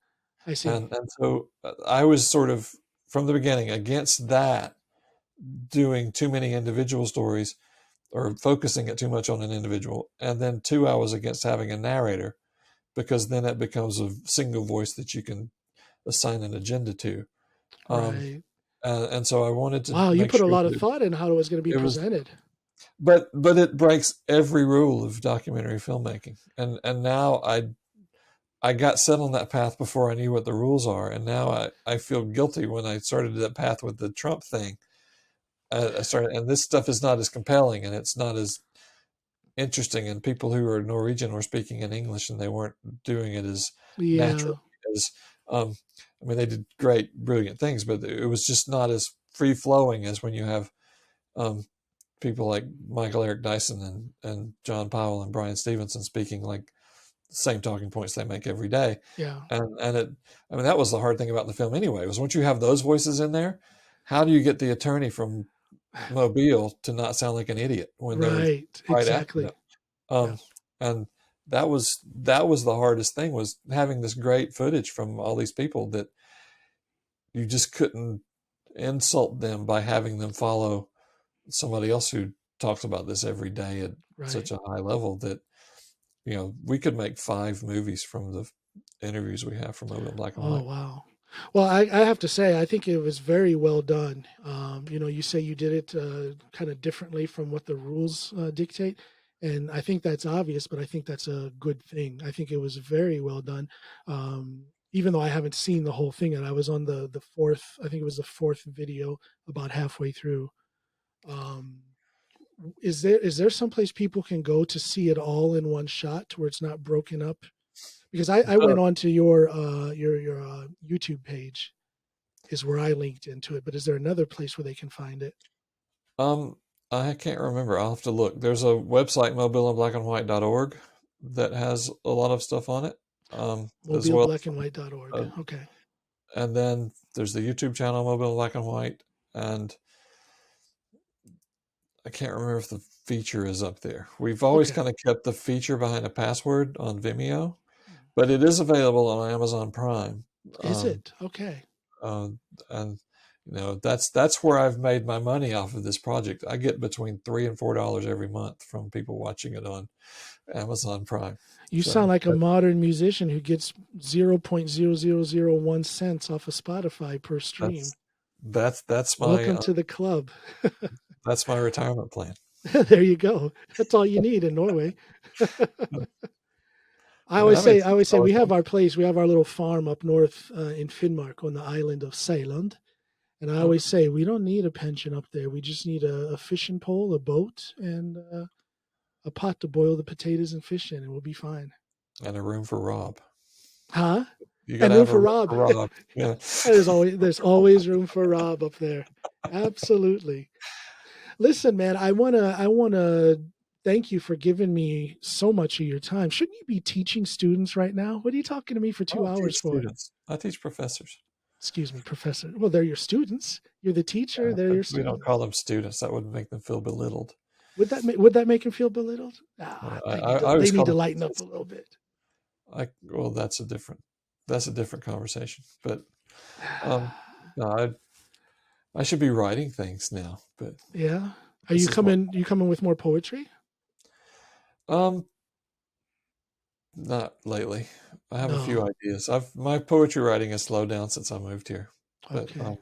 Speaker 2: And so I was sort of from the beginning against that, doing too many individual stories or focusing it too much on an individual. And then two, I was against having a narrator because then it becomes a single voice that you can assign an agenda to.
Speaker 1: Right.
Speaker 2: And so I wanted to
Speaker 1: Wow, you
Speaker 2: make
Speaker 1: put a
Speaker 2: sure
Speaker 1: lot of
Speaker 2: that
Speaker 1: thought in how it was going to be
Speaker 2: it was,
Speaker 1: presented.
Speaker 2: but it breaks every rule of documentary filmmaking. And now I got set on that path before I knew what the rules are. And now I feel guilty when I started that path with the Trump thing. I started, and this stuff is not as compelling and it's not as interesting. And people who are Norwegian were speaking in English and they weren't doing it as
Speaker 1: Yeah.
Speaker 2: naturally as, I mean, they did great, brilliant things, but it was just not as free flowing as when you have people like Michael Eric Dyson and John Powell and Brian Stevenson speaking like the same talking points they make every day.
Speaker 1: Yeah.
Speaker 2: And it, I mean, that was the hard thing about the film anyway, was once you have those voices in there, how do you get the attorney from Mobile to not sound like an idiot when they're
Speaker 1: Right.
Speaker 2: right after
Speaker 1: Exactly.
Speaker 2: them?
Speaker 1: Yeah.
Speaker 2: And that was the hardest thing, was having this great footage from all these people that you just couldn't insult them by having them follow somebody else who talks about this every day at
Speaker 1: Right.
Speaker 2: such a high level that, we could make 5 movies from the interviews we have from Mobile Black and
Speaker 1: Oh,
Speaker 2: White.
Speaker 1: wow. Well, I have to say, I think it was very well done. You say you did it kind of differently from what the rules dictate. And I think that's obvious, but I think that's a good thing. I think it was very well done. Even though I haven't seen the whole thing, and I was on the fourth, I think it was the fourth video, about halfway through. Um, is there someplace people can go to see it all in one shot to where it's not broken up? Because I went on to your YouTube page is where I linked into it, but is there another place where they can find it?
Speaker 2: Um, I can't remember. I'll have to look. There's a website, mobileandblackandwhite.org, that has a lot of stuff on it, as well.
Speaker 1: Mobileblackandwhite.org.
Speaker 2: Uh,
Speaker 1: Okay.
Speaker 2: and then there's the YouTube channel, Mobile and Black and White, and I can't remember if the feature is up there. We've always
Speaker 1: Okay.
Speaker 2: kind of kept the feature behind a password on Vimeo, but it is available on Amazon Prime.
Speaker 1: Is
Speaker 2: Um,
Speaker 1: it? Okay.
Speaker 2: uh, and that's where I've made my money off of this project. I get between $3 and $4 every month from people watching it on Amazon Prime.
Speaker 1: You sound
Speaker 2: So
Speaker 1: like a modern musician who gets 0.0001 cents off of Spotify per stream.
Speaker 2: that's my
Speaker 1: Welcome to the club.
Speaker 2: retirement plan.
Speaker 1: There you go. That's all you need in Norway. I
Speaker 2: I mean,
Speaker 1: always
Speaker 2: I made
Speaker 1: say, we
Speaker 2: $6 a
Speaker 1: have
Speaker 2: month.
Speaker 1: our place, we have our little farm up north in Finnmark on the island of Sealand. And I
Speaker 2: Okay.
Speaker 1: always say, we don't need a pension up there. We just need a fishing pole, a boat, and a pot to boil the potatoes and fish in, and we'll be fine.
Speaker 2: And a room for Rob.
Speaker 1: Huh?
Speaker 2: You got
Speaker 1: And
Speaker 2: to
Speaker 1: room
Speaker 2: have a
Speaker 1: for
Speaker 2: room
Speaker 1: Rob.
Speaker 2: for Rob. Yeah.
Speaker 1: There's always room for Rob up there. Absolutely. Listen, man, I wanna thank you for giving me so much of your time. Shouldn't you be teaching students right now? What are you talking to me for
Speaker 2: I
Speaker 1: two
Speaker 2: don't
Speaker 1: hours
Speaker 2: teach
Speaker 1: for?
Speaker 2: students. I teach professors.
Speaker 1: Excuse me, professor. Well, they're your students. You're the teacher. They're
Speaker 2: But
Speaker 1: your
Speaker 2: we don't call
Speaker 1: students.
Speaker 2: them students. That would make them feel belittled.
Speaker 1: Would that make him feel belittled? Ah,
Speaker 2: I,
Speaker 1: they
Speaker 2: I,
Speaker 1: need to
Speaker 2: I
Speaker 1: they
Speaker 2: always
Speaker 1: need
Speaker 2: call
Speaker 1: to
Speaker 2: them
Speaker 1: lighten up a
Speaker 2: professors.
Speaker 1: little bit.
Speaker 2: Well, that's a different conversation. But um, no, I should be writing things now. But
Speaker 1: Yeah. Are
Speaker 2: this
Speaker 1: you
Speaker 2: is more.
Speaker 1: coming with more poetry?
Speaker 2: Um, Not lately. I have a few
Speaker 1: No.
Speaker 2: ideas. My poetry writing has slowed down since I moved here. But
Speaker 1: Okay.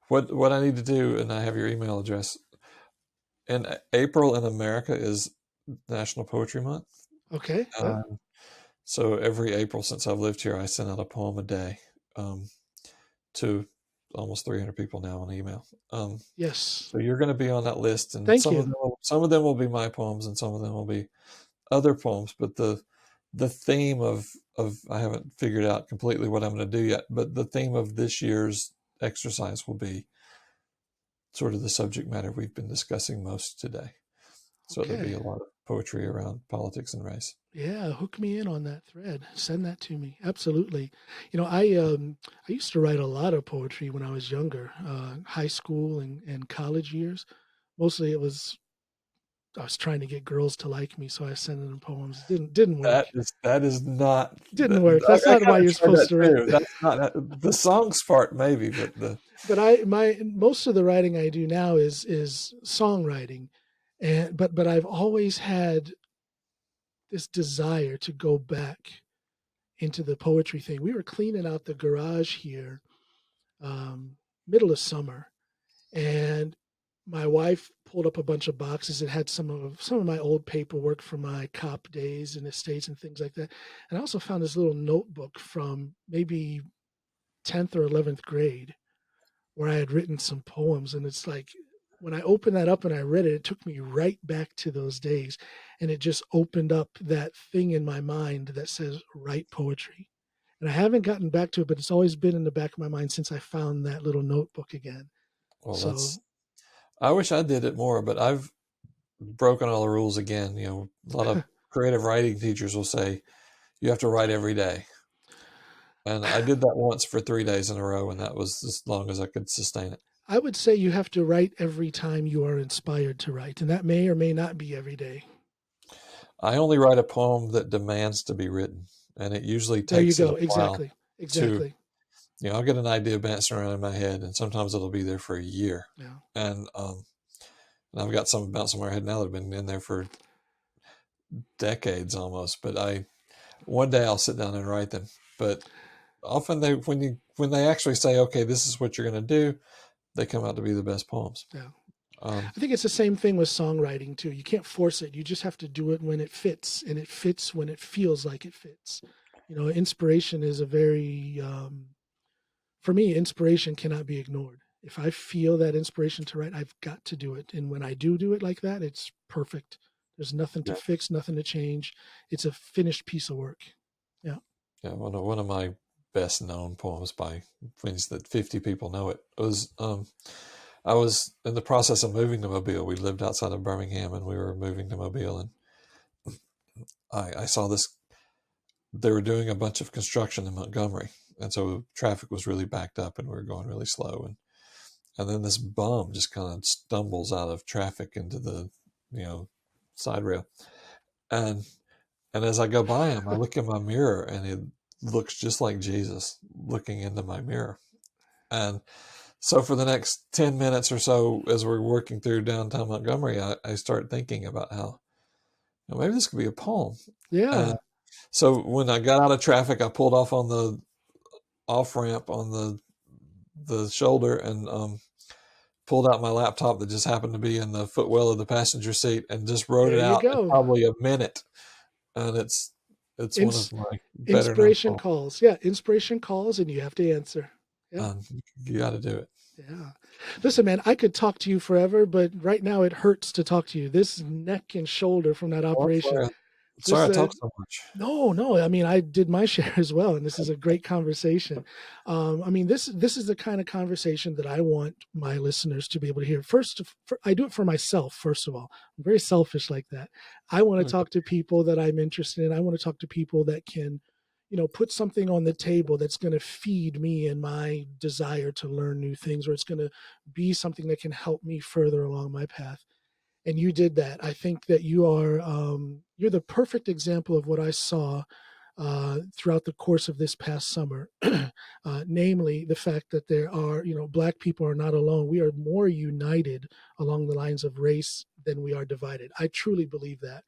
Speaker 2: what I need to do, and I have your email address. In April in America is National Poetry Month.
Speaker 1: Okay. Yeah.
Speaker 2: Um, so every April since I've lived here, I send out a poem a day, um, to almost 300 people now on email.
Speaker 1: Yes.
Speaker 2: So you're going to be on that list, and
Speaker 1: Thank you.
Speaker 2: some of them will be my poems, and some of them will be other poems. But the theme of I haven't figured out completely what I'm going to do yet, but the theme of this year's exercise will be sort of the subject matter we've been discussing most today. So there'll be a lot of poetry around politics and race.
Speaker 1: Yeah, hook me in on that thread. Send that to me. Absolutely. I used to write a lot of poetry when I was younger, high school and college years. Mostly I was trying to get girls to like me, so I was sending them poems. Didn't work.
Speaker 2: That is not.
Speaker 1: Didn't work. That's
Speaker 2: I
Speaker 1: not
Speaker 2: kind
Speaker 1: why
Speaker 2: of
Speaker 1: you're
Speaker 2: tried
Speaker 1: supposed
Speaker 2: that
Speaker 1: to write.
Speaker 2: too. That's not the songs part, maybe, but the.
Speaker 1: But my most of the writing I do now is songwriting, but I've always had this desire to go back into the poetry thing. We were cleaning out the garage here, middle of summer, and my wife pulled up a bunch of boxes that had some of my old paperwork from my cop days and estates and things like that. And I also found this little notebook from maybe 10th or 11th grade where I had written some poems. And it's like when I opened that up and I read it, it took me right back to those days. And it just opened up that thing in my mind that says, write poetry. And I haven't gotten back to it, but it's always been in the back of my mind since I found that little notebook again.
Speaker 2: Well,
Speaker 1: So,
Speaker 2: I wish I did it more, but I've broken all the rules again. A lot of creative writing teachers will say you have to write every day. And I did that once for 3 days in a row, and that was as long as I could sustain it.
Speaker 1: I would say you have to write every time you are inspired to write, and that may or may not be every day.
Speaker 2: I only write a poem that demands to be written, and it usually
Speaker 1: There you
Speaker 2: takes it a
Speaker 1: go.
Speaker 2: while
Speaker 1: Exactly.
Speaker 2: to,
Speaker 1: Exactly.
Speaker 2: I'll get an idea bouncing around in my head, and sometimes it'll be there for a year.
Speaker 1: Yeah.
Speaker 2: And I've got some bouncing in my head now that have been in there for decades almost. But one day I'll sit down and write them. But often when they actually say, okay, this is what you're going to do, they come out to be the best poems.
Speaker 1: Yeah.
Speaker 2: I
Speaker 1: think it's the same thing with songwriting too. You can't force it. You just have to do it when it fits, and it fits when it feels like it fits. Inspiration is a very, for me, inspiration cannot be ignored. If I feel that inspiration to write, I've got to do it. And when I do it like that, it's perfect. There's nothing to fix, nothing to change. It's a finished piece of work. Yeah.
Speaker 2: Yeah. One of my best known poems means that 50 people know it was, I was in the process of moving to Mobile. We lived outside of Birmingham and we were moving to Mobile, and I saw this. They were doing a bunch of construction in Montgomery, and so traffic was really backed up, and we were going really slow. And then this bum just kind of stumbles out of traffic into the side rail, and as I go by him, I look in my mirror, and it looks just like Jesus looking into my mirror. And so for the next 10 minutes or so, as we're working through downtown Montgomery, I start thinking about how maybe this could be a poem.
Speaker 1: Yeah.
Speaker 2: So when I got out of traffic, I pulled off on the off ramp on the shoulder and pulled out my laptop that just happened to be in the footwell of the passenger seat and just wrote
Speaker 1: There
Speaker 2: it
Speaker 1: you
Speaker 2: out in
Speaker 1: go.
Speaker 2: probably a minute. And it's one of my better known
Speaker 1: Inspiration
Speaker 2: poems.
Speaker 1: calls. Yeah, inspiration calls, and you have to answer. Yeah.
Speaker 2: You got to do it.
Speaker 1: Yeah. Listen, man, I could talk to you forever, but right now it hurts to talk to you. This neck and shoulder from that operation.
Speaker 2: Sorry
Speaker 1: This
Speaker 2: I talk so much.
Speaker 1: No. I mean, I did my share as well, and this is a great conversation. I mean, this is the kind of conversation that I want my listeners to be able to hear. I do it for myself. First of all, I'm very selfish like that. I want to talk to people that I'm interested in. I want to talk to people that can, put something on the table that's going to feed me and my desire to learn new things, or it's going to be something that can help me further along my path. And you did that. I think that you're the perfect example of what I saw throughout the course of this past summer, namely the fact that there are, Black people are not alone. We are more united along the lines of race than we are divided. I truly believe that.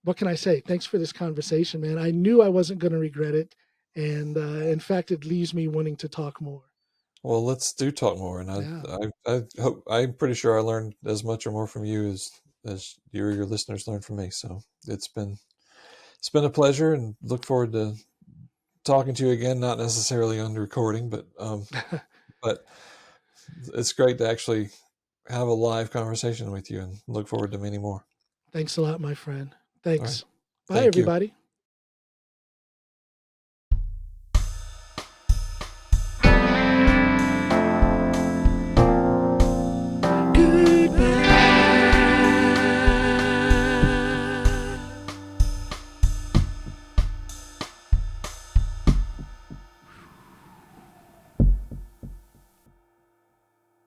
Speaker 1: What can I say? Thanks for this conversation, man. I knew I wasn't going to regret it. And in fact, it leaves me wanting to talk more.
Speaker 2: Well, let's do talk more. And I hope, I'm pretty sure I learned as much or more from you as your listeners learned from me. So it's been a pleasure, and look forward to talking to you again, not necessarily on recording, but it's great to actually have a live conversation with you, and look forward to many more.
Speaker 1: Thanks a lot, my friend. Thanks.
Speaker 2: Right. Thank
Speaker 1: Bye, everybody.
Speaker 2: You.